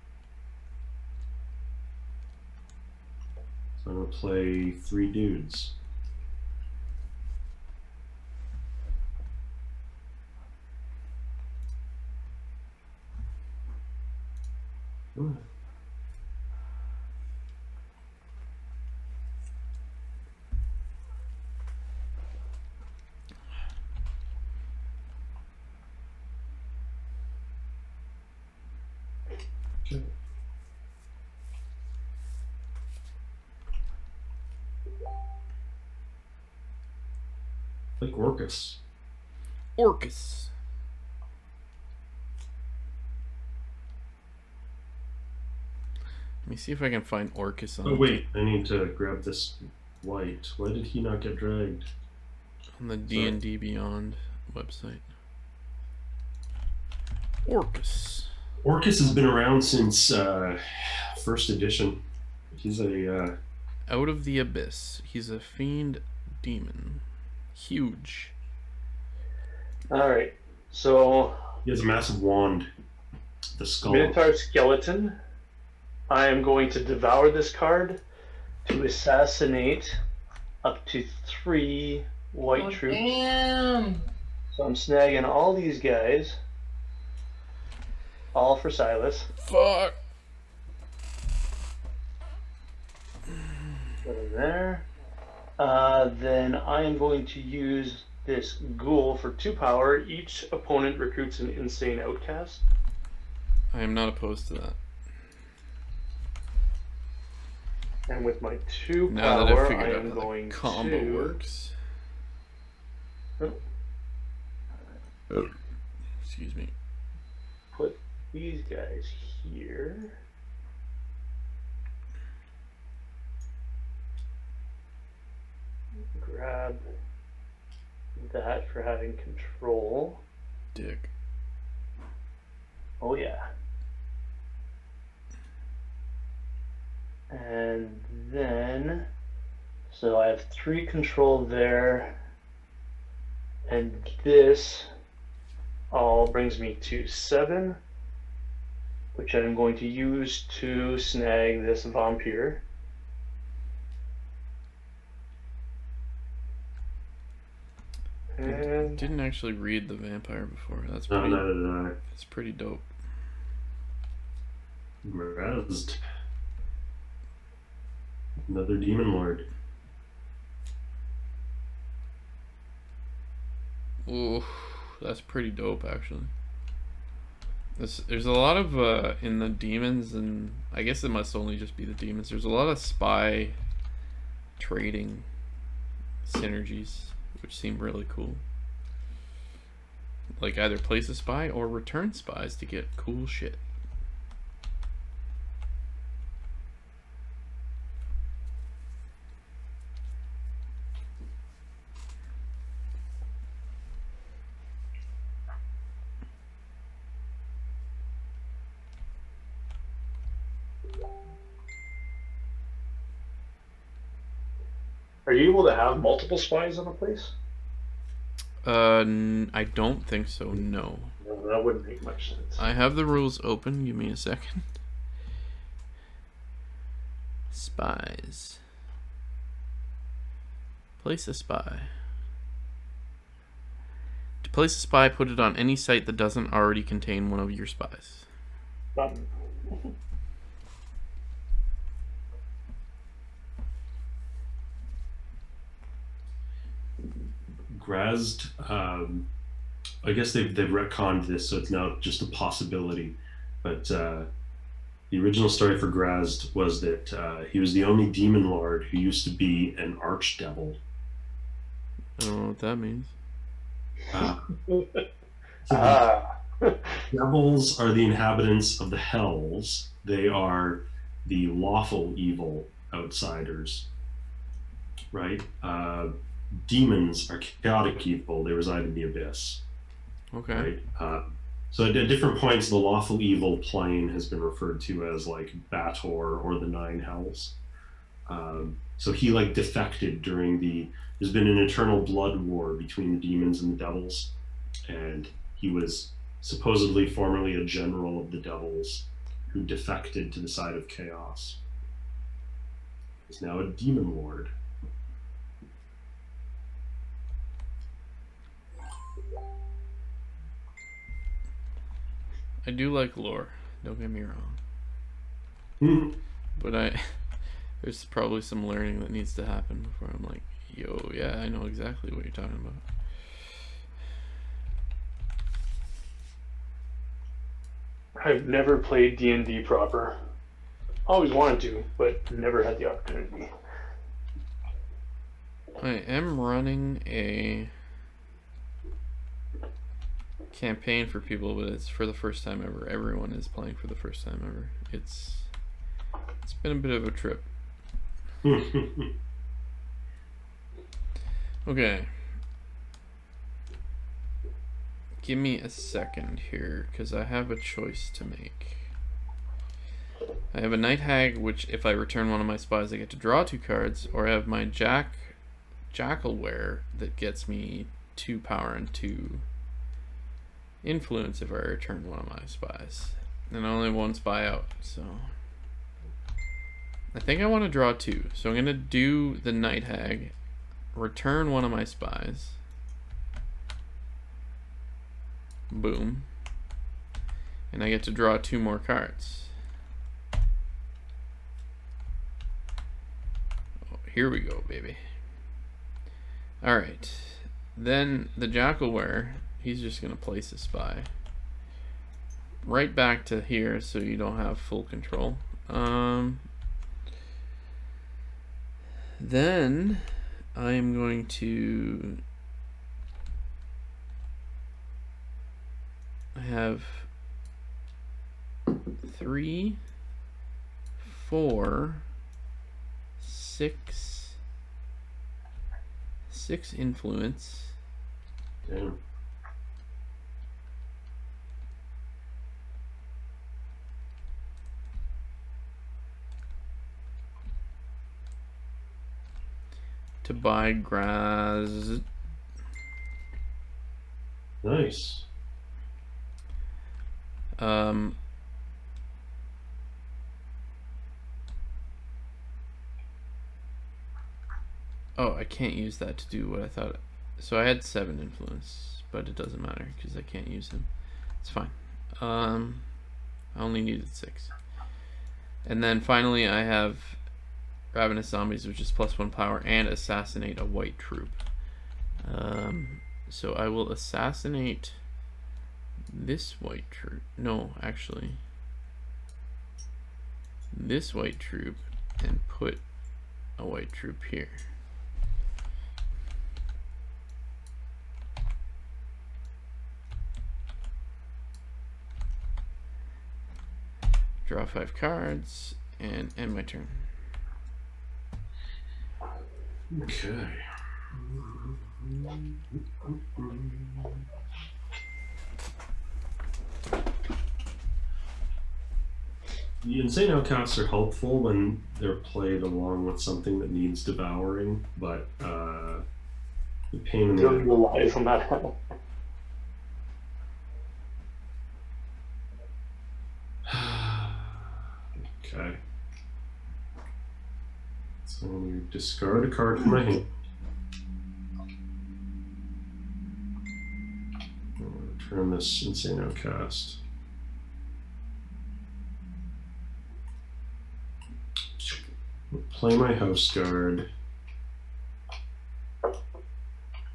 So I'm gonna play 3 dudes. Ooh. Okay. Like Orcus. Orcus. Let me see if I can find Orcus on. Oh wait, I need to grab this white. Why did he not get dragged? On the D&D Beyond website. Orcus. Orcus has been around since first edition. He's a Out of the Abyss. He's a fiend demon. Huge. Alright, so he has a massive wand. The skull. Minotaur Skeleton. I am going to devour this card to assassinate up to 3 white troops. Damn. So I'm snagging all these guys. All for Silas. Fuck. Put him there. Then I am going to use this ghoul for 2 power. Each opponent recruits an insane outcast. I am not opposed to that. And with my 2 Now that I've power, I figured out am how the going combo to works. Excuse me. put these guys here. Grab that for having control. Dick. Oh yeah. And then, so I have 3 control there, and this all brings me to 7, which I'm going to use to snag this vampire. And Didn't actually read the vampire before. That's No, pretty. neither did I. That's pretty dope. Razed. Another demon lord. Ooh, that's pretty dope actually. There's a lot of in the demons, and I guess it must only just be the demons. There's a lot of spy trading synergies, which seem really cool. Like either place a spy or return spies to get cool shit. are you able to have multiple spies on a place? I don't think so, no. No, that wouldn't make much sense. I have the rules open, give me a second. Spies. Place a spy. To place a spy, put it on any site that doesn't already contain one of your spies. Button. Grazed I guess they've retconned this, so it's now just a possibility. But the original story for Grazd was that he was the only demon lord who used to be an archdevil. I don't know what that means. Devils are the inhabitants of the hells. They are the lawful evil outsiders, right? Demons are chaotic evil. They reside in the abyss. Okay. Right? So at different points, the lawful evil plane has been referred to as like Bator or the Nine Hells. So he like defected during there's been an eternal blood war between the demons and the devils, and he was supposedly formerly a general of the devils who defected to the side of chaos. He's now a demon lord. I do like lore, don't get me wrong. But there's probably some learning that needs to happen before I'm like, yo, yeah, I know exactly what you're talking about. I've never played D&D proper. Always wanted to, but never had the opportunity. I am running a campaign for people, but it's for the first time ever. Everyone is playing for the first time ever. It's been a bit of a trip. Okay. Give me a second here, because I have a choice to make. I have a Night Hag, which if I return one of my spies, I get to draw 2 cards, or I have my Jackalware that gets me 2 power and 2 influence if I return one of my spies. And only 1 spy out, so I think I want to draw 2. So I'm going to do the Night Hag, return one of my spies. Boom. And I get to draw 2 more cards. Oh, here we go, baby. Alright. Then the Jackalware, he's just going to place a spy right back to here so you don't have full control. Then I am going to have 3, 4, 6 influence. Damn. To buy grass. Nice. Oh, I can't use that to do what I thought. So I had 7 influence, but it doesn't matter because I can't use him. It's fine. I only needed 6. And then finally I have Ravenous Zombies, which is +1 power, and assassinate a white troop. So I will assassinate this white troop. No, actually. This white troop and put a white troop here. Draw 5 cards and end my turn. Okay. The insane outcasts are helpful when they're played along with something that needs devouring, but the pain in the relies on that. Okay. So I'm going to discard a card from my hand. I'm going to turn this insane outcast. Play my house guard.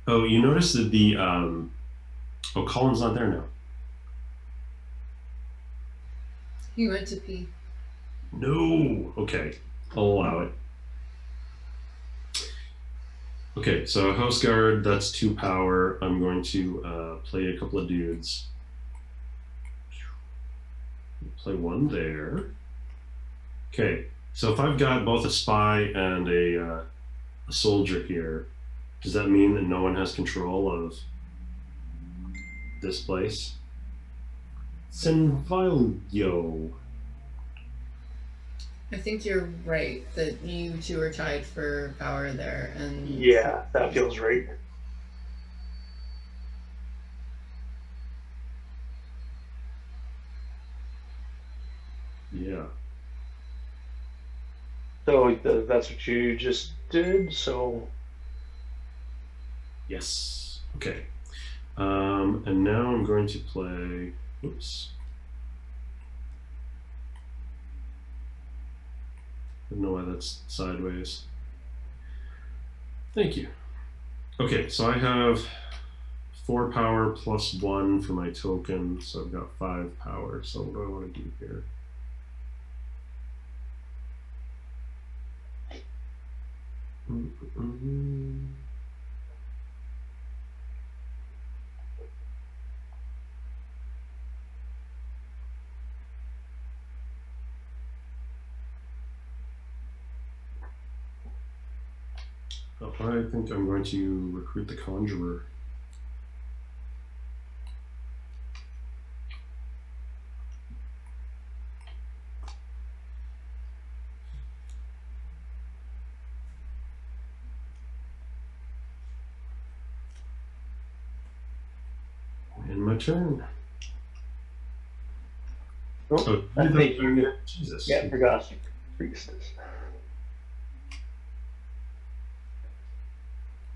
Oh, you notice that Oh, Colin's not there now. He went to pee. No. Okay, I'll allow it. Okay, so House Guard, that's 2 power. I'm going to play a couple of dudes. Play 1 there. Okay, so if I've got both a spy and a soldier here, does that mean that no one has control of this place? Senvalio. I think you're right that you two are tied for power there, and Yeah, that feels right. Yeah. So that's what you just did. So Yes. Okay. And now I'm going to play. Oops. I don't know why that's sideways. Thank you. Okay, so I have 4 power plus 1 for my token, so I've got 5 power. So what do I want to do here? Oh, I think I'm going to recruit the Conjurer. And my turn. oh, I think you. Jesus. Yeah, forgot priestess.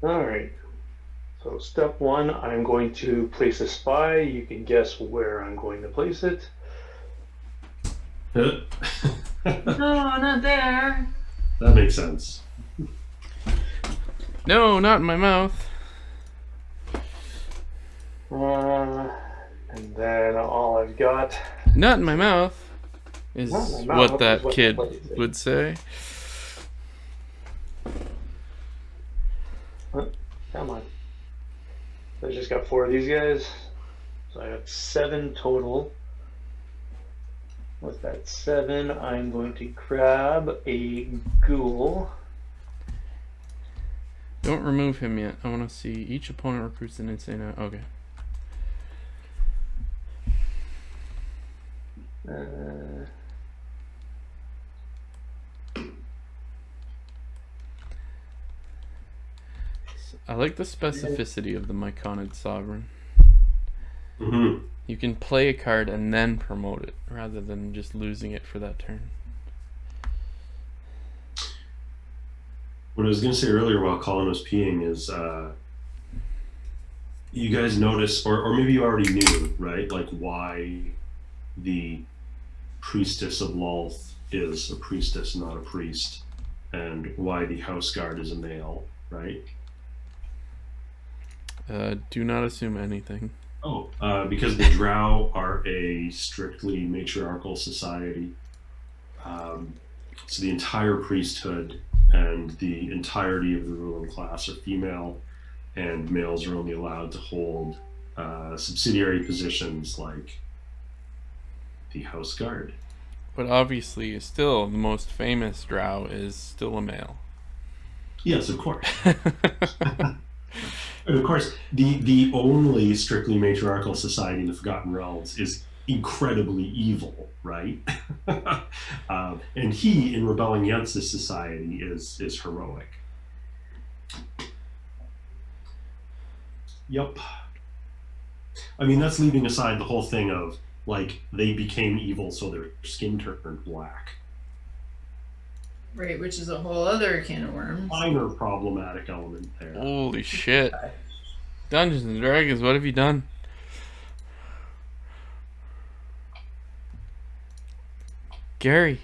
All right. So step 1, I'm going to place a spy. You can guess where I'm going to place it. no, not there. That makes sense. No, not in my mouth. And then all I've got. Not in my mouth is Not in my mouth what that is what kid the place is. would say. Come on. So I just got 4 of these guys. So I have 7 total. With that 7, I'm going to grab a ghoul. Don't remove him yet. I want to see each opponent recruits an insane. Okay. I like the specificity of the Myconid Sovereign. Mm-hmm. You can play a card and then promote it, rather than just losing it for that turn. What I was going to say earlier while Colin was peeing is, you guys notice, or maybe you already knew, right? Like why the priestess of Lolth is a priestess, not a priest, and why the house guard is a male, right? Do not assume anything. Oh, because the Drow are a strictly matriarchal society. So the entire priesthood and the entirety of the ruling class are female, and males are only allowed to hold subsidiary positions like the house guard. But obviously, still, the most famous Drow is still a male. Yes, of course. And of course, the only strictly matriarchal society in the Forgotten Realms is incredibly evil, right? And he, in rebelling against this society, is heroic. Yep. I mean, that's leaving aside the whole thing of, like, they became evil so their skin turned black. Right, which is a whole other can of worms. Minor problematic element there. Holy shit. Dungeons and Dragons, what have you done? Gary.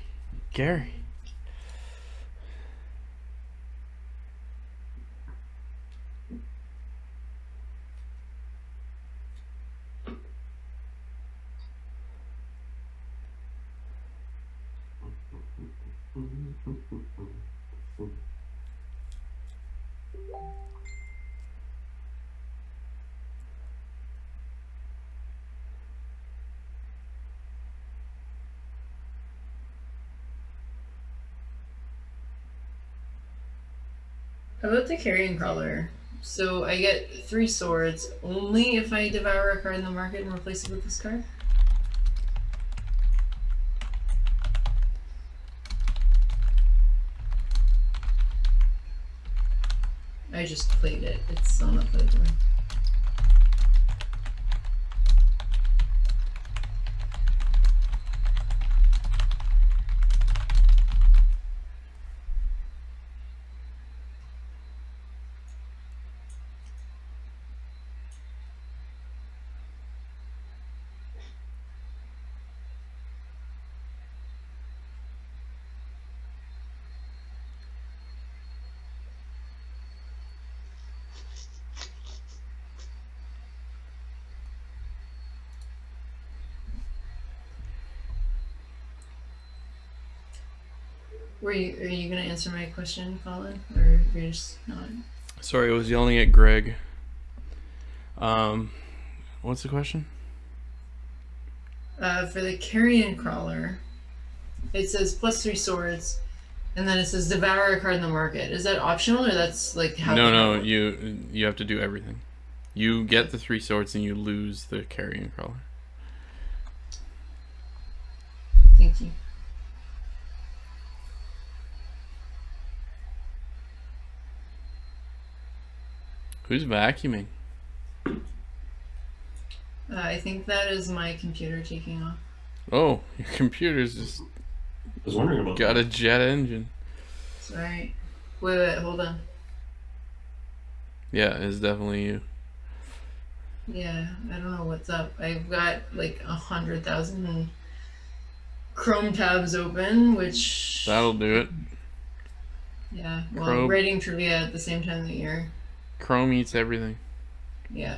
About the carrion crawler. So I get 3 swords only if I devour a card in the market and replace it with this card? I just played it. It's still not playable. Are you gonna answer my question, Colin, or you're just not? Sorry, I was yelling at Greg. What's the question? For the carrion crawler, it says plus 3 swords, and then it says devour a card in the market. Is that optional, or that's like how? No, you have to do everything. You get the 3 swords and you lose the carrion crawler. Thank you. Who's vacuuming? I think that is my computer taking off. Oh, your computer's just I was wondering about got that. a jet engine. Sorry. Wait, hold on. Yeah, it's definitely you. Yeah, I don't know what's up. I've got like 100,000 Chrome tabs open, which... That'll do it. Yeah, well, Chrome. writing trivia at the same time that you're... Chrome eats everything. Yeah.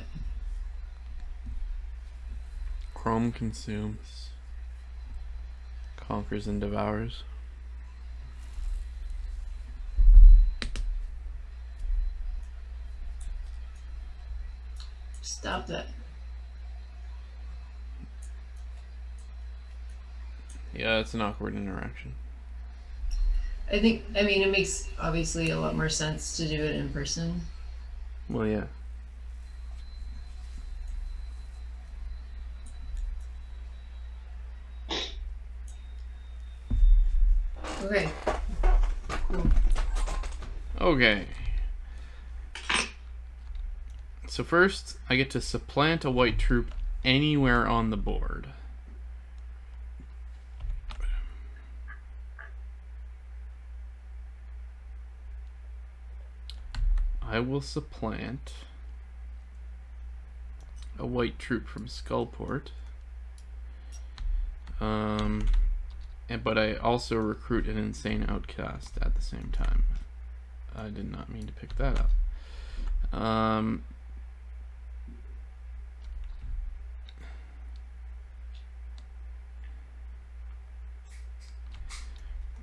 Chrome consumes, conquers and devours. Stop that. Yeah, it's an awkward interaction. I mean, it makes obviously a lot more sense to do it in person. Well, yeah. Okay. Cool. Okay. So first, I get to supplant a white troop anywhere on the board. I will supplant a white troop from Skullport. But I also recruit an insane outcast at the same time. I did not mean to pick that up.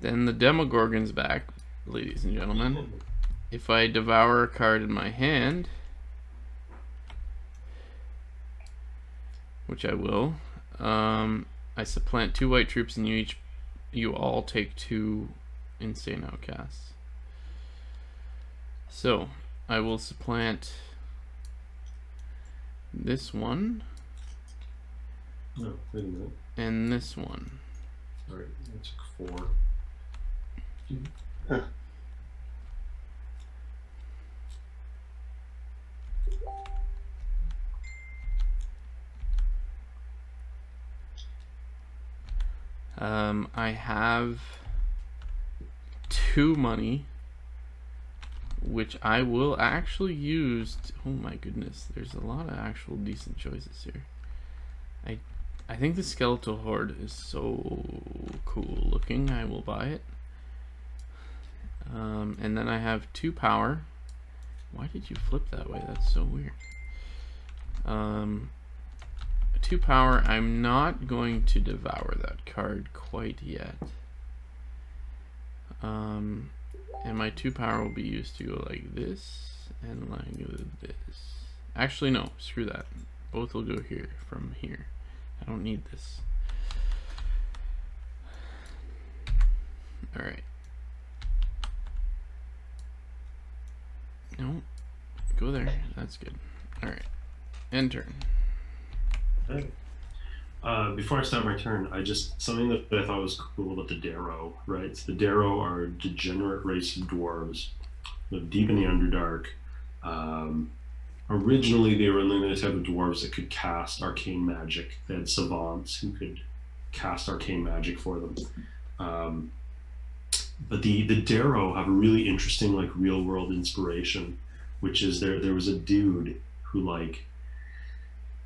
Then the Demogorgon's back, ladies and gentlemen. If I devour a card in my hand, which I will, I supplant 2 white troops and you all take 2 insane outcasts. So I will supplant this one. No, wait a minute. And this one. Alright, that's 4. I have 2 money, which I will actually use. Oh my goodness, there's a lot of actual decent choices here. I think the Skeletal Horde is so cool looking. I will buy it. And then I have 2 power. Why did you flip that way? That's so weird. 2 power. I'm not going to devour that card quite yet. And my 2 power will be used to go like this and like this. Actually, no, screw that. Both will go here from here. I don't need this. Alright. No. Go there. That's good. Alright. End turn. Okay. Before I start my turn, something that I thought was cool about the Darrow, right? So the Darrow are a degenerate race of dwarves, live deep in the Underdark. Originally, they were only the type of dwarves that could cast arcane magic. They had savants who could cast arcane magic for them. But the Darrow have a really interesting, like, real-world inspiration, which is there was a dude who, like,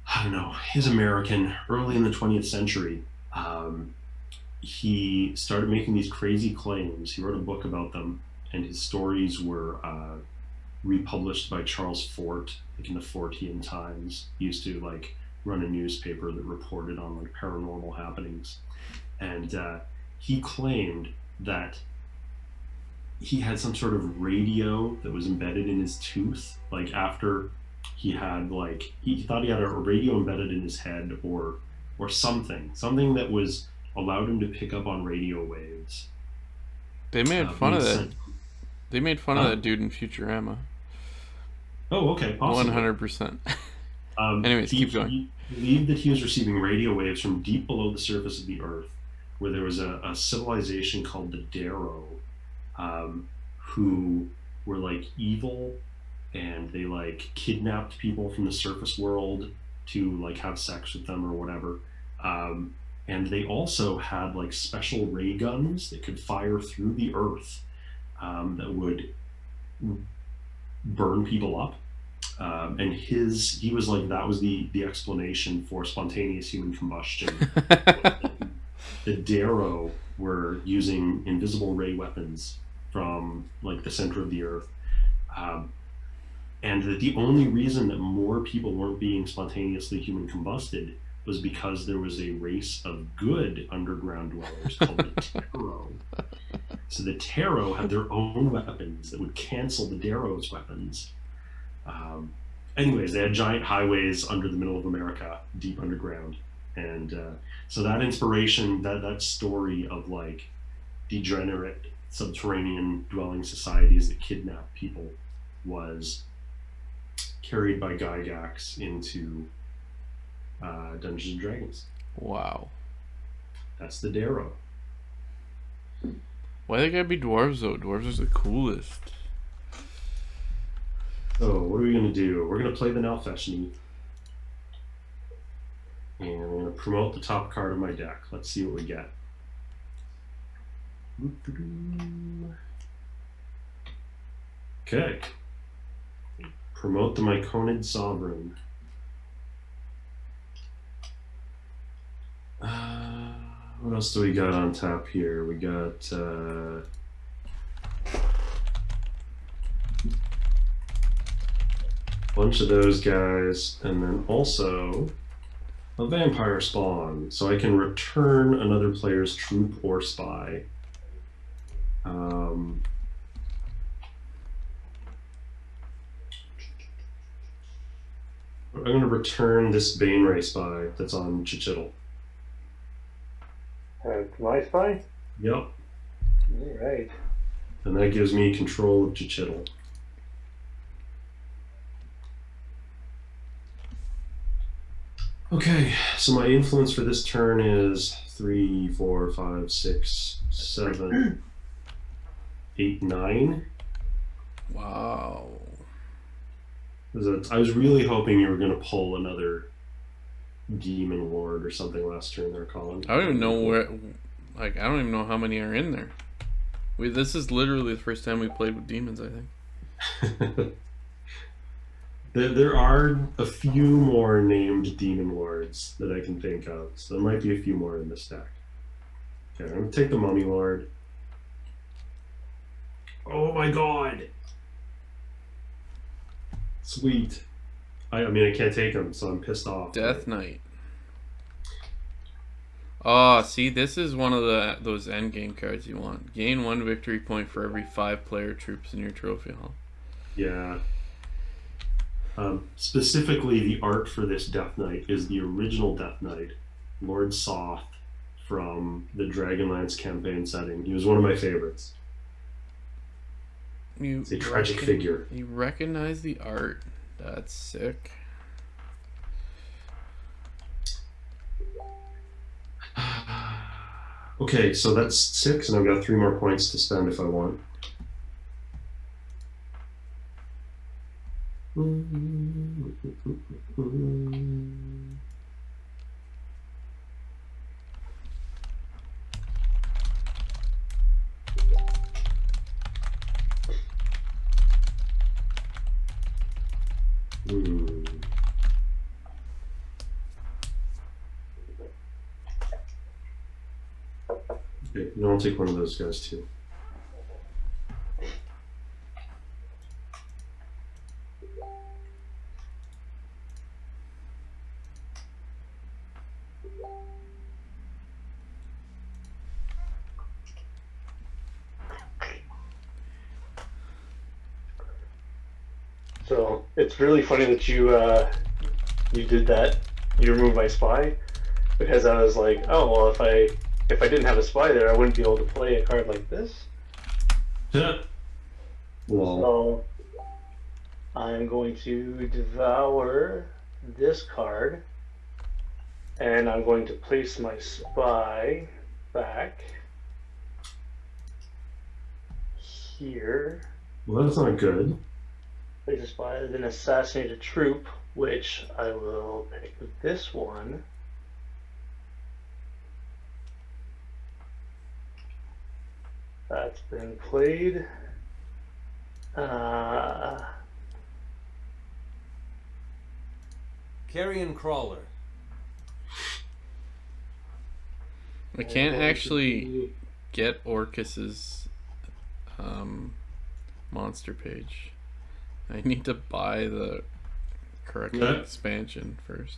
I don't know, he's American, early in the 20th century. He started making these crazy claims. He wrote a book about them, and his stories were republished by Charles Fort, like in the Fortean Times. He used to like run a newspaper that reported on like paranormal happenings. And he claimed that he had some sort of radio that was embedded in his tooth, like after he had like he thought he had a radio embedded in his head or something that was allowed him to pick up on radio waves. They made fun of that. They made fun of that dude in Futurama. Oh, okay, possibly. 100%. Anyways, keep going. He believed that he was receiving radio waves from deep below the surface of the Earth, where there was a civilization called the Darrow, who were like evil, and they like kidnapped people from the surface world to like have sex with them or whatever. And they also had like special ray guns that could fire through the Earth, that would burn people up. And he was like, that was the explanation for spontaneous human combustion. The Darrow were using invisible ray weapons from like the center of the Earth. And the only reason that more people weren't being spontaneously human combusted was because there was a race of good underground dwellers called the Tarot. So the Tarot had their own weapons that would cancel the Darrow's weapons. Anyways, they had giant highways under the middle of America, deep underground. And so that inspiration, that story of like degenerate subterranean dwelling societies that kidnap people was carried by Gygax into Dungeons and Dragons. Wow. That's the Darrow. Why they gotta be dwarves though? Dwarves are the coolest. So what are we gonna do? We're gonna play the Nalfeshni. And I'm gonna promote the top card of my deck. Let's see what we get. Okay. Promote the Myconid Sovereign. What else do we got on tap here? We got bunch of those guys, and then also a vampire spawn, so I can return another player's troop or spy. I'm going to return this Baneray spy that's on Chichittle. My spy? Yep. All right. And that gives me control of Chichittle. Okay, so my influence for this turn is 3, 4, 5, 6, 7, 8, 9. Wow. I was really hoping you were going to pull another Demon Lord or something last turn there, Colin. I don't even know where. Like, I don't even know how many are in there. This is literally the first time we played with demons, I think. There are a few more named Demon Lords that I can think of, so there might be a few more in this deck. Okay, I'm going to take the Mummy Lord. Oh my god! Sweet. I mean, I can't take him, so I'm pissed off. Death Knight. Oh, see, this is one of those end game cards you want. Gain 1 victory point for every 5 player troops in your trophy hall. Yeah. Specifically, the art for this Death Knight is the original Death Knight, Lord Soth, from the Dragonlance campaign setting. He was one of my favorites. It's a tragic figure. You recognize the art. That's sick. Okay, so that's 6, and I've got 3 more points to spend if I want. Okay, and I'll take one of those guys too. So it's really funny that you did that. You removed my spy, because I was like, oh well, if I didn't have a spy there, I wouldn't be able to play a card like this. Yeah. Well. So I'm going to devour this card, and I'm going to place my spy back here. Well, that's not good. Place a spy, then assassinate a troop, which I will pick this one. That's been played. Carrion Crawler. I can't actually get Orcus's monster page. I need to buy the correct expansion first.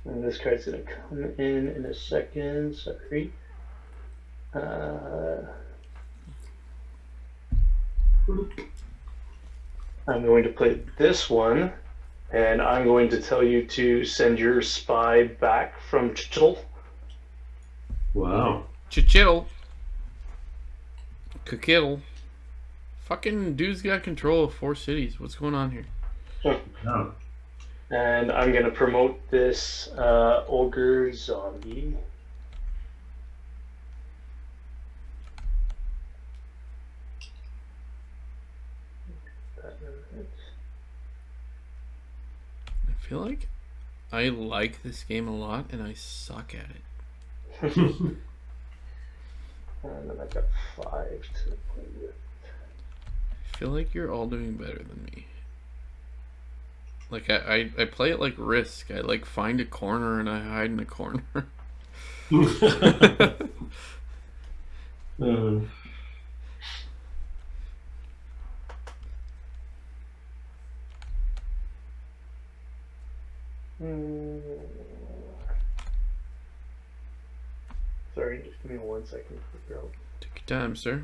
And this card's going to come in a second. Sorry. I'm going to play this one, and I'm going to tell you to send your spy back from Chichel. Wow. Chichittle. Kakittle. Fucking dude's got control of 4 cities. What's going on here? Yeah. And I'm going to promote this ogre zombie. I feel like I like this game a lot and I suck at it. And then I've got 5 to play with. I feel like you're all doing better than me. Like, I play it like Risk. I, like, find a corner and I hide in a corner. Sorry, just give me 1 second to figure out. Take your time, sir.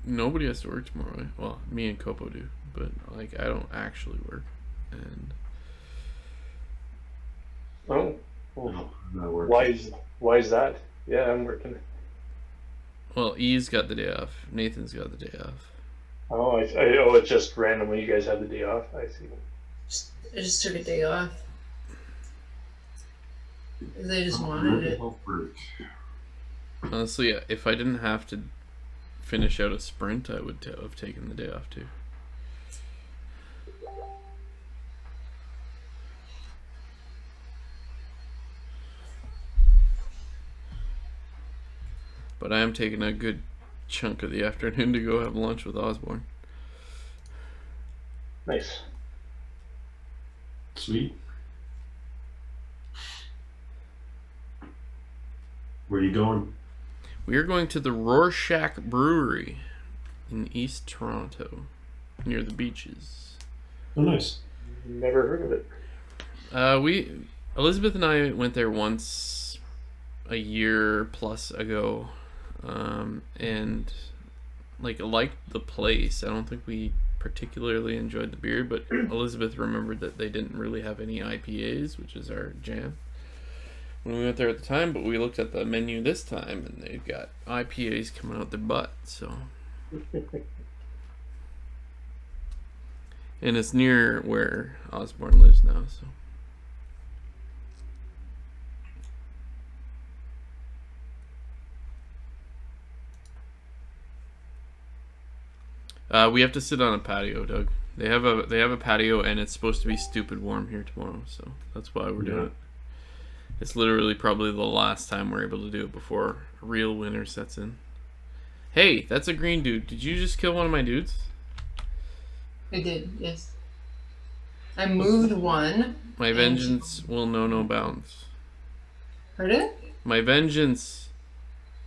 Nobody has to work tomorrow, right? Well, me and Copo do, but like I don't actually work. And oh, well, why is that? Yeah, I'm working. Well, E's got the day off. Nathan's got the day off. Oh, oh, it's just randomly you guys have the day off. I see. I just took a day off. They just wanted it. Honestly, if I didn't have to finish out a sprint, I would have taken the day off too. But I am taking a good chunk of the afternoon to go have lunch with Osborne. Nice. Sweet. Where are you going? We are going to the Rorschach Brewery in East Toronto, near the beaches. Oh, nice. Never heard of it. Elizabeth and I went there once a year plus ago, and liked the place. I don't think we particularly enjoyed the beer, but Elizabeth remembered that they didn't really have any IPAs, which is our jam when we went there at the time. But we looked at the menu this time, and they've got IPAs coming out their butt. So, and it's near where Osborne lives now. So. We have to sit on a patio, Doug. They have a patio, and it's supposed to be stupid warm here tomorrow, so that's why we're doing it. It's literally probably the last time we're able to do it before real winter sets in. Hey, that's a green dude. Did you just kill one of my dudes? I did, yes. I moved one. My vengeance will know no bounds. Pardon? My vengeance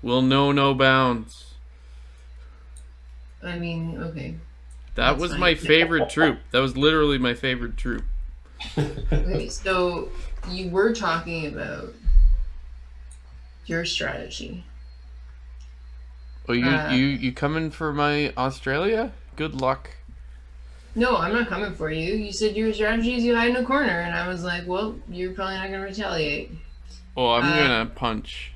will know no bounds. I mean, okay. That was my favorite troop. That was literally my favorite troop. Okay, so you were talking about your strategy. Oh, you coming for my Australia? Good luck. No, I'm not coming for you. You said your strategy is you hide in a corner, and I was like, well, you're probably not going to retaliate. Oh, I'm going to punch.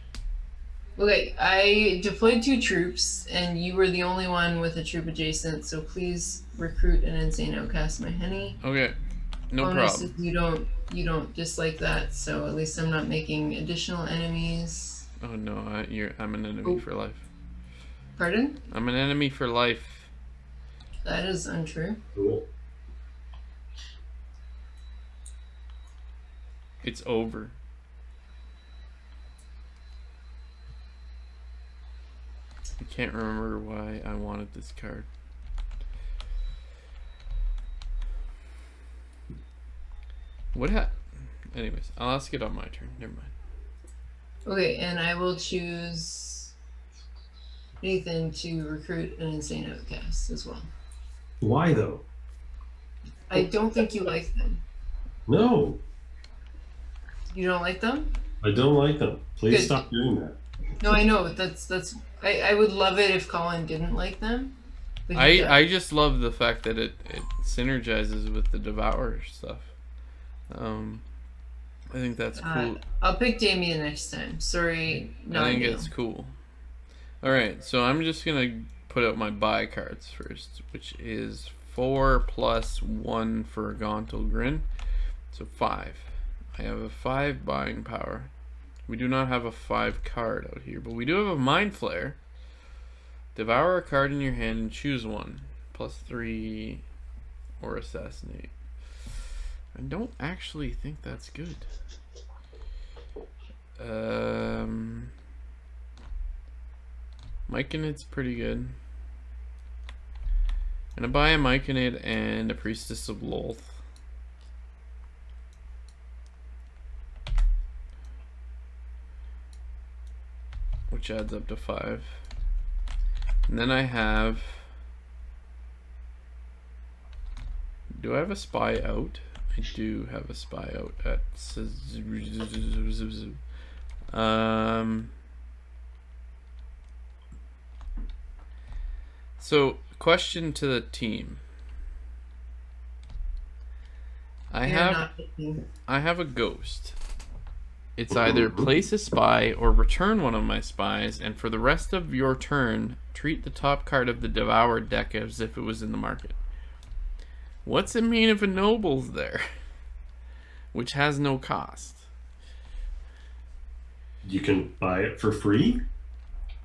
Okay, I deployed 2 troops, and you were the only one with a troop adjacent, so please recruit an insane outcast, my honey. Okay, no Bonus problem. If you don't dislike that, so at least I'm not making additional enemies. Oh no, I'm an enemy for life. Pardon? I'm an enemy for life. That is untrue. Cool. It's over. I can't remember why I wanted this card. Anyways, I'll ask it on my turn. Never mind. Okay, and I will choose Nathan to recruit an insane outcast as well. Why though? I don't think you like them. No. You don't like them? I don't like them. Please Good. stop doing that. No, I know. That's. I would love it if Colin didn't like them. I just love the fact that it synergizes with the Devourer stuff. I think that's cool. I'll pick Damien next time. Sorry, I think it's cool. Alright, so I'm just going to put out my buy cards first, which is 4 plus 1 for Gauntle Grin. So 5. I have a 5 buying power. We do not have a 5 card out here, but we do have a Mind Flare. Devour a card in your hand and choose one. Plus 3 or Assassinate. I don't actually think that's good. Myconid's pretty good. I'm gonna buy a Myconid and a Priestess of Lolth. Which adds up to 5. And then I have... Do I have a spy out? I do have a spy out at... So, question to the team. I have a ghost. It's either place a spy or return one of my spies, and for the rest of your turn, treat the top card of the devoured deck as if it was in the market. What's it mean if a noble's there? Which has no cost. You can buy it for free?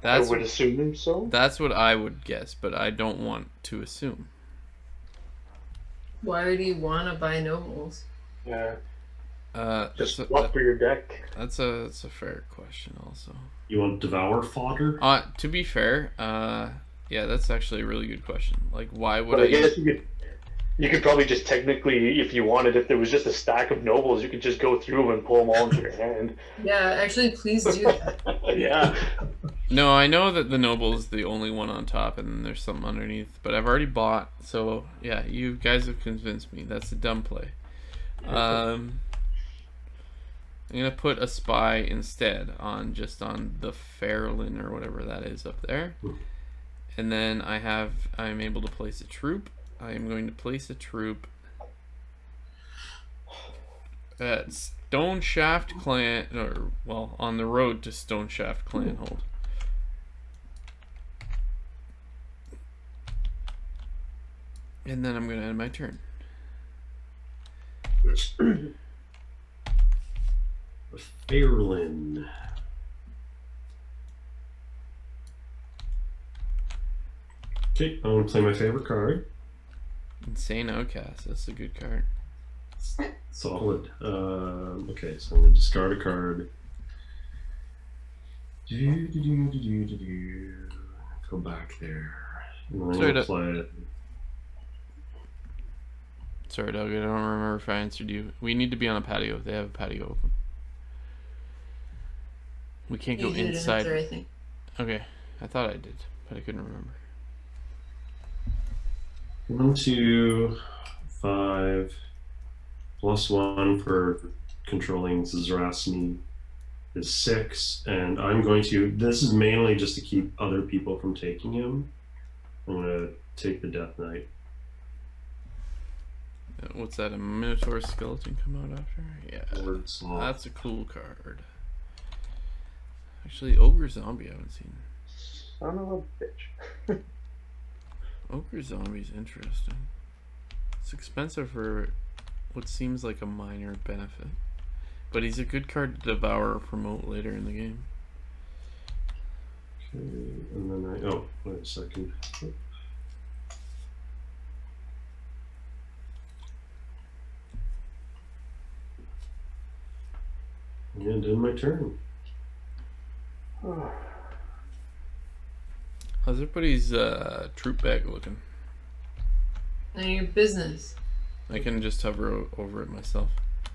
I would assume so. That's what I would guess, but I don't want to assume. Why would you want to buy nobles? Yeah. Just swap for your deck. That's a fair question also. You want devour fodder? To be fair, yeah, that's actually a really good question. Like, why would But I guess you could You could probably just technically, if you wanted, if there was just a stack of nobles, you could just go through them and pull them all into your hand. Yeah, actually, please do that. Yeah. No, I know that the noble is the only one on top, and then there's something underneath. But I've already bought, so yeah, you guys have convinced me. That's a dumb play. I'm gonna put a spy instead on the Fairlin or whatever that is up there, and then I'm able to place a troop. I am going to place a troop at Stone Shaft Clan, or well, on the road to Stone Shaft Clan Hold. And then I'm going to end my turn. Fairlin. Okay, I'm going to play my favorite card. Insane Outcast. That's a good card. Solid. Okay, so I'm going to discard a card. Go back there. Sorry, play it. Sorry, Doug. I don't remember if I answered you. We need to be on a patio. They have a patio open. We can't go inside. Answer, I think. Okay, I thought I did, but I couldn't remember. 1, 2, 5, +1 for controlling Zrasny is 6, and I'm going to. This is mainly just to keep other people from taking him. I'm going to take the Death Knight. What's that? A Minotaur skeleton come out after? Yeah, Sloth. that's a cool card. Actually, Ogre Zombie I haven't seen. Son of a bitch. Ogre Zombie's interesting. It's expensive for what seems like a minor benefit, but he's a good card to devour or promote later in the game. Okay, and then oh, wait a second. And end my turn. How's everybody's troop bag looking? None of your business. I can just hover over it myself.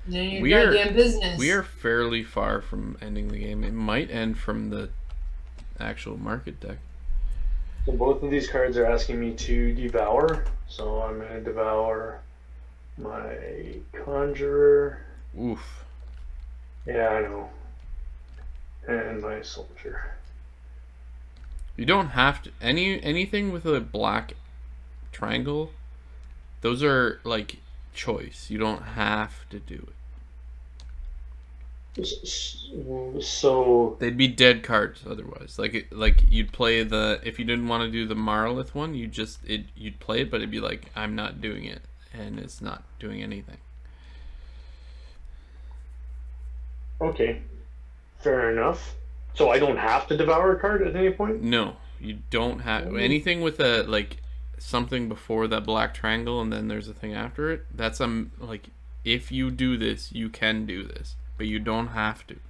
None of your goddamn business. We are fairly far from ending the game. It might end from the actual market deck. So both of these cards are asking me to devour. So I'm going to devour my Conjurer. Oof. Yeah, I know. And my Soldier. You don't have to anything with a black triangle. Those are like choice. You don't have to do it. So they'd be dead cards otherwise. Like you'd play if you didn't want to do the Marlith one, you'd play it, but it'd be like I'm not doing it, and it's not doing anything. Okay, fair enough. So I don't have to devour a card at any point? No, you don't have anything with a something before that black triangle and then there's a thing after it. That's like if you do this, you can do this, but you don't have to.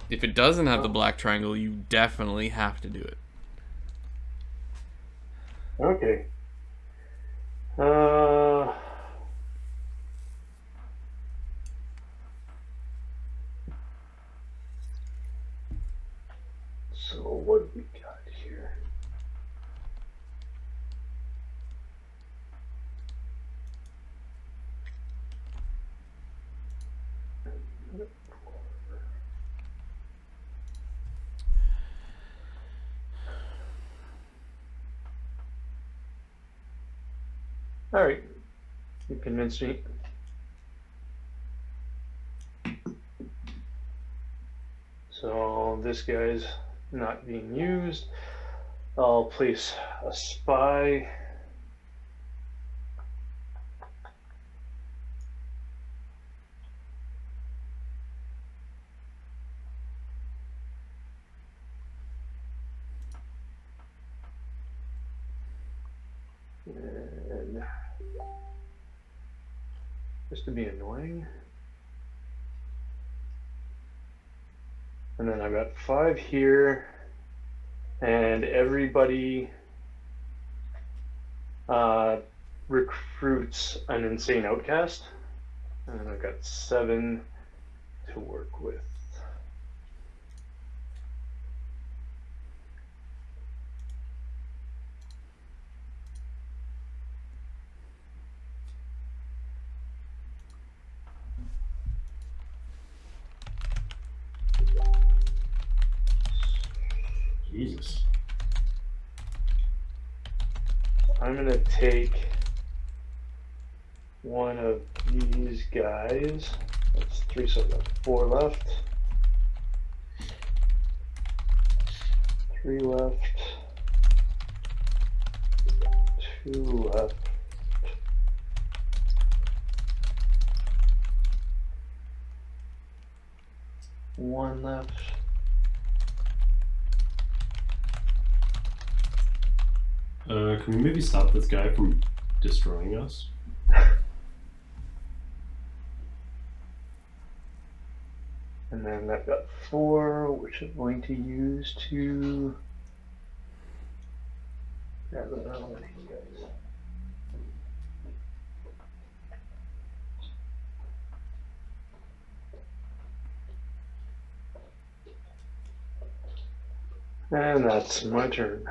If it doesn't have the black triangle, you definitely have to do it. Okay. So what do we got here? All right, you convinced me. So this guy's not being used. I'll place a spy. And just to be annoying. And then I've got 5 here, and everybody recruits an insane outcast, and I've got 7 to work with. Jesus. I'm gonna take one of these guys. That's 3, so I've got 4 left. 3 left. 2 left. One left. Can we maybe stop this guy from destroying us? And then I've got 4, which I'm going to use to grab another one of these guys. And that's my turn.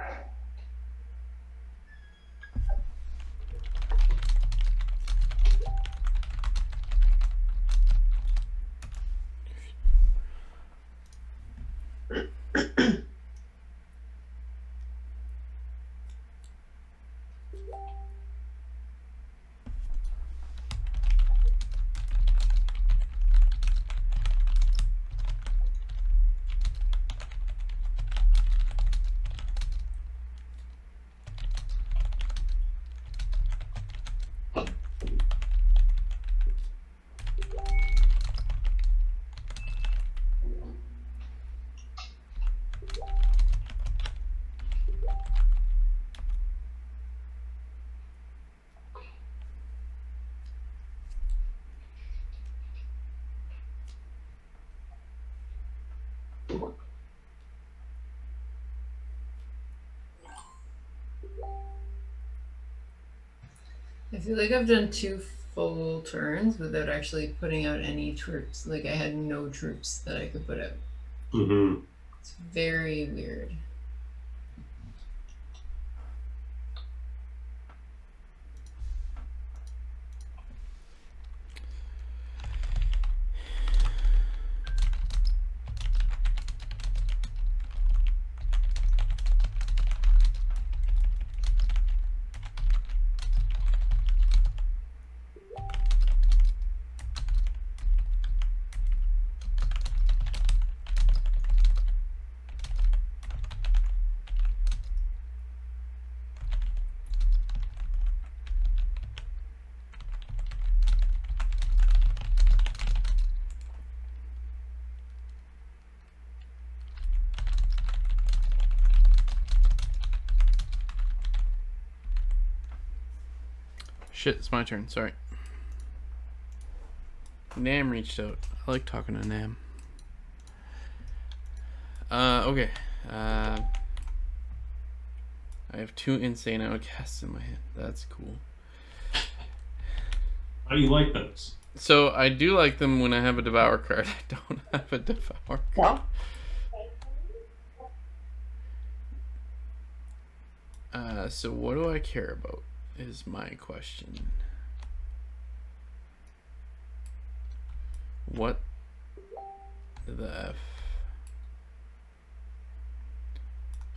I feel like I've done 2 full turns without actually putting out any troops. Like I had no troops that I could put out. Mm-hmm. It's very weird. Shit, it's my turn. Sorry. Nam reached out. I like talking to Nam. Okay. I have 2 insane outcasts in my hand. That's cool. How do you like those? So I do like them when I have a Devour card. I don't have a Devour card. So what do I care about is my question. What the F?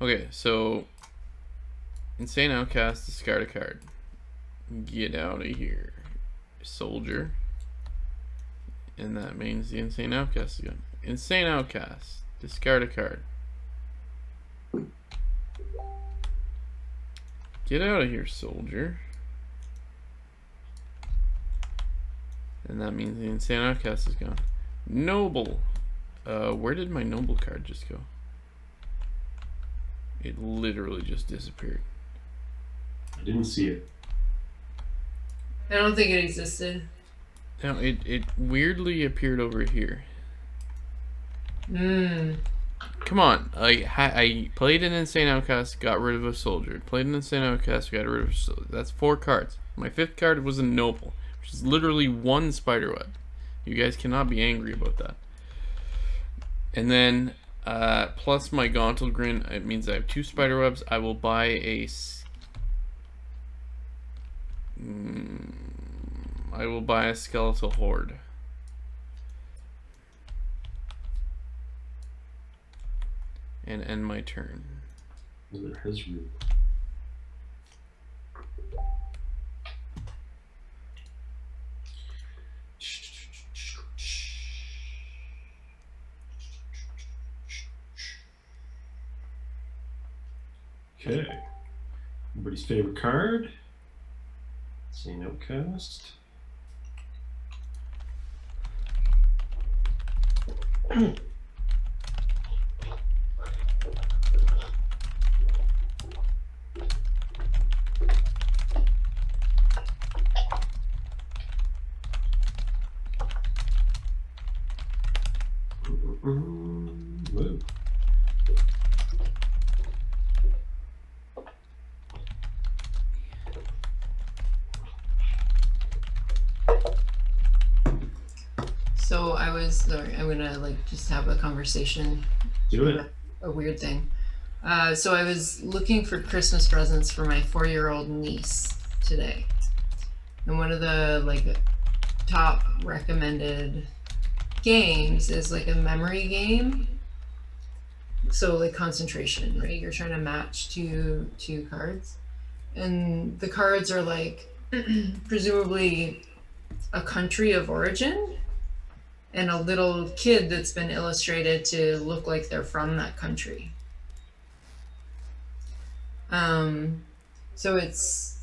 Okay, so Insane Outcast, discard a card. Get out of here. Soldier. And that means the Insane Outcast again. Insane Outcast. Discard a card. Get out of here, soldier. And that means the Insane Outcast is gone. Noble. Where did my Noble card just go? It literally just disappeared. I didn't see it. I don't think it existed. No, it weirdly appeared over here. come on. I played an Insane Outcast, got rid of a soldier. Played an Insane Outcast, got rid of a soldier. That's 4 cards. My 5th card was a noble, which is literally 1 spiderweb. You guys cannot be angry about that. And then, plus my Gauntlgrin, it means I have 2 spiderwebs. I will buy a... I will buy a Skeletal Horde. And end my turn. There has room. Okay. Everybody's favorite card. Insane Outcast. Whoa. So I was, sorry, I'm gonna like just have a conversation. Do it. A weird thing. So I was looking for Christmas presents for my 4-year-old niece today, and one of the like top recommended games is like a memory game. So like concentration, right? You're trying to match two cards, and the cards are like presumably a country of origin and a little kid that's been illustrated to look like they're from that country. So it's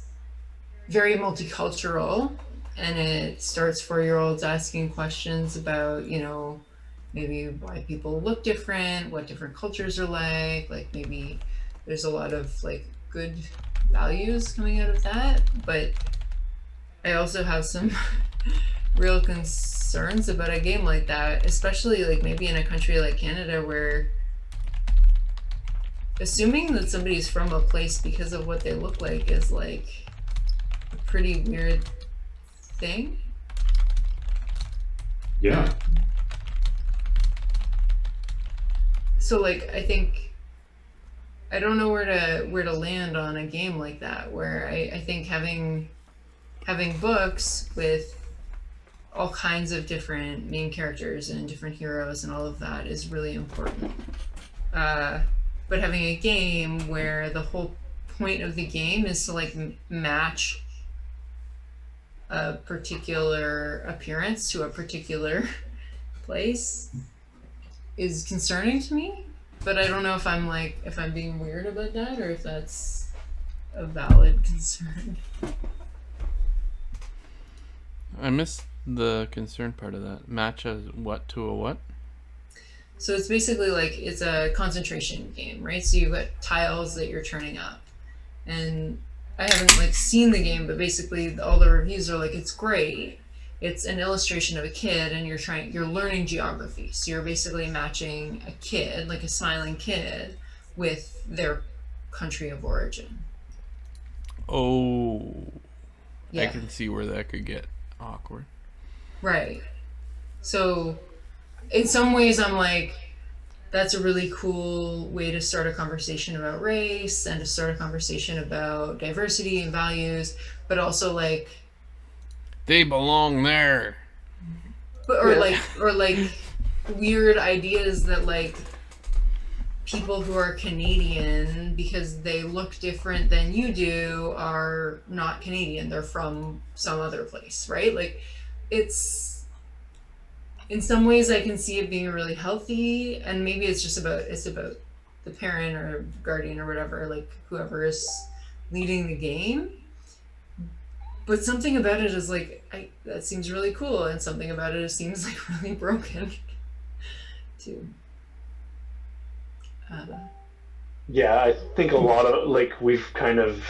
very multicultural, and it starts 4-year-olds asking questions about, you know, maybe why people look different, what different cultures are like maybe there's a lot of like good values coming out of that, but I also have some real concerns about a game like that, especially like maybe in a country like Canada where assuming that somebody's from a place because of what they look like is like a pretty weird thing. Yeah. So like I think I don't know where to land on a game like that, where I think having books with all kinds of different main characters and different heroes and all of that is really important. But having a game where the whole point of the game is to like match a particular appearance to a particular place is concerning to me. But I don't know if I'm being weird about that or if that's a valid concern. I missed the concern part of that. Match a what to a what? So it's basically like it's a concentration game, right? So you've got tiles that you're turning up, and I haven't like seen the game, but basically all the reviews are like it's great. It's an illustration of a kid, and you're learning geography. So you're basically matching a kid, like a smiling kid, with their country of origin. Oh, yeah. I can see where that could get awkward. Right. So in some ways I'm like, that's a really cool way to start a conversation about race and to start a conversation about diversity and values, but also like they belong there. Or like weird ideas that like people who are Canadian, because they look different than you do, are not Canadian. They're from some other place, right? Like it's in some ways I can see it being really healthy, and maybe it's about the parent or guardian or whatever, like whoever is leading the game. But something about it is like that seems really cool, and something about it seems like really broken too. Yeah, I think a lot of like we've kind of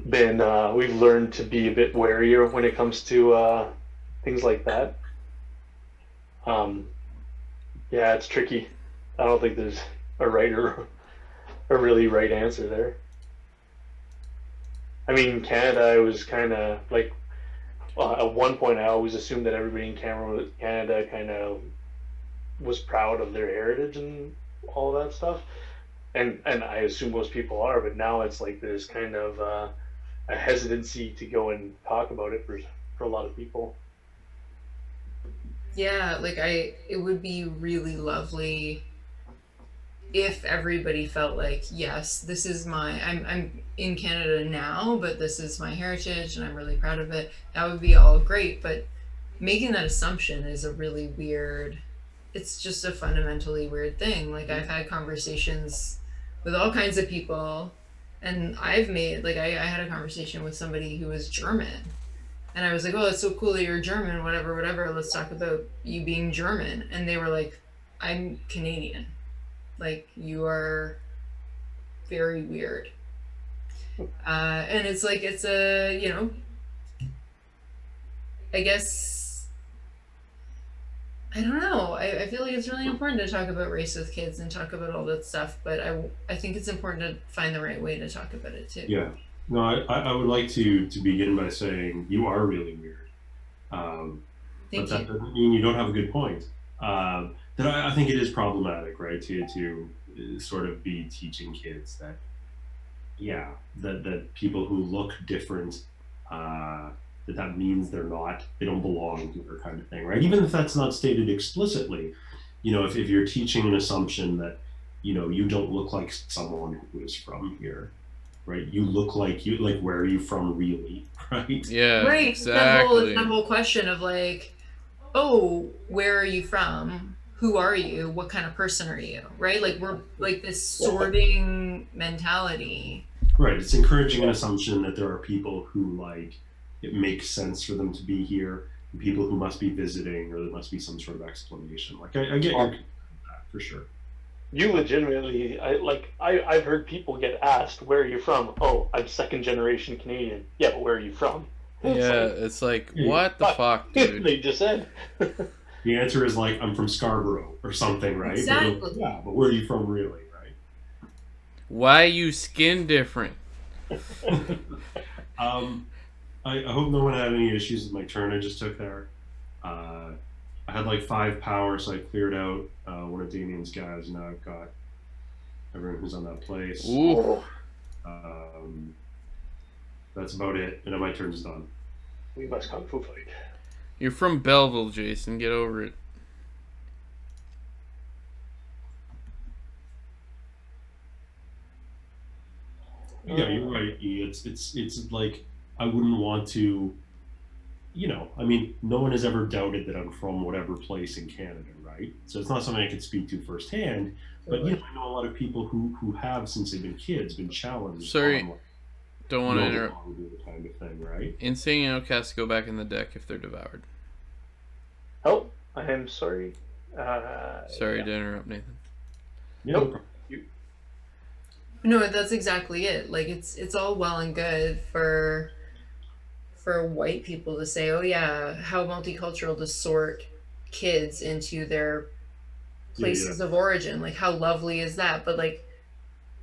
been we've learned to be a bit warier when it comes to things like that. Yeah, it's tricky. I don't think there's a really right answer there. I mean, Canada, I was kind of like, at one point, I always assumed that everybody in Canada kind of was proud of their heritage and all that stuff, and I assume most people are. But now it's like there's kind of a hesitancy to go and talk about it for a lot of people. Yeah, like it would be really lovely if everybody felt like, yes, this is I'm in Canada now, but this is my heritage and I'm really proud of it. That would be all great, but making that assumption is a really weird, it's just a fundamentally weird thing. Like I've had conversations with all kinds of people, and I've made, like I had a conversation with somebody who was German. And I was like, oh, that's so cool that you're German, whatever, let's talk about you being German. And they were like, I'm Canadian. Like, you are very weird. And it's like, it's a, I guess, I don't know. I feel like it's really important to talk about race with kids and talk about all that stuff. But I think it's important to find the right way to talk about it, too. Yeah. No, I would like to begin by saying you are really weird. But that doesn't mean you don't have a good point. That I think it is problematic, right? To sort of be teaching kids that, yeah, that people who look different, that means they don't belong here, kind of thing, right? Even if that's not stated explicitly, if you're teaching an assumption that, you don't look like someone who is from here. Right, you look like where are you from really? Right. Yeah. Right. Exactly. That whole question of like, oh, where are you from? Who are you? What kind of person are you? Right. Like we're like this sorting mentality. Right. It's encouraging an assumption that there are people who it makes sense for them to be here, and people who must be visiting, or there must be some sort of explanation. Like I get your that for sure. You legitimately, I've heard people get asked, where are you from? Oh, I'm second generation Canadian. Yeah, but where are you from? It's like what the fuck, dude? They just said. The answer is I'm from Scarborough or something, right? Exactly. But where are you from really, right? Why you skin different? I hope no one had any issues with my turn I just took there. I had 5 power, so I cleared out one of Damien's guys. Now I've got everyone who's on that place. Ooh. That's about it. And then my turn's done. We must kung fu fight. You're from Belleville, Jason. Get over it. Yeah, you're right. It's like I wouldn't want to. No one has ever doubted that I'm from whatever place in Canada, right? So it's not something I can speak to firsthand. But I know a lot of people who have, since they've been kids, been challenged. Sorry, don't want to interrupt. Kind of thing, right? Insane outcasts go back in the deck if they're devoured. Oh, I am sorry. Sorry to interrupt, Nathan. Nope. No, that's exactly it. Like it's all well and good for white people to say, oh yeah, how multicultural to sort kids into their places of origin. Like how lovely is that? But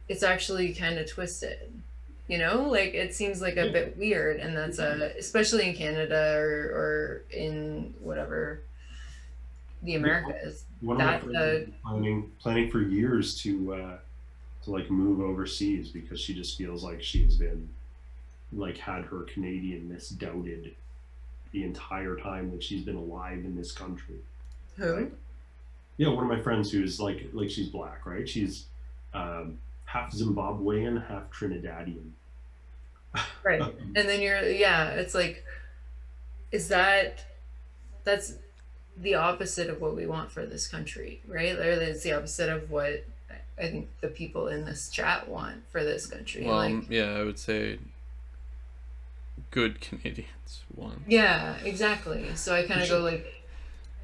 it's actually kind of twisted. It seems like a bit weird, and that's especially in Canada or in whatever the Americas. One of my friends is planning for years to move overseas because she just feels like she's been had her Canadianness doubted the entire time that she's been alive in this country. Who? Yeah, one of my friends who's she's black, right? She's half Zimbabwean, half Trinidadian. Right. And then it's like, that's the opposite of what we want for this country, right? It's the opposite of what I think the people in this chat want for this country. Well, yeah, I would say good Canadians want. Yeah, exactly. So I kind of go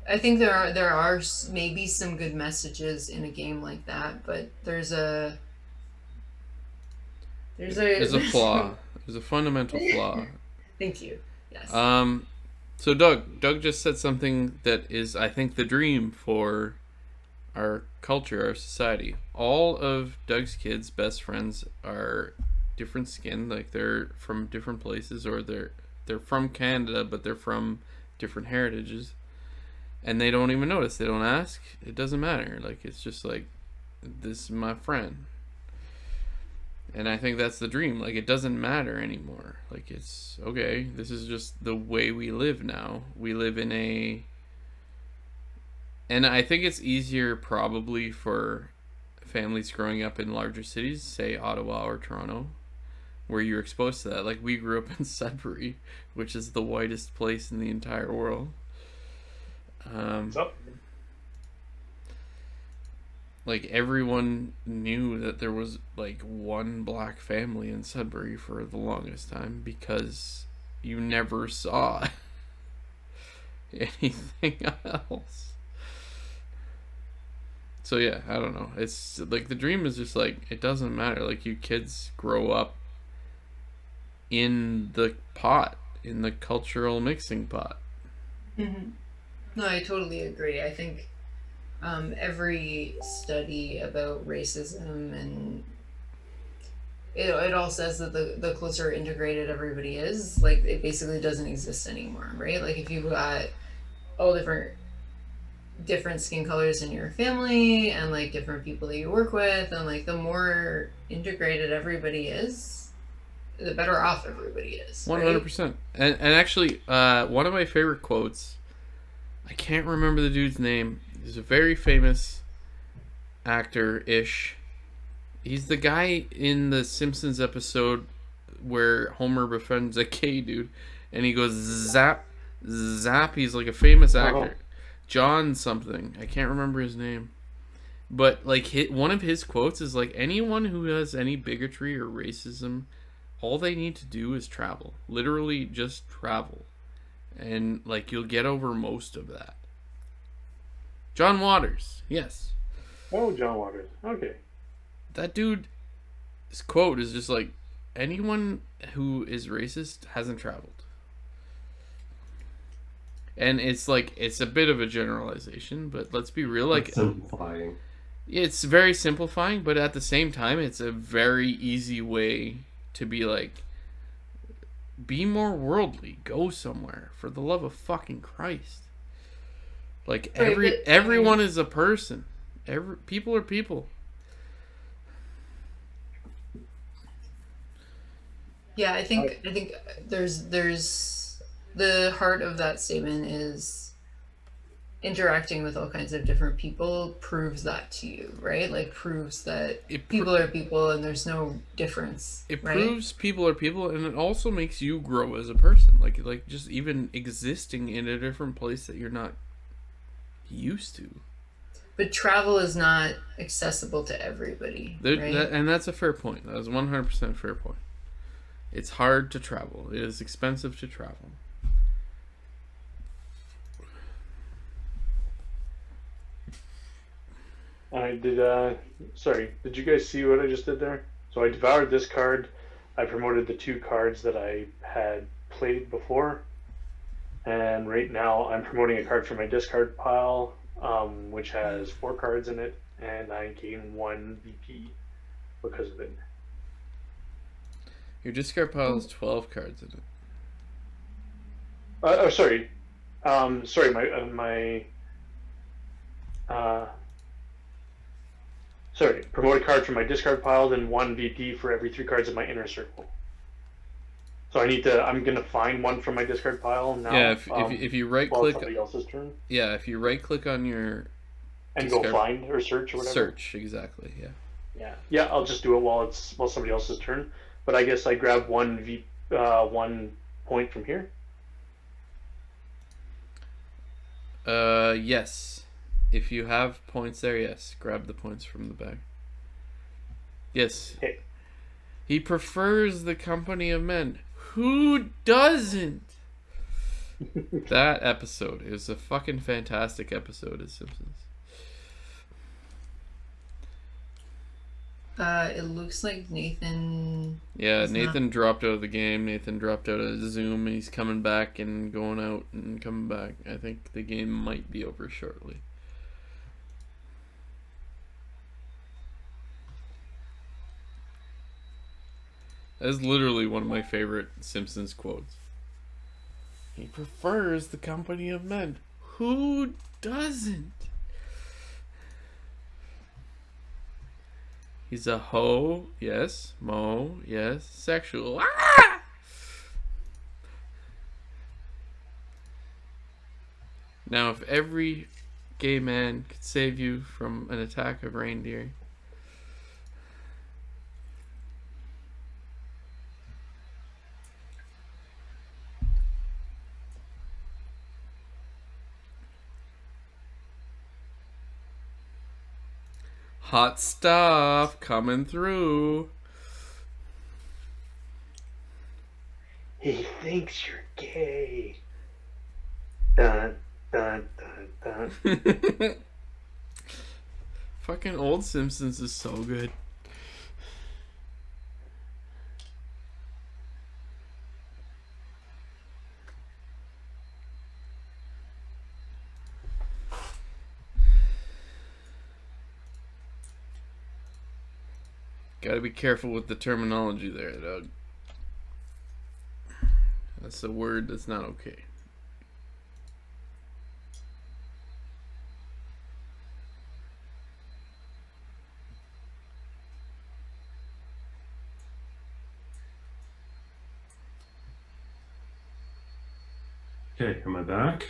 I think there are maybe some good messages in a game like that, but there's a flaw. There's a fundamental flaw. Thank you. Yes. So Doug just said something that is, I think, the dream for our culture, our society. All of Doug's kids' best friends are different skin, like they're from different places, or they're from Canada, but they're from different heritages, and they don't even notice. They don't ask. It doesn't matter. Like, it's just like, this is my friend. And I think that's the dream. Like, it doesn't matter anymore. Like, it's okay, this is just the way we live now. We live in a... And I think it's easier probably for families growing up in larger cities, say Ottawa or Toronto, where you're exposed to that. Like, we grew up in Sudbury, which is the whitest place in the entire world. Like, everyone knew that there was like one black family in Sudbury for the longest time, because you never saw anything else. So yeah, I don't know. It's like, the dream is just like, it doesn't matter. Like, you kids grow up in the pot, in the cultural mixing pot. Mm-hmm. No, I totally agree. I think every study about racism, and it all says that the closer integrated everybody is, like, it basically doesn't exist anymore, right? Like, if you've got all different skin colors in your family, and like different people that you work with, and like the more integrated everybody is, the better off everybody is. 100%. And actually, one of my favorite quotes, I can't remember the dude's name. He's a very famous actor-ish. He's the guy in the Simpsons episode where Homer befriends a gay dude, and he goes zap, zap. He's like a famous actor. John something. I can't remember his name. But like, one of his quotes is like, anyone who has any bigotry or racism, all they need to do is travel. Literally just travel. And like, you'll get over most of that. John Waters. Yes. Oh, John Waters. Okay. That dude's quote is just like, anyone who is racist hasn't traveled. And it's like, it's a bit of a generalization, but let's be real. Like, it's simplifying. It's very simplifying, but at the same time, it's a very easy way to be like, be more worldly. Go somewhere, for the love of fucking Christ. Like, everyone is a person. People are people. Yeah, I think there's the heart of that statement is interacting with all kinds of different people proves that to you, right? Like, proves that people are people and there's no difference. It right? proves people are people, and it also makes you grow as a person. Like just even existing in a different place that you're not used to. But travel is not accessible to everybody, right? And that's a fair point. That is 100% a fair point. It's hard to travel. It is expensive to travel. Did you guys see what I just did there? So I devoured this card. I promoted the 2 cards that I had played before. And right now I'm promoting a card from my discard pile, which has 4 cards in it, and I gain 1 VP because of it. Your discard pile has 12 cards in it. Promote a card from my discard pile, then 1 VP for every 3 cards in my inner circle. So I'm gonna find one from my discard pile now. Yeah, if you right click, somebody else's turn. Yeah, if you right click on your and go find or search or whatever. Search, exactly. Yeah. I'll just do it while somebody else's turn. But I guess I grab 1 point from here. Yes. If you have points there, yes. Grab the points from the bag. Yes. Okay. He prefers the company of men. Who doesn't? That episode is a fucking fantastic episode of Simpsons. It looks like Nathan... Yeah, Nathan dropped out of the game. Nathan dropped out of Zoom. He's coming back and going out. and coming back. I think the game might be over shortly. That's literally one of my favorite Simpsons quotes. He prefers the company of men. Who doesn't? He's a hoe, yes. Mo, yes. Sexual. Ah! Now, if every gay man could save you from an attack of reindeer. Hot stuff coming through. He thinks you're gay. Dun, dun, dun, dun. Fucking old Simpsons is so good. Gotta be careful with the terminology there, Doug. That's a word that's not okay. Okay, am I back?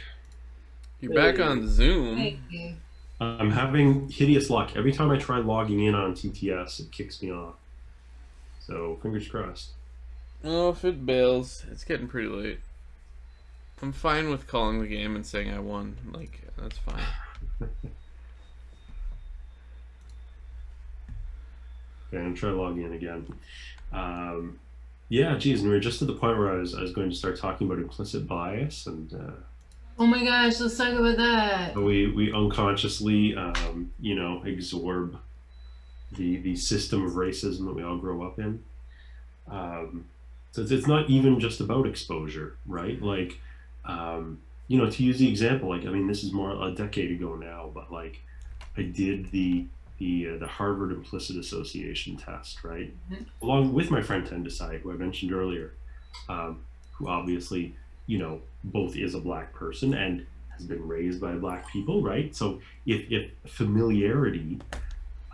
You're back on Zoom. Thank you. I'm having hideous luck. Every time I try logging in on TTS, it kicks me off. So, fingers crossed. Oh, if it bails, it's getting pretty late. I'm fine with calling the game and saying I won. Like, that's fine. Okay, I'm trying to log in again. Yeah, geez, and we were just at the point where I was going to start talking about implicit bias, and Oh my gosh, let's talk about that. we unconsciously, absorb the system of racism that we all grow up in. So it's not even just about exposure, right? Like, to use the example, like, I mean, this is more a decade ago now, but like, I did the Harvard Implicit Association test, right? Mm-hmm. Along with my friend Tendesai, who I mentioned earlier, who obviously, both is a black person and has been raised by black people, right? So if familiarity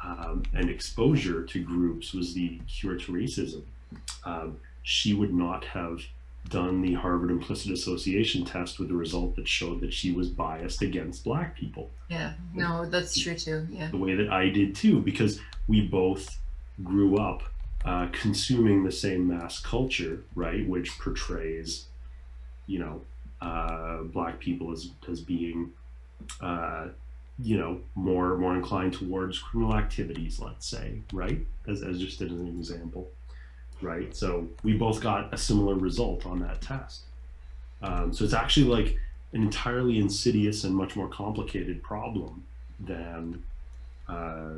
and exposure to groups was the cure to racism, she would not have done the Harvard Implicit Association test with the result that showed that she was biased against black people. Yeah, no, that's true too. Yeah. The way that I did too, because we both grew up consuming the same mass culture, right, which portrays, black people as being, more inclined towards criminal activities, let's say, right, as just as an example. Right, so we both got a similar result on that test. So it's actually like an entirely insidious and much more complicated problem than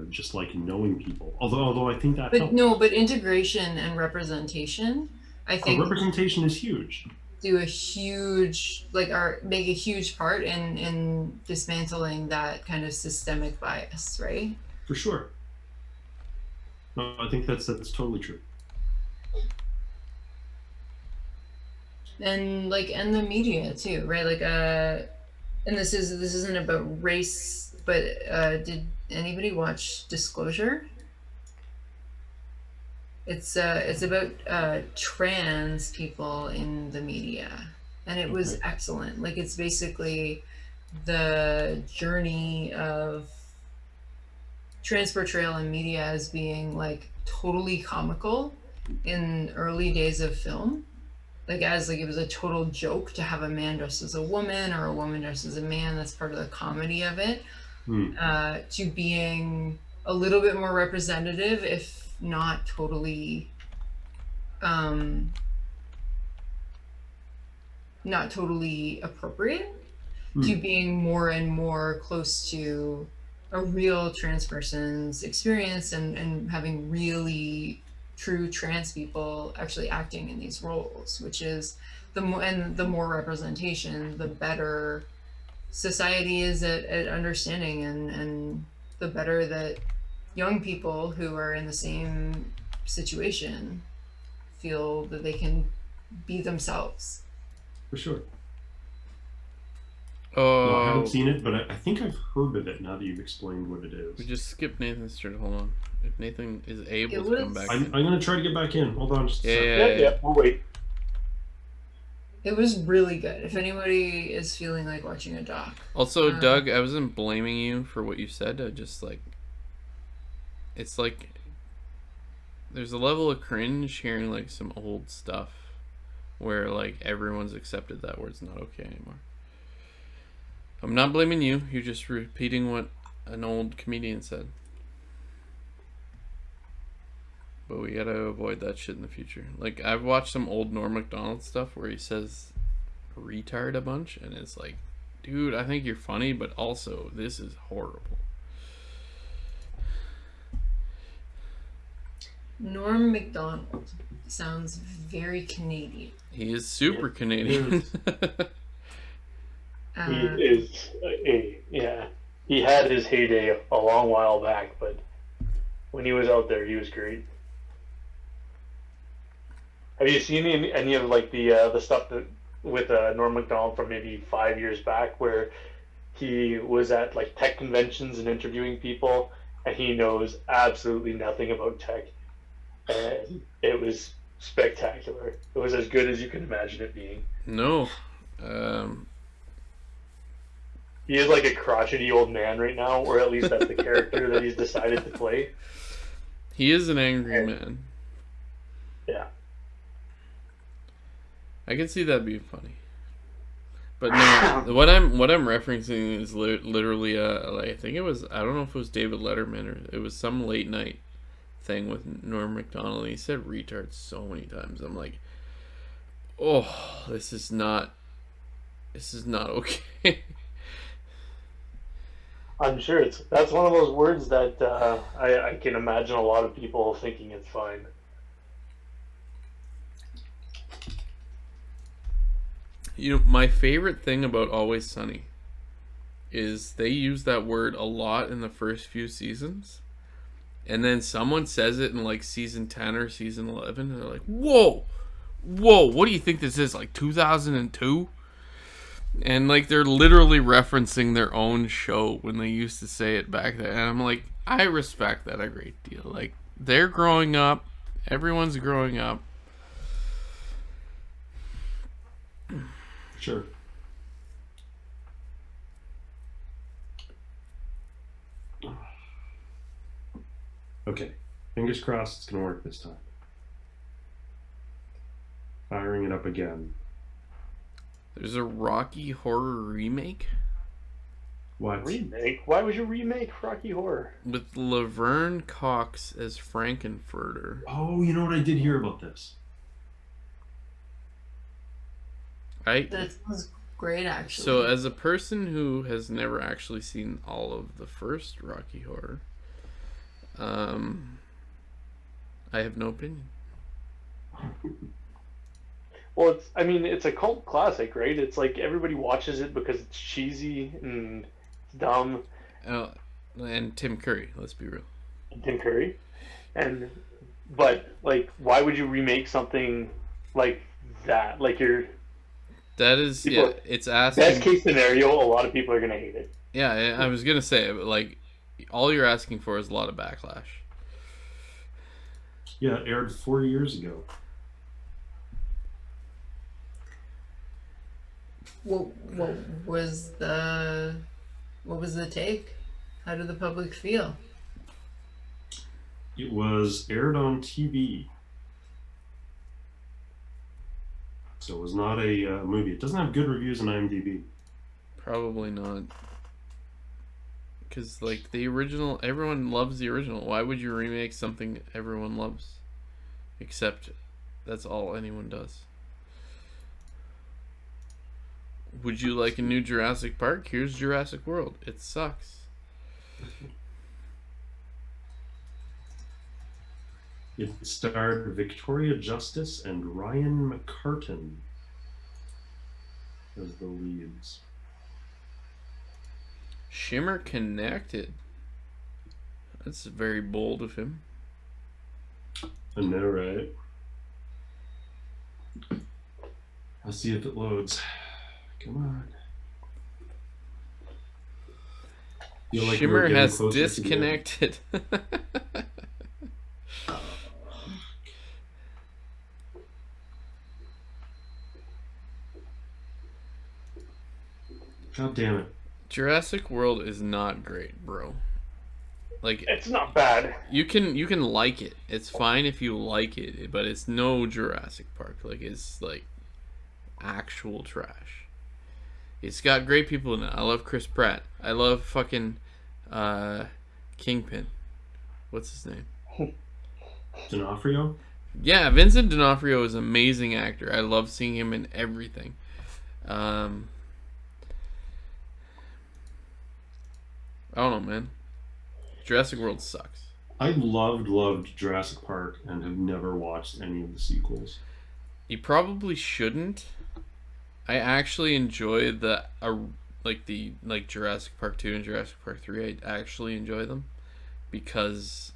just like knowing people. Although I think that helps. But integration and representation, I think representation is huge. Make a huge part in dismantling that kind of systemic bias, right? For sure. No, I think that's totally true. And the media too, right? And this isn't about race, but did anybody watch Disclosure? It's about trans people in the media, and it was excellent. Like, it's basically the journey of trans portrayal in media as being like totally comical in early days of film. Like, it was a total joke to have a man dressed as a woman or a woman dressed as a man. That's part of the comedy of it. To being a little bit more representative, if not totally appropriate, to being more and more close to a real trans person's experience and having really true trans people actually acting in these roles, which is the more representation, the better society is at understanding, and the better that young people who are in the same situation feel that they can be themselves. For sure. Oh, No, I haven't seen it, but I think I've heard of it now that you've explained what it is. we just skipped Nathan's turn. Hold on. If Nathan is able It to come was- back I'm in. going to try to get back in. Hold on just a second. Yeah, we'll wait. It was really good. If anybody is feeling like watching a doc. Also, Doug, I wasn't blaming you for what you said. I just, like... It's like... There's a level of cringe hearing, like, some old stuff where, like, everyone's accepted that word's not okay anymore. I'm not blaming you. You're just repeating what an old comedian said. But we gotta avoid that shit in the future. Like, I've watched some old Norm Macdonald stuff where he says retard a bunch, and it's like, dude, I think you're funny, but also, this is horrible. Norm Macdonald sounds very Canadian. He is super Canadian. He is he had his heyday a long while back, but when he was out there, he was great. Have you seen any of like the stuff that with Norm Macdonald from maybe 5 years back, where he was at like tech conventions and interviewing people, and he knows absolutely nothing about tech, and it was spectacular. It was as good as you can imagine it being. No. He is like a crotchety old man right now, or at least that's the character that he's decided to play. He is an angry man. Yeah. I can see that being funny. But no, what I'm referencing is literally like, I think it was, I don't know if it was David Letterman or it was some late night thing with Norm Macdonald. He said retard so many times. I'm like, oh, this is not okay. I'm sure that's one of those words that I can imagine a lot of people thinking it's fine. You know, my favorite thing about Always Sunny is they use that word a lot in the first few seasons. And then someone says it in like season 10 or season 11. And they're like, whoa, what do you think this is? Like 2002? And like they're literally referencing their own show when they used to say it back then. And I'm like, I respect that a great deal. Like, they're growing up. Everyone's growing up. Sure. Okay. Fingers crossed it's going to work this time. Firing it up again. There's a Rocky Horror remake What? Remake? Why would you remake Rocky Horror? with Laverne Cox as Frankenfurter. Oh, you know what? I did hear about this. Right? That sounds great, actually. So, as a person who has never actually seen all of the first Rocky Horror, I have no opinion. Well, it's a cult classic, right? It's like everybody watches it because it's cheesy and it's dumb. And Tim Curry, let's be real. Tim Curry, but like, why would you remake something like that? Like, That is, people, it's asking. best case scenario, a lot of people are gonna hate it. Yeah, I was gonna say, but like, all you're asking for is a lot of backlash. Yeah, it aired 4 years ago. What was the take? How did the public feel? It was aired on TV. So it was not a movie. It doesn't have good reviews on IMDb. Probably not. Because, like, the original, everyone loves the original. Why would you remake something everyone loves? Except that's all anyone does. Would you like a new Jurassic Park? Here's Jurassic World. It sucks. It starred Victoria Justice and Ryan McCartan as the leads. Shymmer connected. That's very bold of him. I know, right? Let's see if it loads. Come on. Feel like we're Shymmer getting has closer to the end. disconnected. God damn it. Jurassic World is not great, bro. Like, It's not bad. you can like it. It's fine if you like it, but it's no Jurassic Park. Like, it's like actual trash. It's got great people in it. I love Chris Pratt. I love fucking Kingpin. What's his name? D'Onofrio? Yeah, Vincent D'Onofrio is an amazing actor. I love seeing him in everything. I don't know, man. Jurassic World sucks. I loved Jurassic Park and have never watched any of the sequels. You probably shouldn't. I actually enjoy the Jurassic Park 2 and Jurassic Park 3. I actually enjoy them because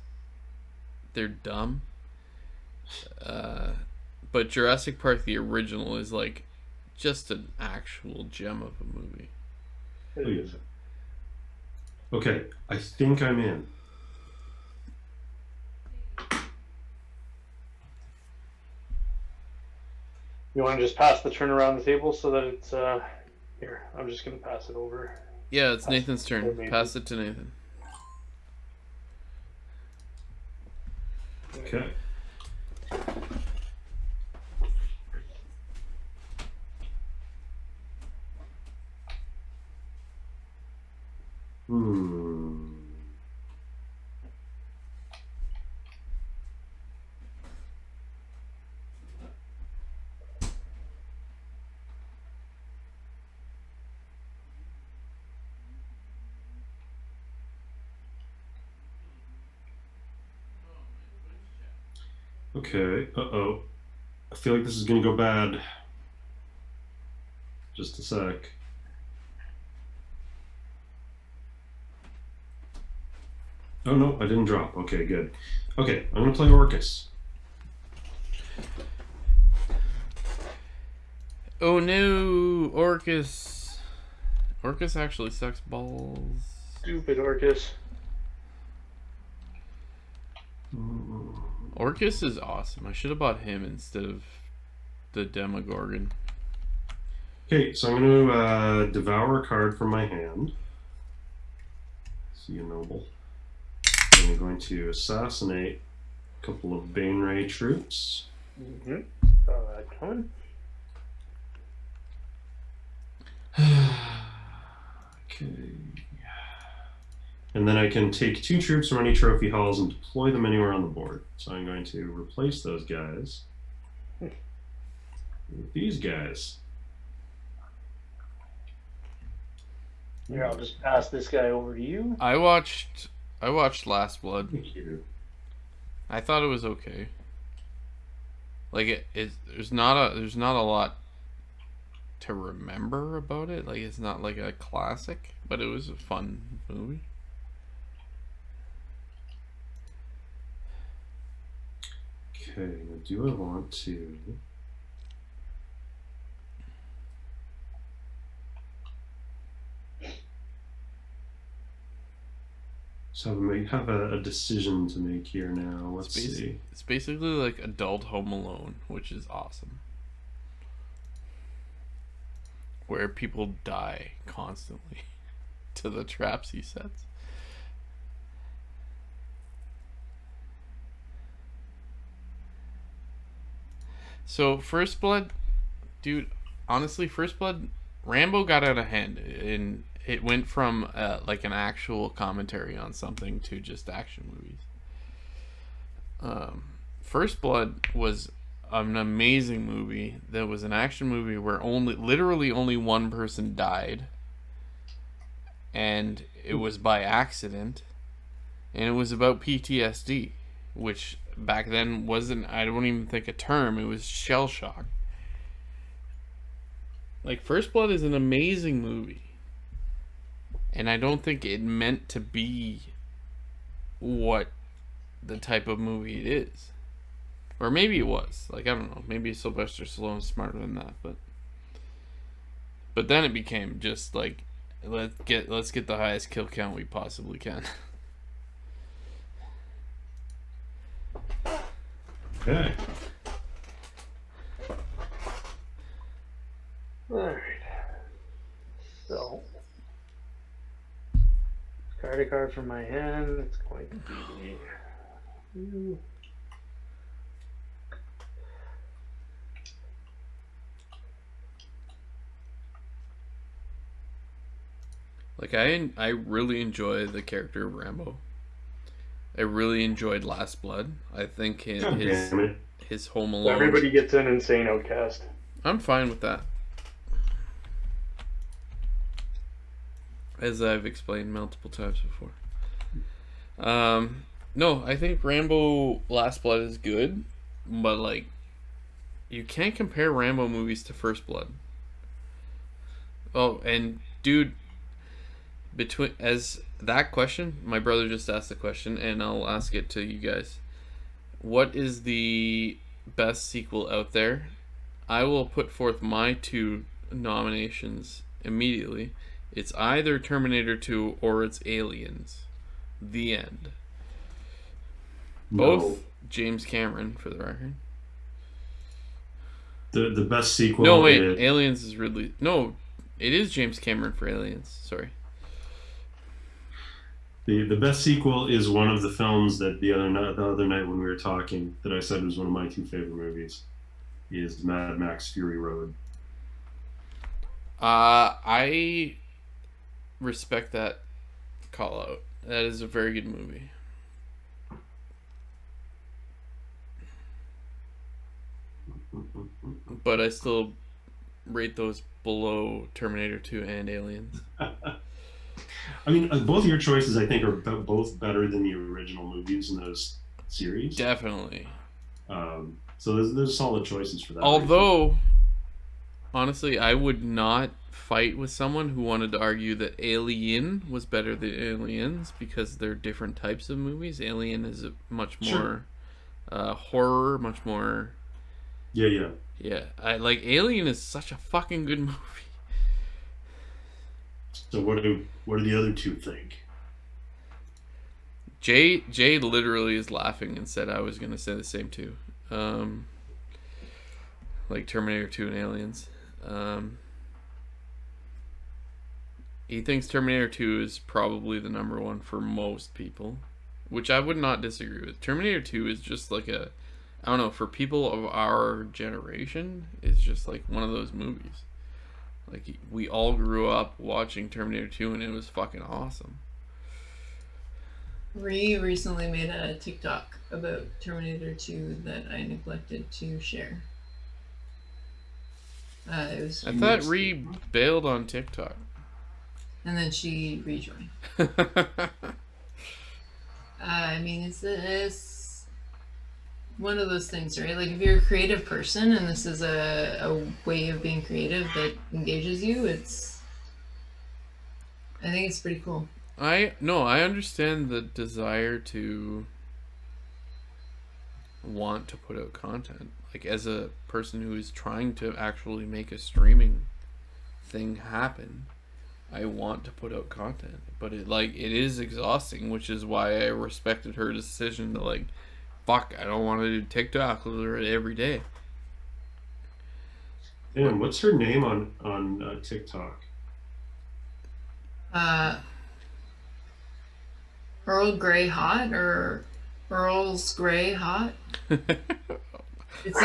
they're dumb. But Jurassic Park the original is like just an actual gem of a movie. It is. Okay, I think I'm in. You want to just pass the turn around the table so that it's here? I'm just gonna pass it over. Yeah, it's Nathan's turn. Pass it to Nathan. Okay. Okay, uh-oh. I feel like this is gonna go bad. Just a sec. Oh no, I didn't drop. Okay, good. Okay, I'm gonna play Orcus. Oh no, Orcus. Orcus actually sucks balls. Stupid Orcus. Orcus is awesome. I should have bought him instead of the Demogorgon. Okay, so I'm going to devour a card from my hand. See a noble. And I'm going to assassinate a couple of Baneray troops. Mm-hmm. That coming. Okay. And then I can take 2 troops from any trophy halls and deploy them anywhere on the board. So I'm going to replace those guys with these guys. Here, I'll just pass this guy over to you. I watched Last Blood. Thank you. I thought it was okay. Like there's not a lot to remember about it. Like it's not like a classic, but it was a fun movie. Okay, now do I want to... So I have a decision to make here now. Let's see. It's basically like adult Home Alone, which is awesome. Where people die constantly to the traps he sets. So First Blood, dude, honestly, First Blood, Rambo got out of hand, and it went from like an actual commentary on something to just action movies. First Blood was an amazing movie. That was an action movie where literally only one person died, and it was by accident, and it was about PTSD, which back then wasn't, I don't even think, a term. It was shell shock. Like, First Blood is an amazing movie, and I don't think it meant to be what the type of movie it is. Or maybe it was. Like, I don't know. Maybe Sylvester Stallone's smarter than that, but then it became just like, let's get the highest kill count we possibly can. Okay. Alright. So, discard a card from my hand. It's going to be. Like, I really enjoy the character of Rambo. I really enjoyed Last Blood. I think his Home Alone. Everybody gets an insane outcast. I'm fine with that. As I've explained multiple times before. No, I think Rambo Last Blood is good, but like, you can't compare Rambo movies to First Blood. Oh, and dude, as that question, my brother just asked the question, and I'll ask it to you guys. What is the best sequel out there? I will put forth my 2 nominations immediately. It's either Terminator 2 or it's Aliens. The end. No. Both James Cameron, for the record. The best sequel. No, wait. Aliens is Ridley. No, it is James Cameron for Aliens. Sorry. The best sequel is one of the films that the other night when we were talking that I said was one of my 2 favorite movies. Is Mad Max Fury Road. I respect that call out. That is a very good movie. But I still rate those below Terminator 2 and Aliens. I mean, both of your choices, I think, are both better than the original movies in those series. Definitely. So there's solid choices for that. Although, honestly, I would not fight with someone who wanted to argue that Alien was better than Aliens because they're different types of movies. Alien is a much more horror, much more... Yeah. Yeah, Alien is such a fucking good movie. So what do the other 2 think? Jay literally is laughing and said I was gonna say the same too. Like Terminator 2 and Aliens. He thinks Terminator 2 is probably the number 1 for most people, which I would not disagree with. Terminator 2 is just like I don't know, for people of our generation, it's just like one of those movies. Like, we all grew up watching Terminator 2 and it was fucking awesome. Ree recently made a TikTok about Terminator 2 that I neglected to share. I thought Ree bailed on TikTok. And then she rejoined. I mean, it's one of those things, right? Like, if you're a creative person and this is a way of being creative that engages you, I think it's pretty cool. I understand the desire to want to put out content. Like, as a person who is trying to actually make a streaming thing happen, I want to put out content. But it is exhausting, which is why I respected her decision to fuck, I don't want to do TikTok every day. Damn, what's her name on TikTok? Earl Grey Hot or Earl's Grey Hot. It's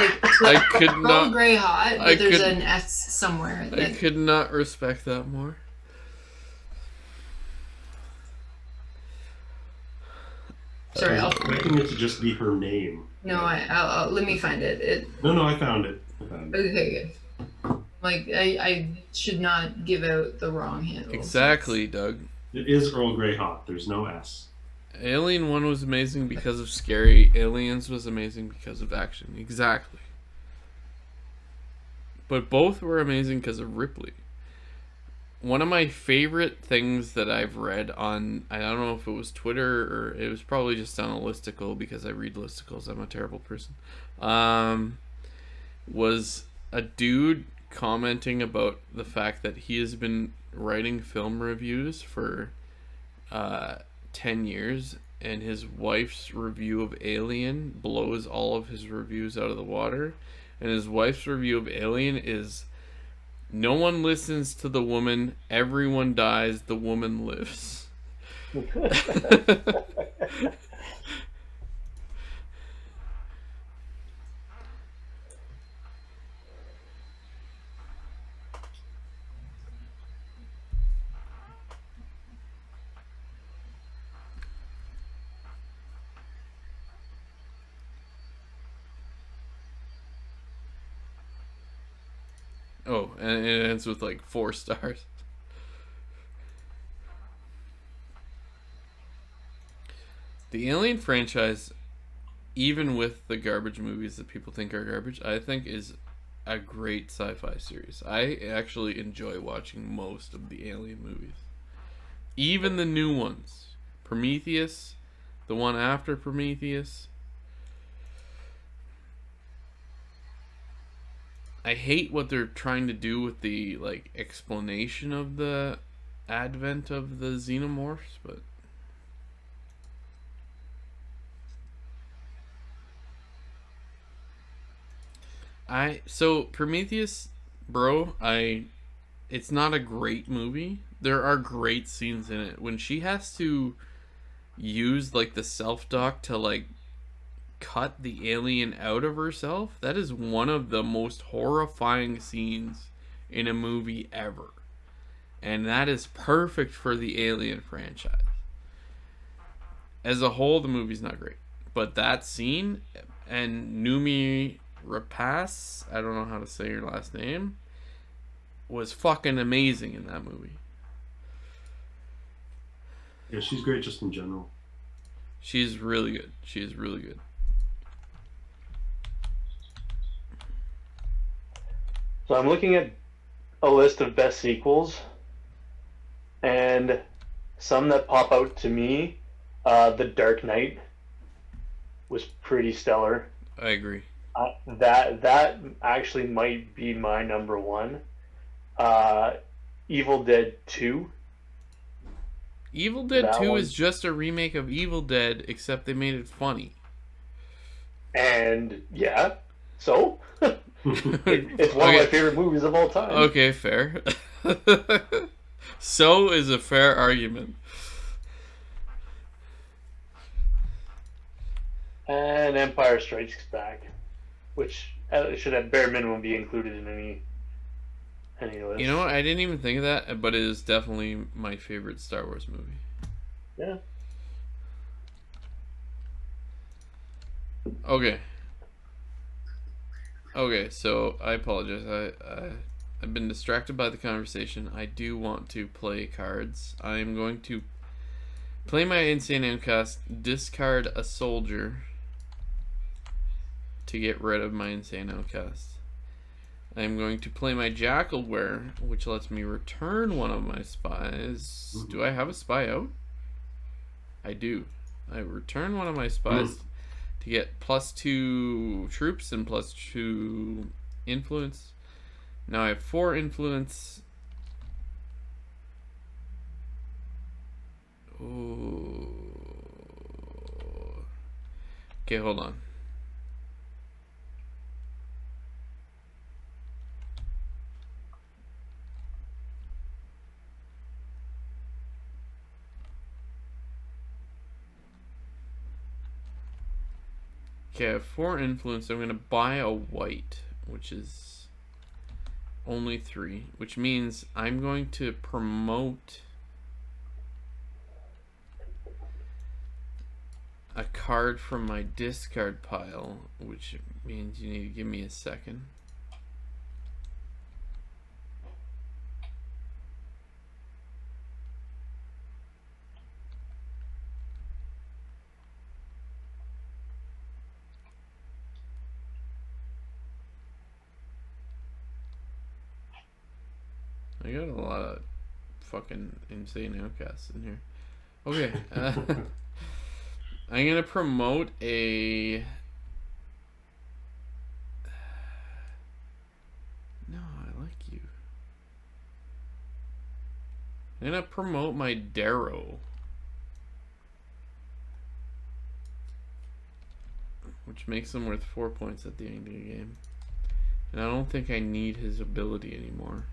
Earl Grey Hot, but there's an S somewhere. I could not respect that more. Sorry, I'm expecting it to just be her name. No, I'll let me find it. No, I found it. Okay, good. I should not give out the wrong handle. Exactly, Doug. It is Earl Grey Hot. There's no S. Alien 1 was amazing because of scary. Aliens was amazing because of action. Exactly. But both were amazing because of Ripley. one of my favorite things that I've read on, I don't know if it was Twitter or it was probably just on a listicle because I read listicles. I'm a terrible person. Was a dude commenting about the fact that he has been writing film reviews for 10 years, and his wife's review of Alien blows all of his reviews out of the water. And his wife's review of Alien is, no one listens to the woman, everyone dies, the woman lives. Oh, and it ends with like 4 stars. The Alien franchise, even with the garbage movies that people think are garbage, I think is a great sci-fi series. I actually enjoy watching most of the Alien movies. Even the new ones. Prometheus, the one after Prometheus. I hate what they're trying to do with the like explanation of the advent of the xenomorphs, but so Prometheus, bro, it's not a great movie. There are great scenes in it. When she has to use like the self-dock to like cut the alien out of herself, that is one of the most horrifying scenes in a movie ever. And that is perfect for the Alien franchise. As a whole, the movie's not great. But that scene, and Noomi Rapace, I don't know how to say your last name, was fucking amazing in that movie. Yeah, she's great just in general. She's really good. She is really good. So I'm looking at a list of best sequels, and some that pop out to me, The Dark Knight was pretty stellar. I agree. That actually might be my number one. Evil Dead 2. Evil Dead That 2 one. is just a remake of Evil Dead, except they made it funny. And yeah, so it's one of my favorite movies of all time. Okay, fair. So is a fair argument. And Empire Strikes Back, which should at bare minimum be included in any list. You know what? I didn't even think of that, but it is definitely my favorite Star Wars movie. Yeah. Okay, so I apologize. I've been distracted by the conversation. I do want to play cards. I am going to play my Insane Outcast, discard a soldier to get rid of my Insane Outcast. I'm going to play my Jackalware, which lets me return one of my spies. Do I have a spy out? I do. I return one of my spies to get +2 troops and +2 influence. Now I have 4 influence. Ooh. Okay, hold on. Okay, I have 4 influence. I'm going to buy a white, which is only 3, which means I'm going to promote a card from my discard pile, which means you need to give me a second. I got a lot of fucking insane outcasts in here. Okay. I'm gonna promote a. No, I like you. I'm gonna promote my Darrow. Which makes him worth 4 points at the end of the game. And I don't think I need his ability anymore.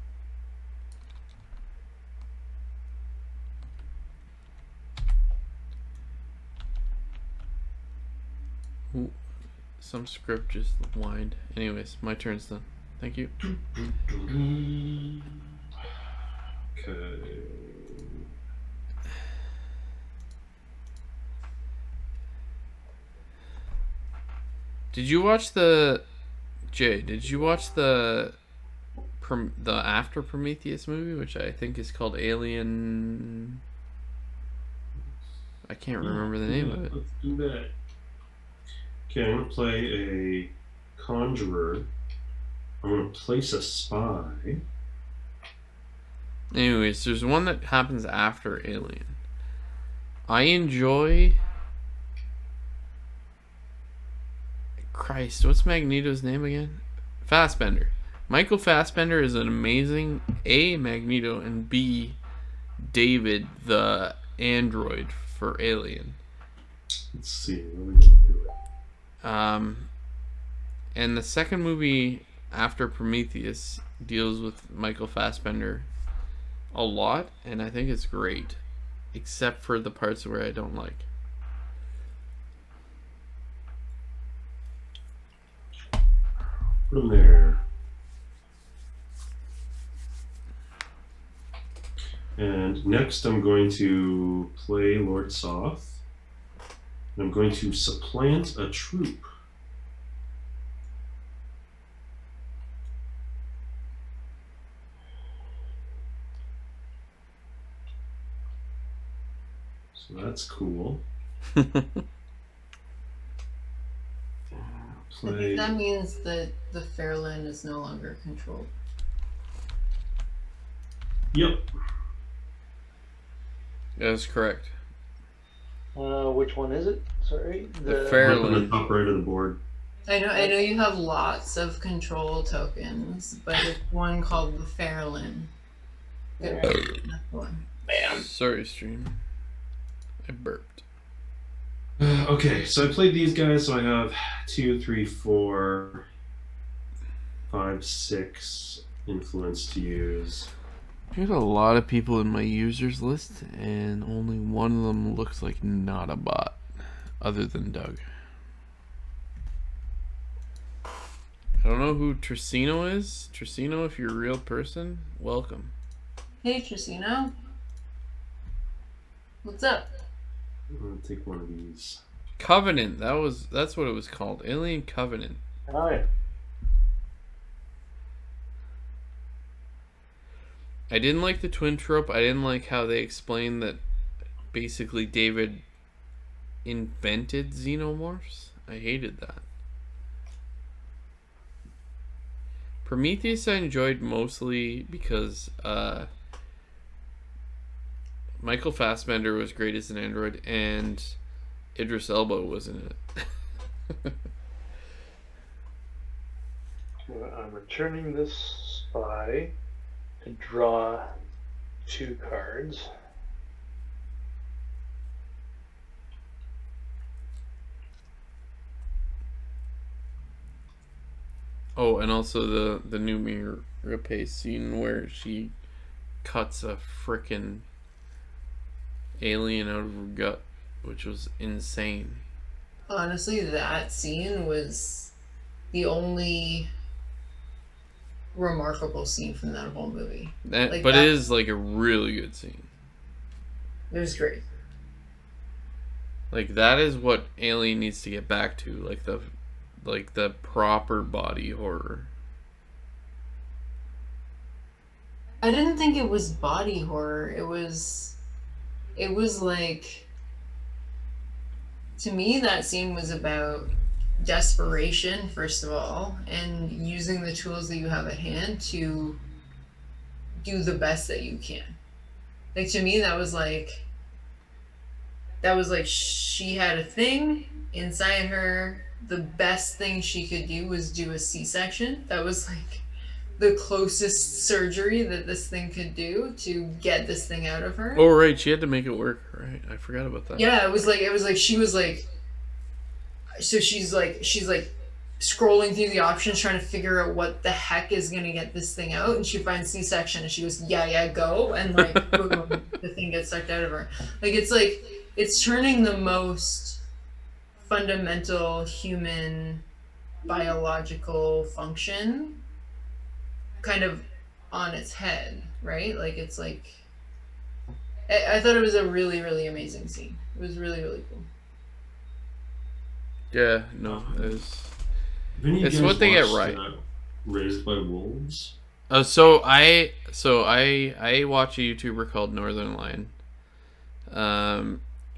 Ooh, some script just whined. Anyways, my turn's done. Thank you. Okay. Did you watch the Jay? Did you watch the After Prometheus movie, which I think is called Alien? I can't remember the name of it. Let's do that. Okay, I'm gonna play a conjurer. I'm gonna place a spy. Anyways, there's one that happens after Alien. I enjoy. Christ, what's Magneto's name again? Fassbender. Michael Fassbender is an amazing A, Magneto, and B, David, the android for Alien. Let's see. What are we gonna do? And the second movie after Prometheus deals with Michael Fassbender a lot, and I think it's great, except for the parts where I don't like. Put him there. And next I'm going to play Lord Soth. And I'm going to supplant a troop. So that's cool. I think that means that the Fairland is no longer controlled. Yep. That is correct. Which one is it? Sorry, The Up Fairland. on the top right of the board. I know you have lots of control tokens, but it's one called the Fairland. Good. That's the one. Bam. Sorry, stream. I burped. Okay, so I played these guys, so I have 2, 3, 4, 5, 6 influence to use. I got a lot of people in my users list, and only one of them looks like not a bot, other than Doug. I don't know who Tricino is. Tricino, if you're a real person, welcome. Hey, Tricino. What's up? I'm gonna take one of these. Covenant. That's what it was called. Alien Covenant. Hi. I didn't like the twin trope. I didn't like how they explained that basically David invented xenomorphs. I hated that. Prometheus I enjoyed mostly because Michael Fassbender was great as an android, and Idris Elba was in it. Well, I'm returning this spy to draw 2 cards. Oh, and also the new Mirape scene where she cuts a frickin' alien out of her gut, which was insane. Honestly, that scene was the only remarkable scene from that whole movie. But that, it is like a really good scene. It was great. Like that is what Alien needs to get back to, like the proper body horror. I didn't think it was body horror. It was like, to me, that scene was about desperation, first of all, and using the tools that you have at hand to do the best that you can. Like to me, that was like she had a thing inside her. The best thing she could do was do a C-section. That was like the closest surgery that this thing could do to get this thing out of her. Oh right, she had to make it work. Right, I forgot about that. Yeah, it was like she was like. So she's like scrolling through the options trying to figure out what the heck is gonna get this thing out, and she finds C-section and she goes, yeah, go, and like boom, the thing gets sucked out of her. Like it's turning the most fundamental human biological function kind of on its head, right? Like it's like I thought it was a really, really amazing scene. It was really, really cool. Yeah, no, it's what they get right. Raised by Wolves. So I watch a YouTuber called Northern Lion,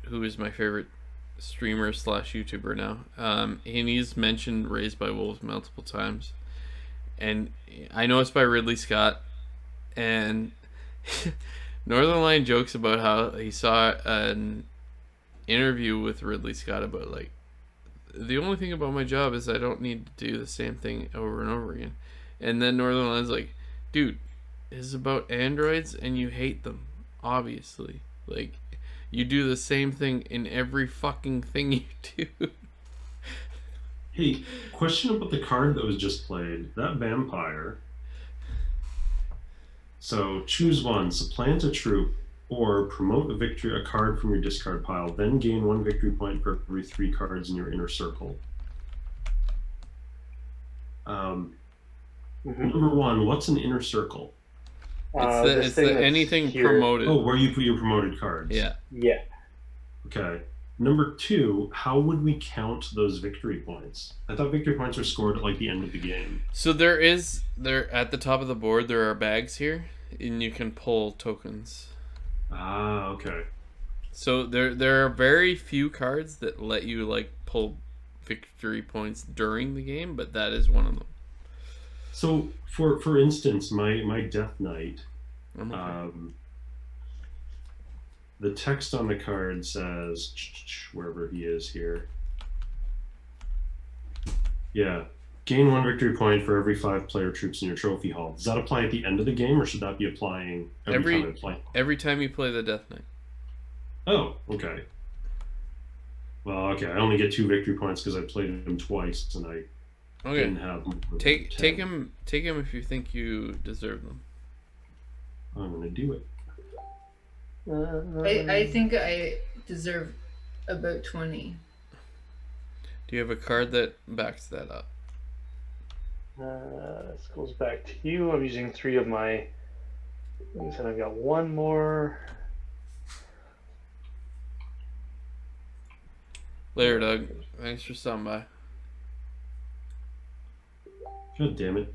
who is my favorite streamer / YouTuber now. And he's mentioned Raised by Wolves multiple times, and I know it's by Ridley Scott, and Northern Lion jokes about how he saw an interview with Ridley Scott about like, the only thing about my job is I don't need to do the same thing over and over again. And then Northern Line's like, dude, this is about androids and you hate them, obviously. Like, you do the same thing in every fucking thing you do. Hey, question about the card that was just played. That vampire. So choose one, supplant a troop, or promote a card from your discard pile, then gain 1 victory point for every 3 cards in your inner circle. Number 1, what's an inner circle? It's anything here. promoted. Oh, where you put your promoted cards. Yeah. Yeah. Okay. Number 2, how would we count those victory points? I thought victory points were scored at like the end of the game. So there at the top of the board, there are bags here, and you can pull tokens. Ah, okay. So there are very few cards that let you like pull victory points during the game, but that is one of them. So for instance, my Death Knight, the text on the card says, wherever he is here. Yeah. Gain 1 victory point for every 5 player troops in your trophy hall. Does that apply at the end of the game, or should that be applying every time I play? Every time you play the Death Knight. Oh, okay. Well, okay. I only get 2 victory points because I played him twice, and I didn't have. Take him if you think you deserve them. I'm gonna do it. I think I deserve about 20. Do you have a card that backs that up? This goes back to you. I'm using 3 of my things, and I've got 1 more. Later, Doug. Thanks for stopping by. God damn it.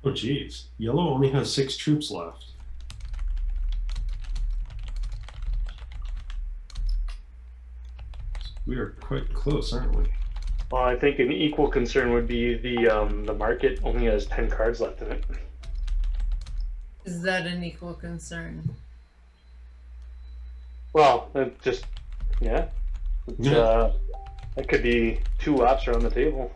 Oh, geez. Yellow only has 6 troops left. We are quite close, aren't we? Well, I think an equal concern would be the market only has 10 cards left in it. Is that an equal concern? Well, it just yeah, that could be 2 laps around the table.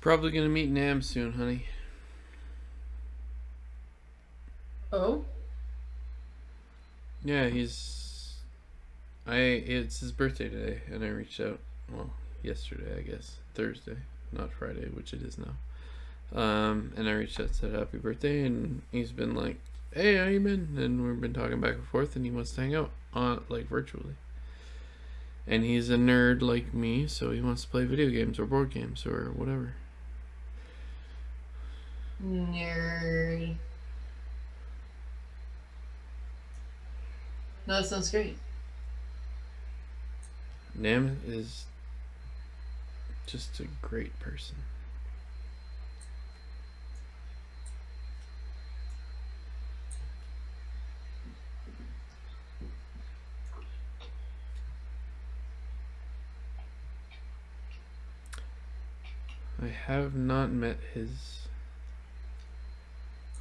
Probably gonna meet Nam soon, honey. Oh? Yeah, it's his birthday today, and I reached out. Well, yesterday, I guess, Thursday, not Friday, which it is now. And I reached out and said happy birthday, and he's been like, "Hey, how you been?" And we've been talking back and forth, and he wants to hang out on virtually. And he's a nerd like me, so he wants to play video games or board games or whatever. Nerd. No, that sounds great. Nam is just a great person. I have not met his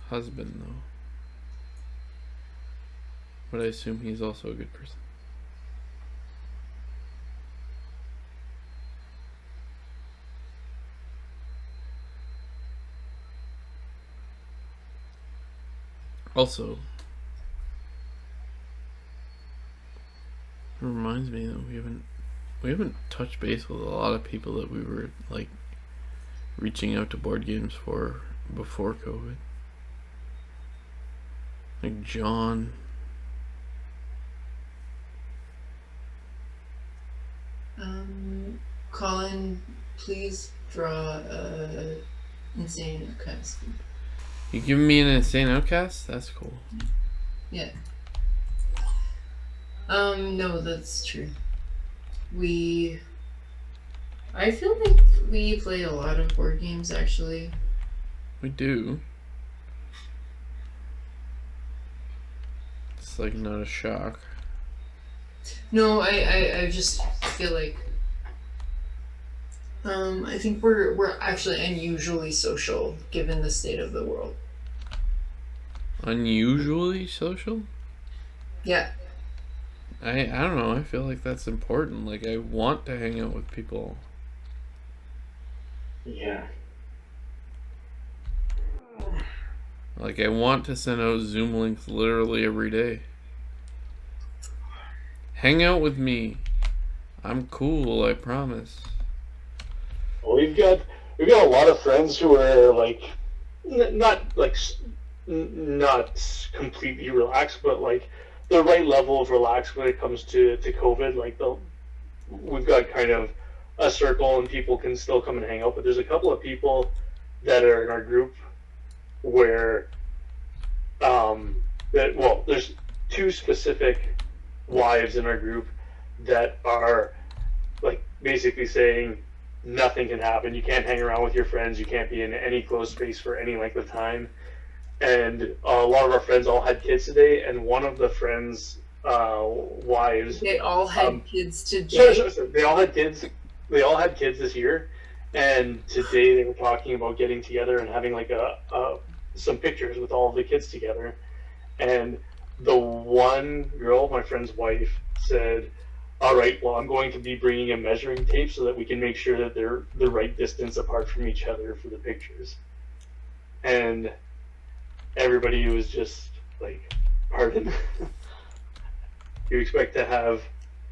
husband, though. But I assume he's also a good person. Also, it reminds me that we haven't touched base with a lot of people that we were like reaching out to board games for before COVID. Like John. Colin, please draw a insane outcast. You giving me an insane outcast? That's cool. Yeah. No, that's true. I feel like we play a lot of board games, actually. We do. It's like not a shock. No, I just feel like I think we're actually unusually social given the state of the world. Unusually social? Yeah. I don't know, I feel like that's important. Like I want to hang out with people. Yeah. Like I want to send out Zoom links literally every day. Hang out with me. I'm cool, I promise. We've got a lot of friends who are like not completely relaxed, but like the right level of relaxed when it comes to COVID. Like we've got kind of a circle and people can still come and hang out, but there's a couple of people that are in our group where there's 2 specific wives in our group that are like basically saying nothing can happen. You can't hang around with your friends. You can't be in any closed space for any length of time. And a lot of our friends all had kids today, and one of the friends' wives. They all had kids today. Sure. They all had kids. They all had kids this year, and today they were talking about getting together and having like some pictures with all of the kids together. And the one girl, my friend's wife, said, "All right, well, I'm going to be bringing a measuring tape so that we can make sure that they're the right distance apart from each other for the pictures." And everybody was just like, "Pardon?" You expect to have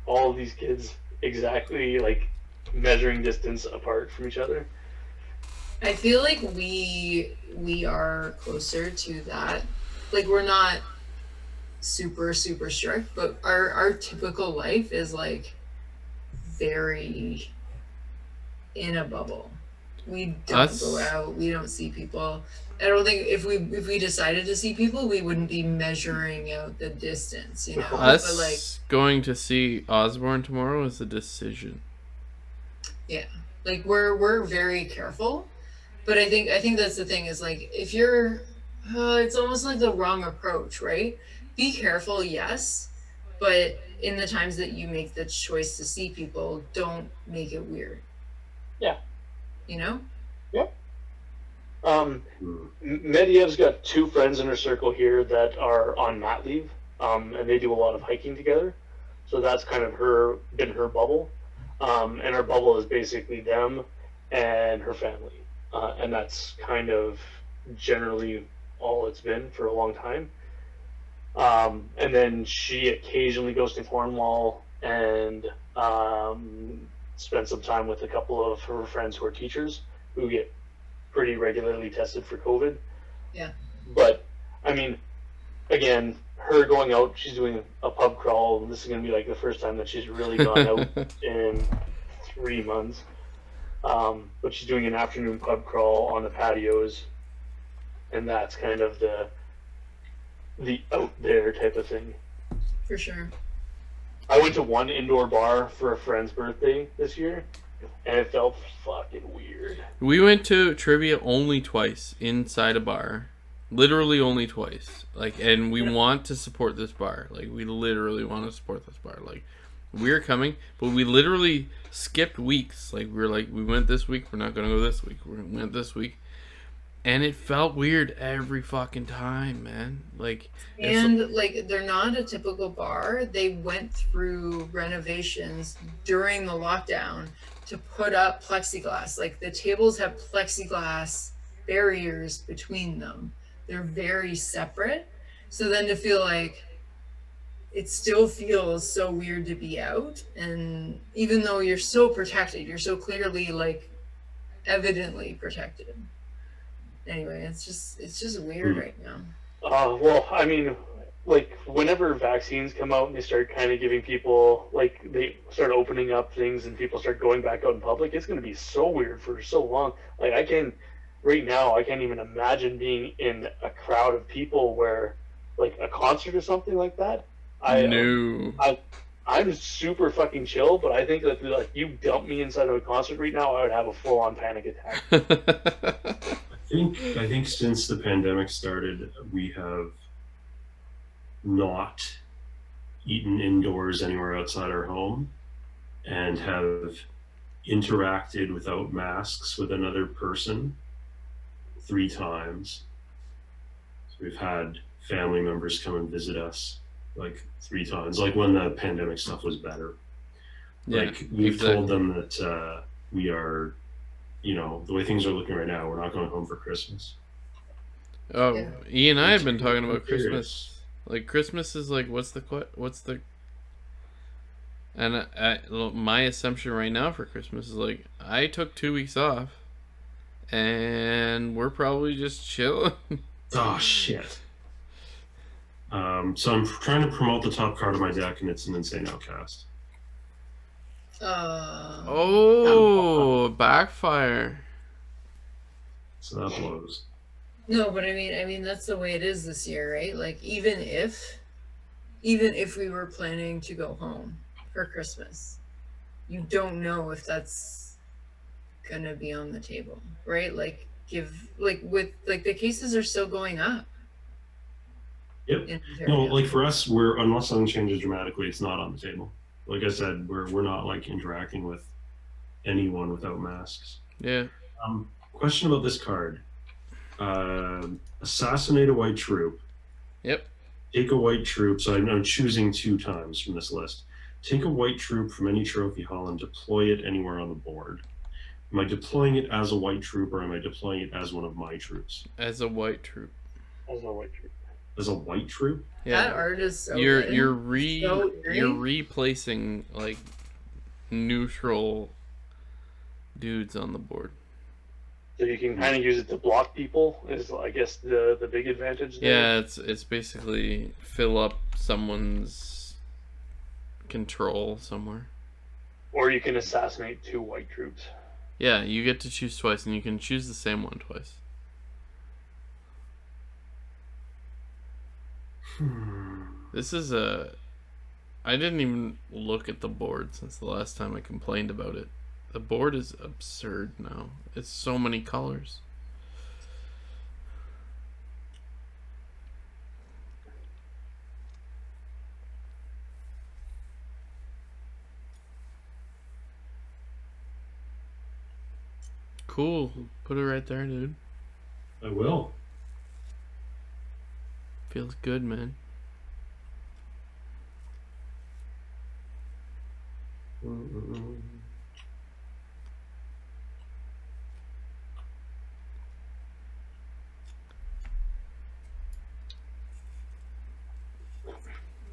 all of these kids exactly like measuring distance apart from each other? I feel like we are closer to that. Like we're not super strict, but our typical life is like very in a bubble. We don't go out. We don't see people. I don't think if we decided to see people, we wouldn't be measuring out the distance, you know. Us but like going to see Osborne tomorrow is a decision. Yeah, like we're very careful, but I think that's the thing is like if you're, it's almost like the wrong approach, right? Be careful, yes, but in the times that you make the choice to see people, don't make it weird. Yeah. You know. Yep. Mediev's got 2 friends in her circle here that are on mat leave, and they do a lot of hiking together. So that's kind of been her bubble, and her bubble is basically them and her family, and that's kind of generally all it's been for a long time. And then she occasionally goes to Cornwall and spends some time with a couple of her friends who are teachers who get pretty regularly tested for COVID. Yeah. But I mean, again, her going out, she's doing a pub crawl, and this is going to be like the first time that she's really gone out in 3 months. But she's doing an afternoon pub crawl on the patios, and that's kind of the out there type of thing. For sure. I went to one indoor bar for a friend's birthday this year, and it felt fucking weird. We went to trivia only twice inside a bar. Literally only twice. Like, and we want to support this bar. Like, we literally want to support this bar. Like, we're coming, but we literally skipped weeks. Like, we went this week, we're not going to go this week. We went this week. And it felt weird every fucking time, man. Like, and like they're not a typical bar. They went through renovations during the lockdown to put up plexiglass. Like the tables have plexiglass barriers between them. They're very separate. So then to feel like it still feels so weird to be out, and even though you're so protected, you're so clearly like evidently protected. Anyway, it's just weird right now. Well, I mean, like whenever vaccines come out and they start kind of giving people, like they start opening up things and people start going back out in public, it's going to be so weird for so long. Like right now, I can't even imagine being in a crowd of people where, like a concert or something like that. I'm super fucking chill, but I think that like you dump me inside of a concert right now, I would have a full on panic attack. I think since the pandemic started, we have not eaten indoors anywhere outside our home and have interacted without masks with another person 3 times. So we've had family members come and visit us like 3 times, like when the pandemic stuff was better. Yeah, like we've told them that we are, you know, the way things are looking right now, we're not going home for Christmas. Oh, yeah. Ian and I have been talking about Christmas. Like Christmas is like, what's the? And my assumption right now for Christmas is like, I took 2 weeks off, and we're probably just chilling. Oh shit. So I'm trying to promote the top card of my deck, and it's an Insane Outcast. Backfire. So that blows. No, but I mean that's the way it is this year, right? Like even if we were planning to go home for Christmas, you don't know if that's gonna be on the table, right? Like the cases are still going up. Yep. No, like for us, unless something changes dramatically, it's not on the table. Like I said, we're not like interacting with anyone without masks. Yeah. Question about this card. Assassinate a white troop. Yep. Take a white troop. So I'm choosing 2 times from this list. Take a white troop from any trophy hall and deploy it anywhere on the board. Am I deploying it as a white troop, or am I deploying it as one of my troops? As a white troop. As a white troop. As a white troop? Yeah. That art is so you're good. You're replacing like neutral dudes on the board. So you can kind of use it to block people is, I guess, the big advantage there. Yeah, it's basically fill up someone's control somewhere. Or you can assassinate 2 white troops. Yeah, you get to choose twice, and you can choose the same one twice. This is a... I didn't even look at the board since the last time I complained about it. The board is absurd now. It's so many colors. Cool. Put it right there, dude. I will. Feels good, man.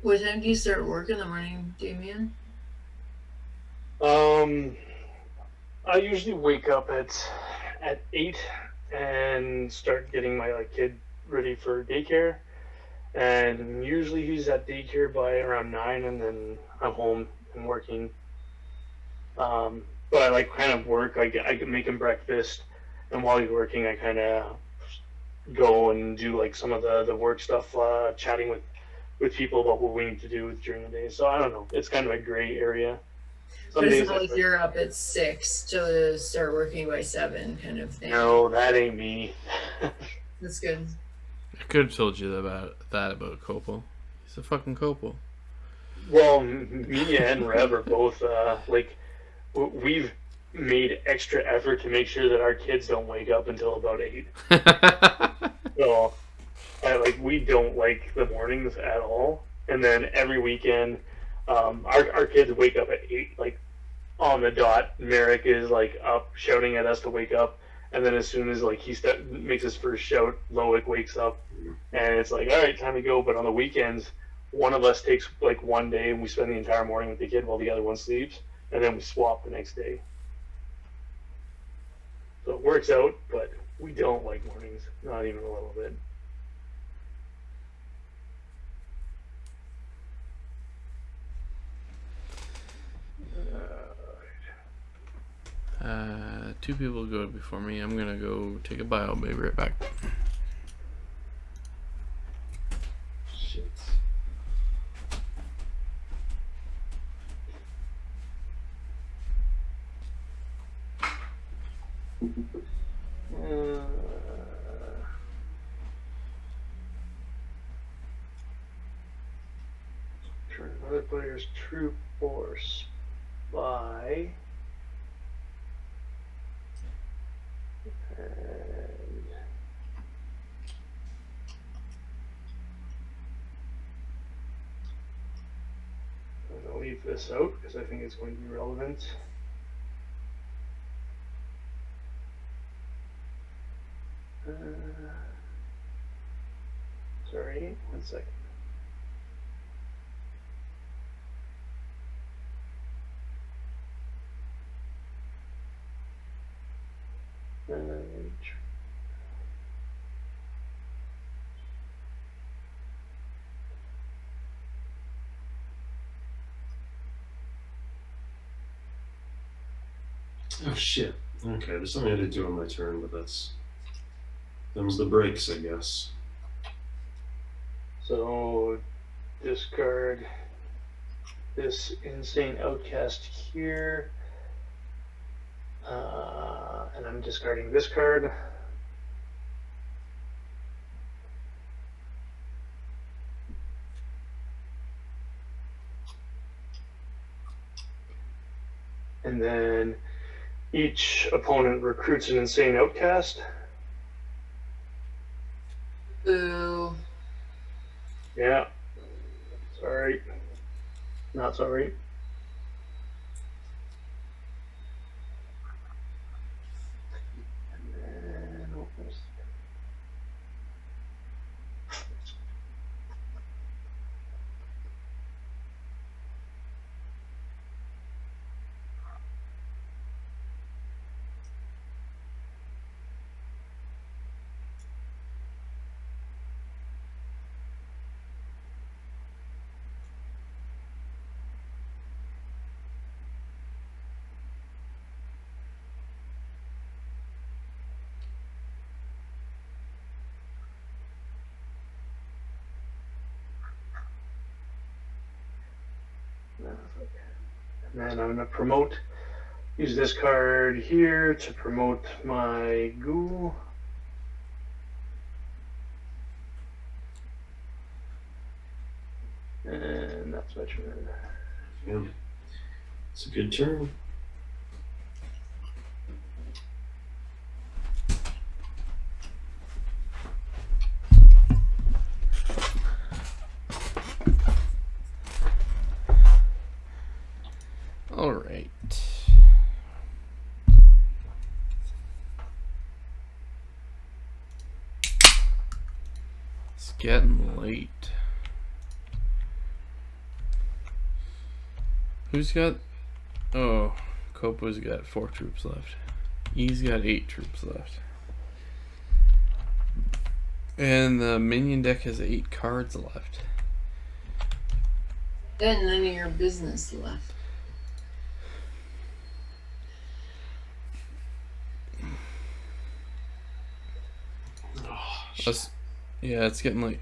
What time do you start work in the morning, Damien? I usually wake up at 8 and start getting my kid ready for daycare. And usually he's at daycare by around 9, and then I'm home and working. But I kind of work. I can make him breakfast, and while he's working, I kind of go and do some of the work stuff, chatting with people about what we need to do during the day. So I don't know. It's kind of a gray area. But it's not like you're up at 6 to start working by 7 kind of thing. No, that ain't me. That's good. I could have told you about Copel. He's a fucking Copel. Well, me and Rev are both we've made extra effort to make sure that our kids don't wake up until about 8. So, we don't like the mornings at all. And then every weekend, our kids wake up at 8, on the dot. Merrick is up shouting at us to wake up, and then as soon as he makes his first shout, Loic wakes up, and it's all right, time to go. But on the weekends, one of us takes one day and we spend the entire morning with the kid while the other one sleeps, and then we swap the next day. So it works out, but we don't like mornings, not even a little bit. Two people go before me. I'm gonna go take a bio. I'll be right back. Shit. Turn another player's troop or spy. And I'm going to leave this out because I think it's going to be relevant. Sorry, 1 second. Oh shit. Okay, there's something I had to do on my turn, but them's the breaks, I guess. So discard this insane outcast here. And I'm discarding this card. And then each opponent recruits an insane outcast. Boo. Yeah. Sorry. Not sorry. And I'm gonna promote. Use this card here to promote my ghoul. And that's my turn. Yeah. It's a good turn. All right. It's getting late. Who's got... Oh, Copo's got 4 troops left. He's got 8 troops left. And the minion deck has 8 cards left. Then none of your business left. Yeah, it's getting late.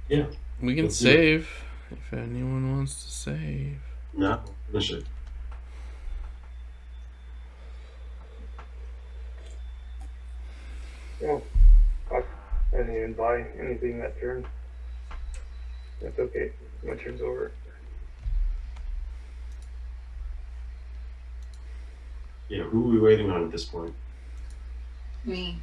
Yeah. We can save if anyone wants to save. No, finish it. Oh, fuck. I didn't even buy anything that turn. That's okay. My turn's over. Yeah, who are we waiting on at this point? Me.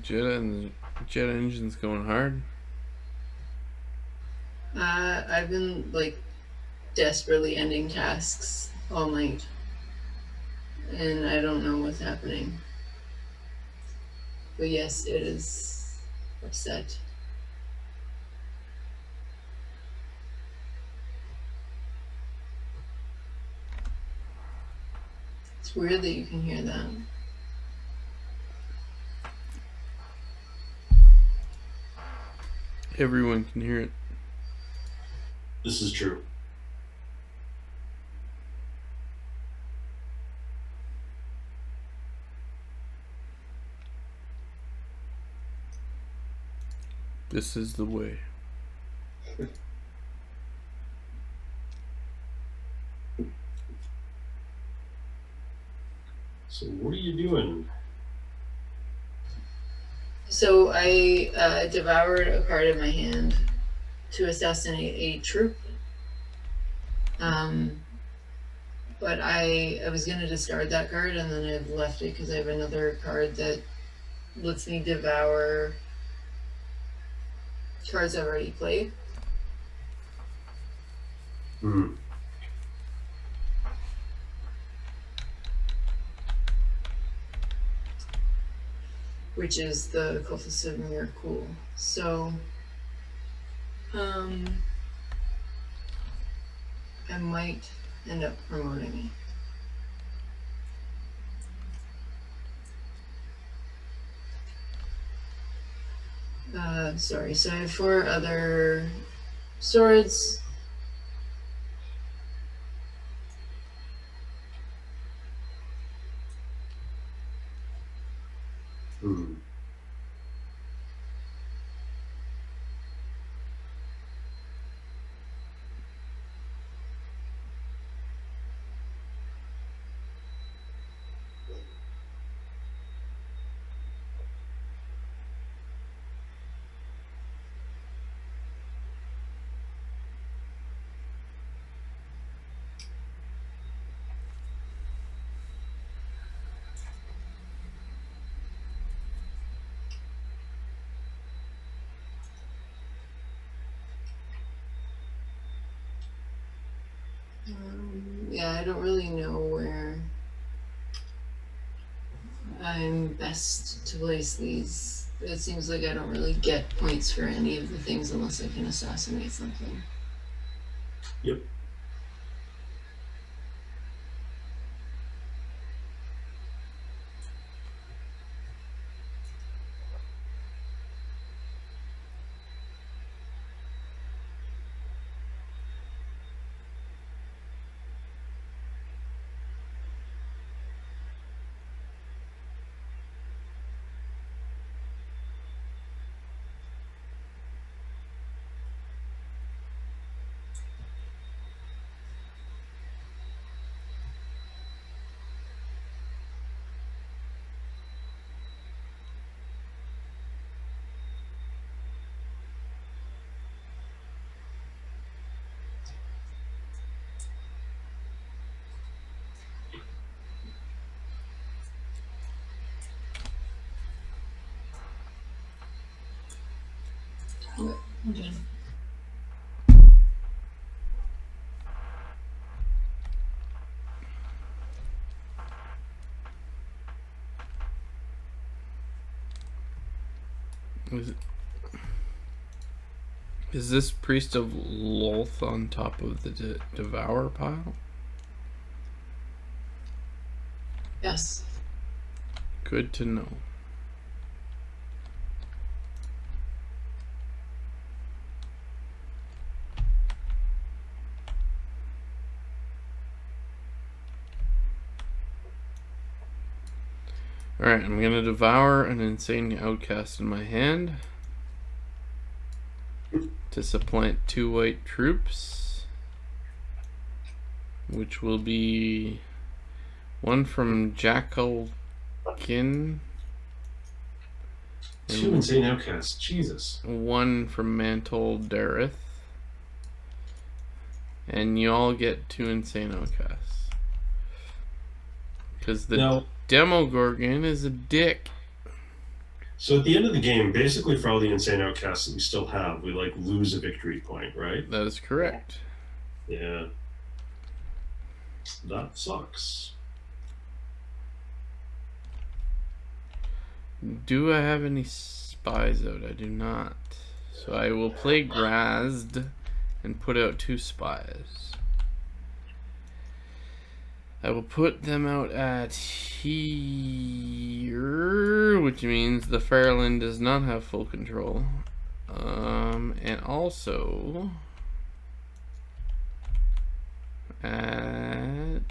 Jetta and the jet engine's going hard. I've been like desperately ending tasks all night, and I don't know what's happening. But yes, it is upset. It's weird that you can hear that. Everyone can hear it. This is true. This is the way. So what are you doing? So I devoured a card in my hand to assassinate a troop. But I was going to discard that card, and then I left it because I have another card that lets me devour cards I've already played. Hmm. Which is the Cultist of Miracle. So, I might end up promoting it. Sorry, so I have 4 other swords. Hmm. Yeah, I don't really know where I'm best to place these. It seems like I don't really get points for any of the things unless I can assassinate something. Yep. Okay. Is this Priest of Lolth on top of the Devour pile? Yes. Good to know. Alright, I'm gonna devour an insane outcast in my hand to supplant 2 white troops, which will be 1 from Jackalkin. 2 insane outcasts, Jesus. 1 from Mantle Dareth. And you all get 2 insane outcasts. Because the Demogorgon is a dick. So at the end of the game, basically for all the insane outcasts that we still have, we like lose a victory point, right? That is correct. Yeah. That sucks. Do I have any spies out? I do not. So I will play Grazed and put out 2 spies. I will put them out at here, which means the Fairland does not have full control. And also at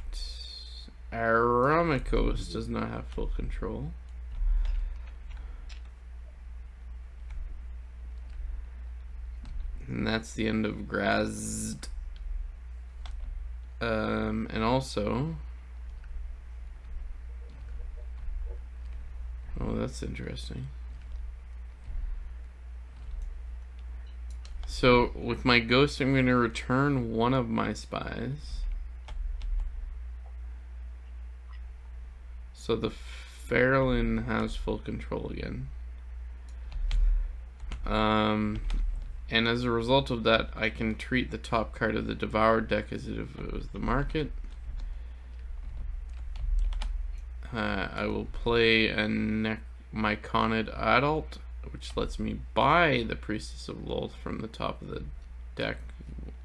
Aramikos does not have full control. And that's the end of Grazed. And also, oh, that's interesting. So with my ghost, I'm going to return 1 of my spies. So the Fairlin has full control again. And as a result of that, I can treat the top card of the Devoured deck as if it was the market. I will play a Myconid Adult, which lets me buy the Priestess of Lolth from the top of the deck.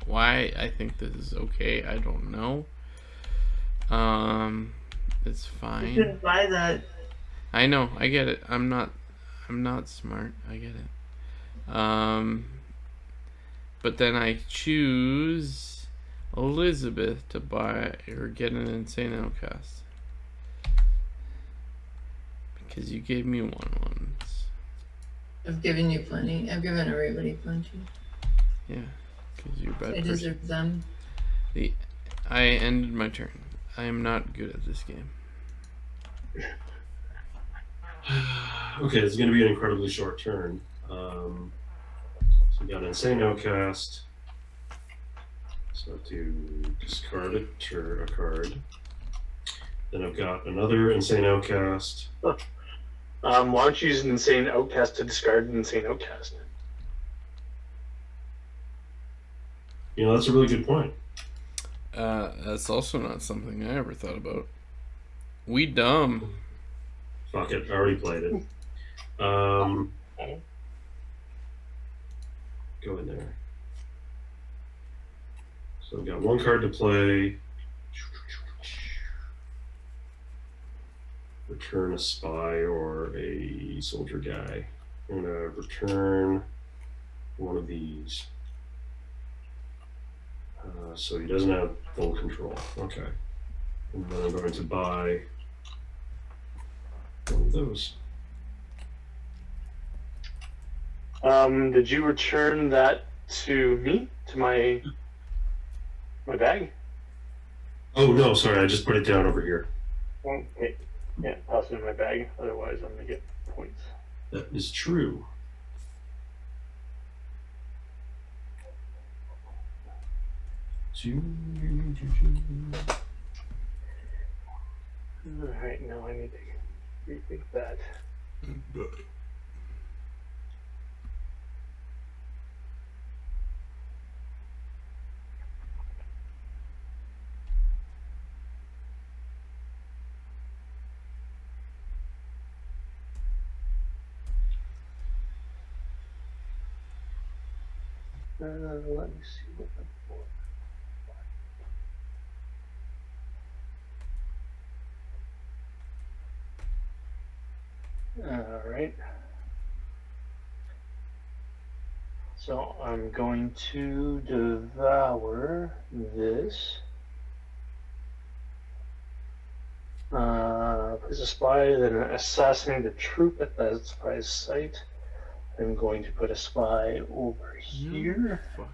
Why I think this is okay, I don't know. It's fine. You didn't buy that. I know, I get it. I'm not smart. I get it. But then I choose Elizabeth to buy or get an insane outcast. Because you gave me 1 once. I've given you plenty. I've given everybody plenty. Yeah, because you're a bad I person. deserve them. I ended my turn. I am not good at this game. Okay, this is going to be an incredibly short turn. So we got an insane outcast. So I have to discard a card. Then I've got another insane outcast. Why don't you use an insane outcast to discard an insane outcast? You know, that's a really good point. That's also not something I ever thought about. We dumb. Fuck it, I already played it. Go in there. So I've got one card to play. Return a spy or a soldier guy. I'm going to return one of these. So he doesn't have full control. Okay. And then I'm going to buy one of those. Did you return that to me? To my bag? Oh, no, sorry. I just put it down over here. Okay. Yeah, toss it in my bag. Otherwise, I'm going to get points. That is true. Alright, now I need to rethink that. Let me see what the board. All right. So I'm going to devour this. Place a spy, then assassinate a troop at that spy's site. I'm going to put a spy over here. Fuck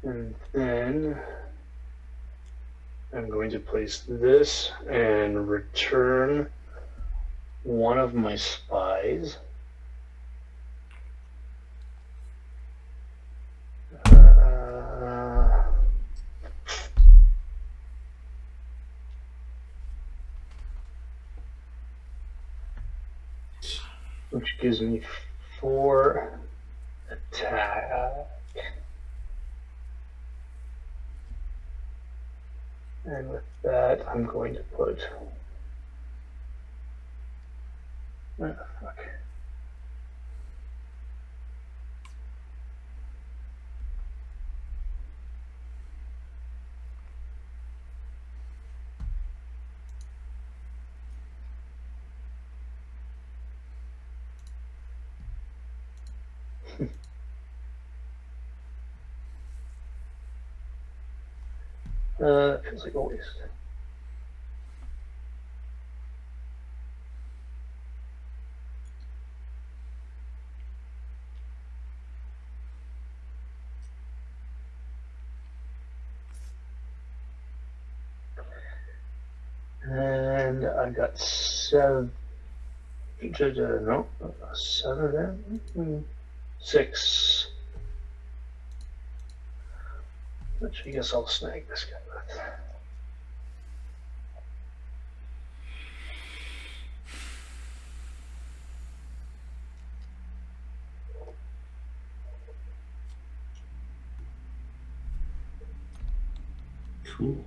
And then I'm going to place this and return one of my spies. Which gives me 4 attack. And with that, I'm going to put. Where the fuck? Feels like a waste. And I got 7. No, 7 there. 6. Which I guess I'll snag this guy with. Cool.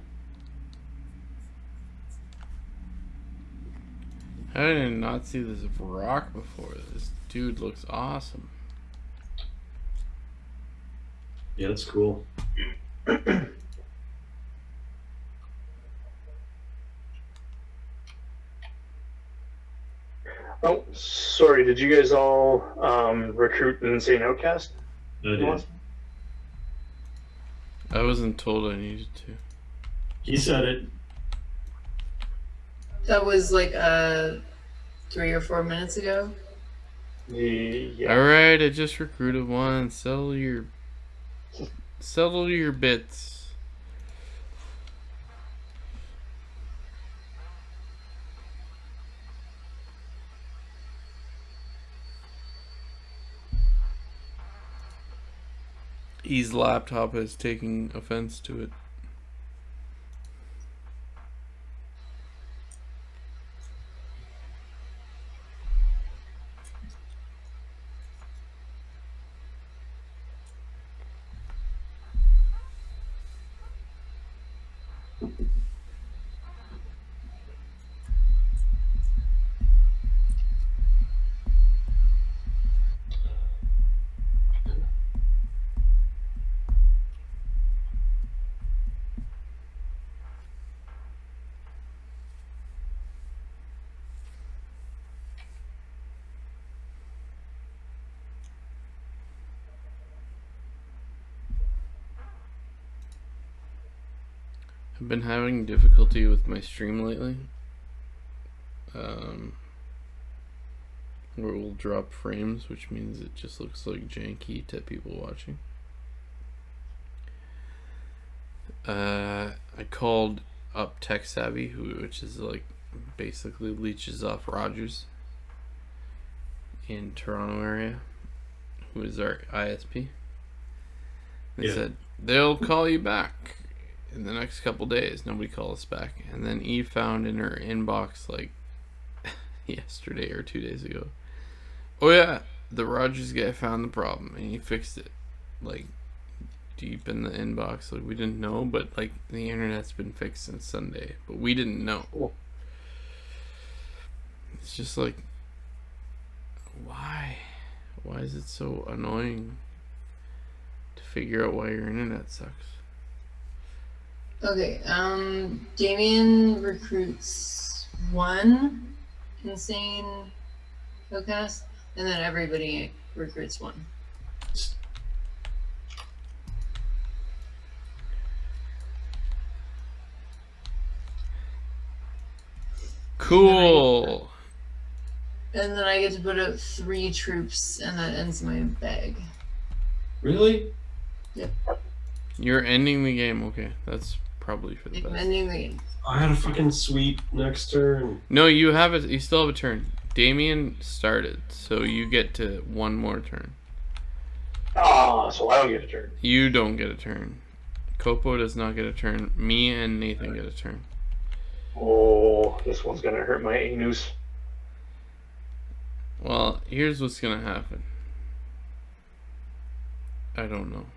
How did I not see this rock before? This dude looks awesome. Yeah, that's cool. Oh, sorry. Did you guys all recruit an insane outcast? I did. I wasn't told I needed to. He said it. That was like 3 or 4 minutes ago. Yeah. Alright, I just recruited one. Settle your bits. E's laptop is taking offense to it. I've been having difficulty with my stream lately. Where it will drop frames, which means it just looks like janky to people watching. I called up Tech Savvy, which is like basically leeches off Rogers in Toronto area, who is our ISP. They said they'll call you back in the next couple days. Nobody called us back, and then Eve found in her inbox like yesterday or 2 days ago, oh yeah, the Rogers guy found the problem and he fixed it, like deep in the inbox. Like we didn't know, but like the internet's been fixed since Sunday, but we didn't know. It's just like, why is it so annoying to figure out why your internet sucks? Okay, Damien recruits one insane co-cast, and then everybody recruits one. Cool. And then I get to put out 3 troops, and that ends my bag. Really? Yep. You're ending the game. Okay, that's probably for the I'm best. ending the game. I had a fucking sweep next turn. No, you have it. You still have a turn. Damien started, so you get to one more turn. So I don't get a turn. You don't get a turn. Kopo does not get a turn. Me and Nathan get a turn. Oh, this one's gonna hurt my anus. Well, here's what's gonna happen. I don't know.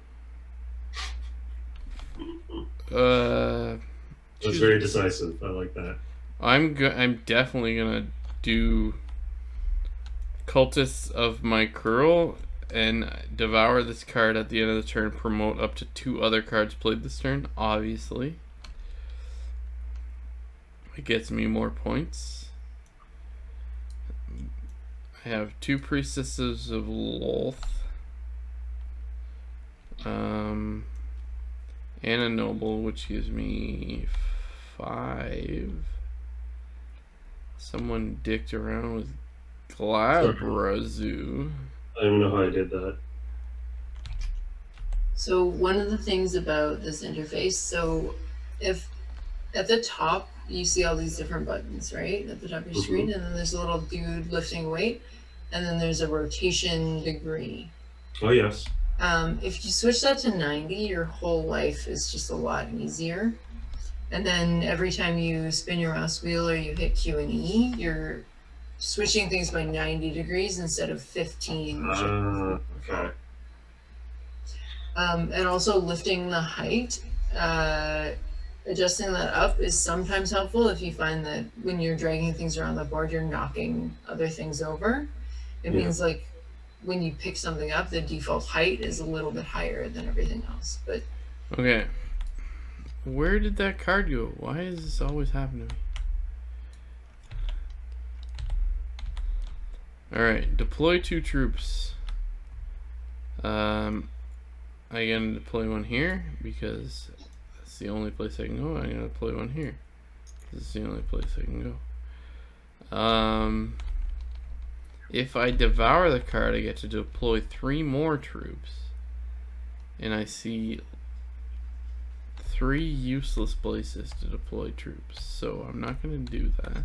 That's very decisive. I like that. I'm definitely gonna do Cultists of my Curl and devour this card at the end of the turn. Promote up to 2 other cards played this turn. Obviously, it gets me more points. I have 2 Priestesses of Lolth. And a Noble, which gives me 5. Someone dicked around with Glabrazu. I don't know how I did that. So one of the things about this interface, so if at the top you see all these different buttons, right? At the top of your screen, and then there's a little dude lifting weight, and then there's a rotation degree. Oh, yes. If you switch that to 90, your whole life is just a lot easier. And then every time you spin your mouse wheel or you hit Q and E, you're switching things by 90 degrees instead of 15. Okay. And also lifting the height, adjusting that up is sometimes helpful if you find that when you're dragging things around the board, you're knocking other things over. It means like when you pick something up, the default height is a little bit higher than everything else. But okay, where did that card go? Why does this always happen to me? Alright, deploy 2 troops. I'm gonna deploy one here because that's the only place I can go. I'm gonna deploy one here. This is the only place I can go. If I devour the card, I get to deploy 3 more troops. And I see 3 useless places to deploy troops. So I'm not going to do that.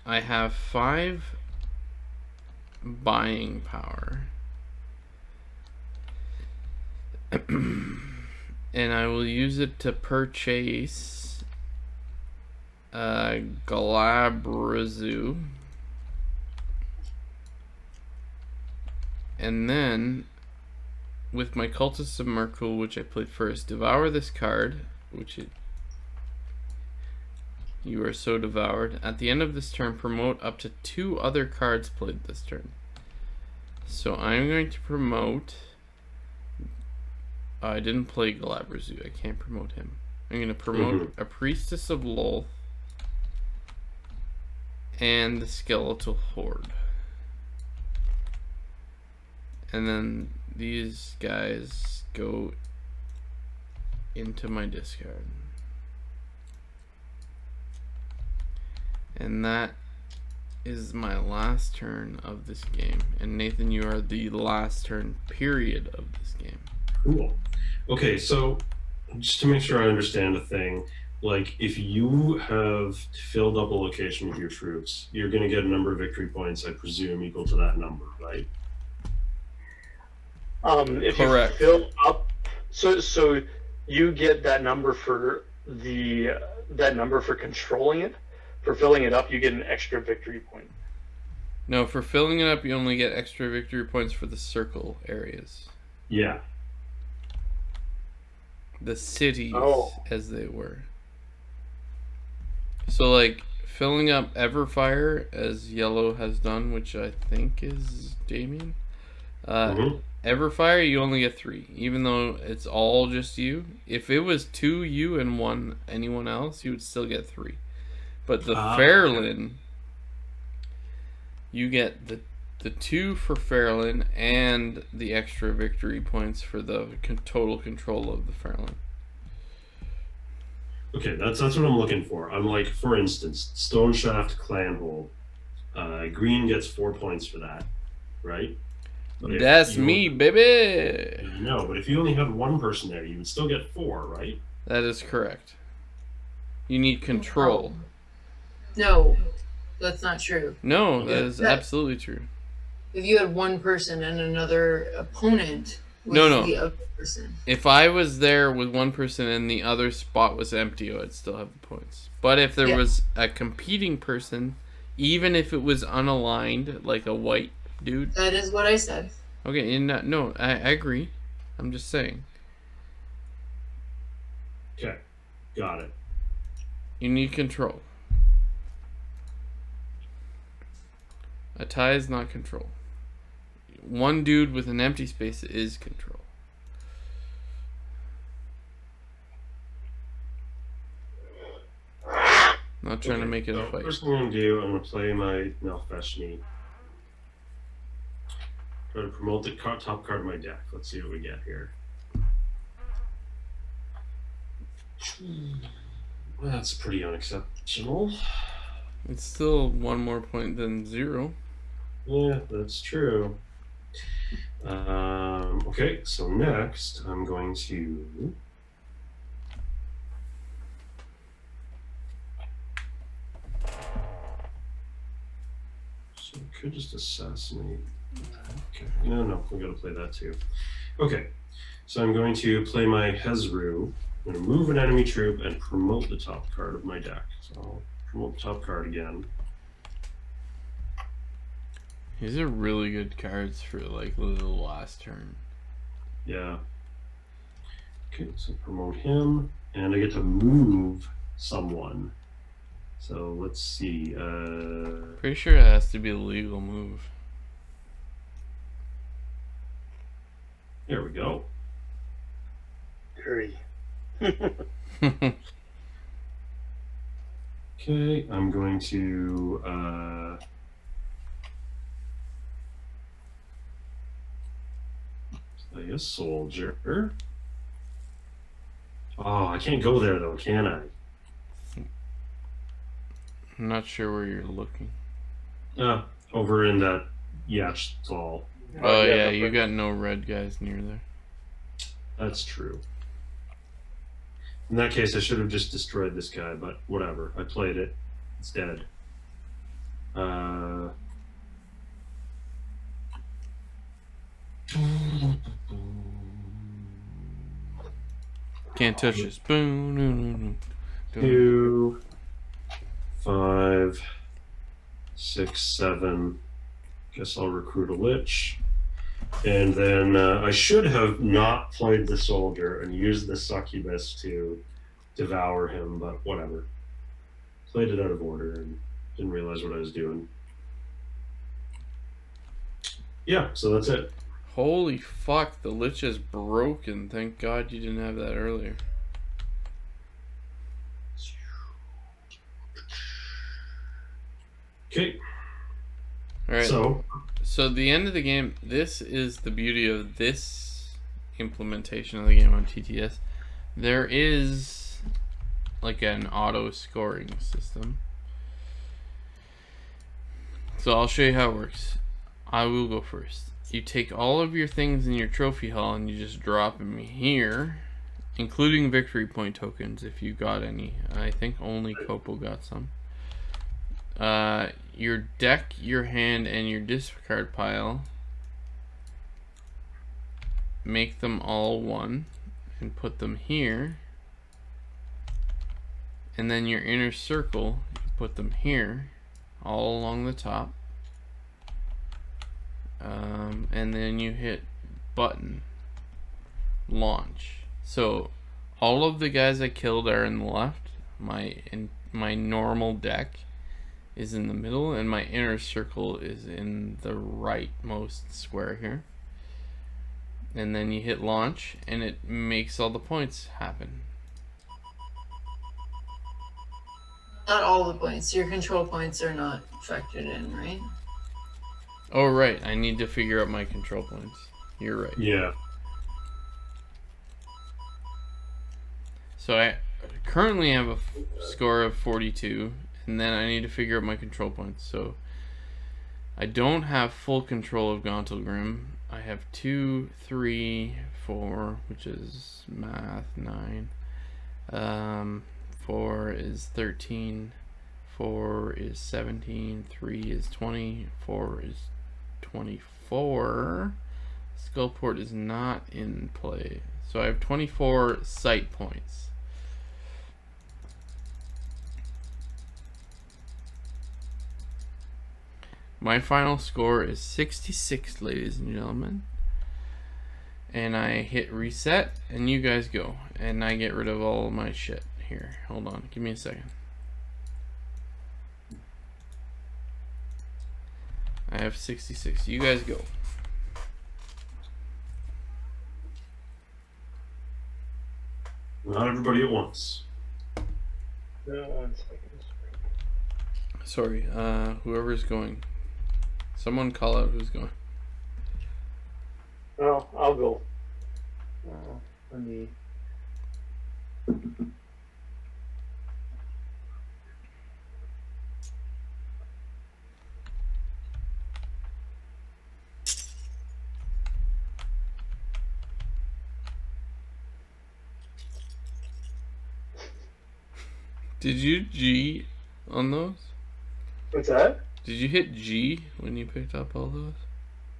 I have 5 buying power. And I will use it to purchase Glabrazu. And then, with my Cultists of Merkul, which I played first, devour this card, you are so devoured. At the end of this turn, promote up to 2 other cards played this turn. So I'm going to promote... I didn't play Glabrazu. I can't promote him. I'm going to promote a Priestess of Lol and the Skeletal Horde. And then these guys go into my discard. And that is my last turn of this game. And Nathan, you are the last turn period of this game. Cool. Okay, so just to make sure I understand a thing, like if you have filled up a location with your troops, you're going to get a number of victory points, I presume, equal to that number, right? If Correct. you fill up, so you get that number for controlling it. For filling it up, you get an extra victory point. No, for filling it up, you only get extra victory points for the circle areas. Yeah. The cities, as they were. So, like, filling up Everfire, as Yellow has done, which I think is Damien. Everfire, you only get 3, even though it's all just you. If it was 2 you and 1 anyone else, you would still get 3. But the Fairlin, you get the 2 for Fairlin and the extra victory points for the total control of the Fairlin. Okay, that's what I'm looking for. I'm like, for instance, Stoneshaft Clanhold. Green gets 4 points for that, right? But That's me, baby! No, but if you only had 1 person there, you would still get 4, right? That is correct. You need control. No, that's not true. No, that is absolutely true. If you had 1 person and another opponent was the other person. If I was there with 1 person and the other spot was empty, I'd still have the points. But if there was a competing person, even if it was unaligned, like a white dude... That is what I said. Okay, no, I agree. I'm just saying. Okay, got it. You need control. A tie is not control. 1 dude with an empty space is control. Not trying to make it a fight. First thing I'm going to do, I'm going to play my Nalfeshni. Try to promote the top card of my deck. Let's see what we get here. That's pretty unexceptional. It's still 1 more point than 0. Yeah, that's true. Okay, so next I'm going to... So I could just assassinate. Okay, no, we gotta play that too. Okay, so I'm going to play my Hezru. I'm going to move an enemy troop and promote the top card of my deck. So I'll promote the top card again. These are really good cards for like the last turn. Yeah. Okay, so promote him, and I get to move someone. So let's see. Pretty sure it has to be a legal move. There we go. Hurry. Okay, I'm going to play a soldier. Oh, I can't go there though, can I? I'm not sure where you're looking. Over in that yacht stall. Oh yeah, you got no red guys near there. That's true. In that case, I should have just destroyed this guy, but whatever. I played it. It's dead. Can't touch this. Boom. 2, 5, 6, 7. Guess I'll recruit a lich. And then I should have not played the soldier and used the succubus to devour him, but whatever. Played it out of order and didn't realize what I was doing. Yeah, so that's it. Holy fuck, the lich is broken. Thank God you didn't have that earlier. Okay. Alright. So the end of the game, this is the beauty of this implementation of the game on TTS. There is like an auto scoring system. So I'll show you how it works. I will go first. You take all of your things in your trophy hall and you just drop them here, including victory point tokens if you got any. I think only Kopo got some. Your deck, your hand, and your discard pile, make them all one and put them here. And then your inner circle, you put them here, all along the top. And then you hit button, launch. So all of the guys I killed are in the left. My normal deck is in the middle, and my inner circle is in the rightmost square here. And then you hit launch, and it makes all the points happen. Not all the points. Your control points are not factored in, right? Oh, right. I need to figure out my control points. You're right. yeah. So I currently have a score of 42, and then I need to figure out my control points. So I don't have full control of Gauntlgrim. I have 2, 3, 4, which is math, 9. 4 is 13. 4 is 17. 3 is 20. 4 is 24. Skullport is not in play. So I have 24 sight points. My final score is 66, ladies and gentlemen. And I hit reset, and you guys go. And I get rid of all my shit here. Hold on, give me a second. I have 66. You guys go. Not everybody at once. No, 1 second. Sorry, whoever's going. Someone call out who's going. Well, I'll go. Let me. Did you G on those? What's that? Did you hit G when you picked up all those?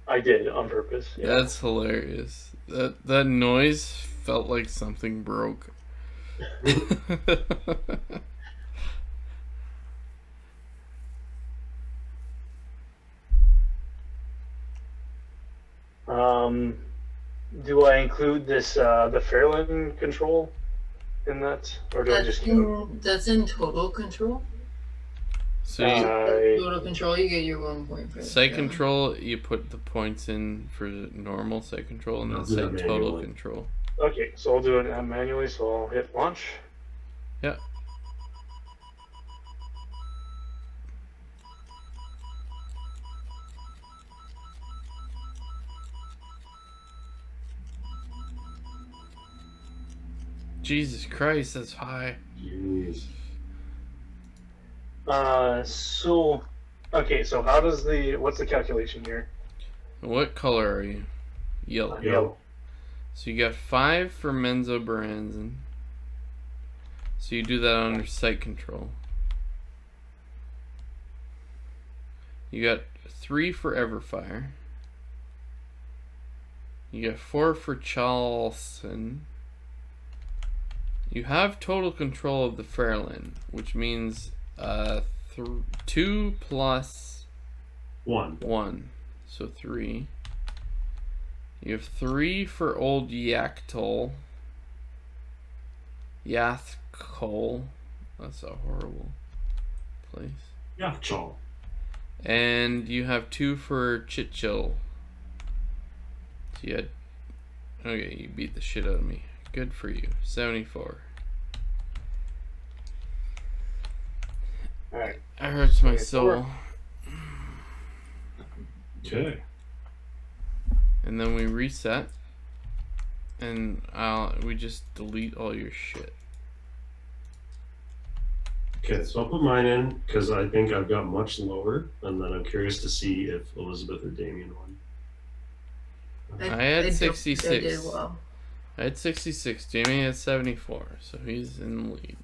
I did on purpose. Yeah. That's hilarious. That noise felt like something broke. Do I include this the Fairland control in that, or do I just? That's in total control. So Total control, you get your 1 point for site control, you put the points in for normal site control, and then site total control. Okay, so I'll do it manually. So I'll hit launch. Yeah. Jesus Christ, that's high. Jeez. So, okay, so how does what's the calculation here? What color are you? Yellow. Yellow. So you got 5 for Menzo Baranzan. So you do that under site control. You got 3 for Everfire. You got 4 for Charleston. You have total control of the Fairland, which means 2 plus 1. So 3. You have 3 for Old Yachtol. Yathkol. That's a horrible place. Yachtol. And you have 2 for Chitchil. So you had... Okay, you beat the shit out of me. Good for you. 74. Alright. That hurts my soul. Okay. And then we reset. And we just delete all your shit. Okay, so I'll put mine in because I think I've got much lower, and then I'm curious to see if Elizabeth or Damien won. I had 66. I did well. I had 66. Jamie had 74, so he's in the lead.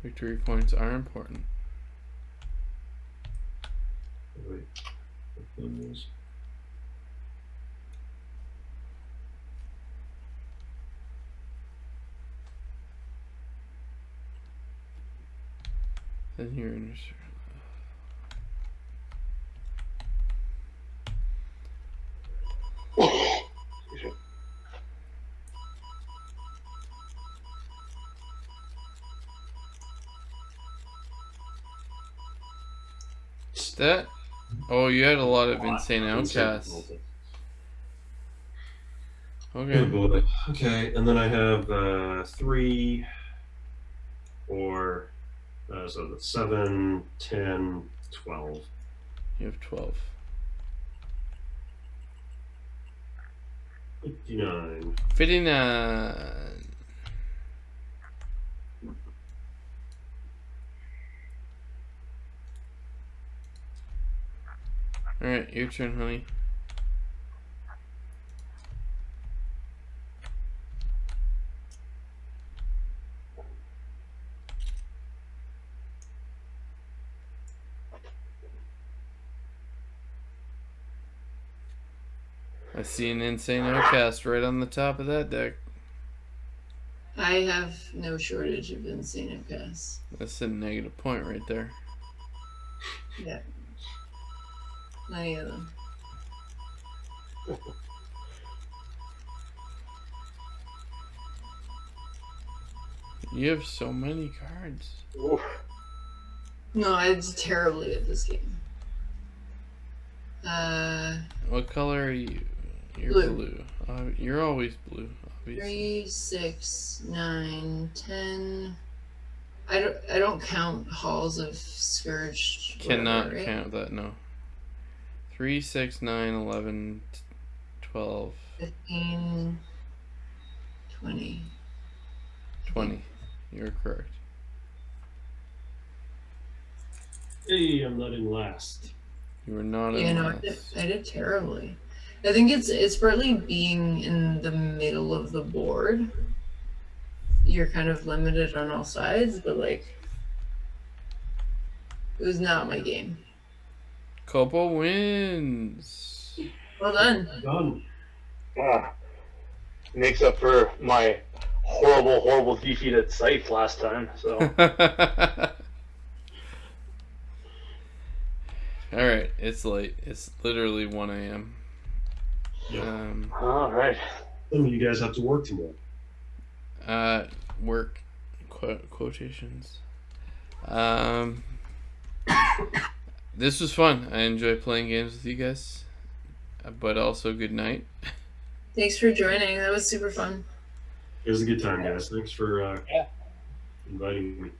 Victory points are important. Wait. Then you're in your... That? Oh, you had a lot of insane outcasts. Okay. Oh boy. Okay, and then I have 3, 4, so that's 7, 10, 12. You have 12. 59. 59. Alright, your turn, honey. I see an insane outcast right on the top of that deck. I have no shortage of insane outcasts. That's a negative point right there. Yeah. Plenty of them. You have so many cards. Oof. No, I did terribly at this game. What color are you? You're Blue. You're always blue, obviously. 3, 6, 9, 10. I don't count Halls of Scourged. Cannot whatever, right? count that, no. 3, 6, 9, 11, 12. 15, 20. 20. You're correct. Hey, I'm not in last. You were not Yeah, in no, last. I did terribly. I think it's partly being in the middle of the board. You're kind of limited on all sides, but like, it was not my game. Copo wins. Well done. Done. Makes up for my horrible defeat at Scythe last time. So Alright, it's late. It's literally 1 a.m. Yeah. all right. Some of you guys have to work tomorrow. Work quotations. This was fun. I enjoy playing games with you guys, but also good night. Thanks for joining. That was super fun. It was a good time, guys. Thanks for Yeah. inviting me.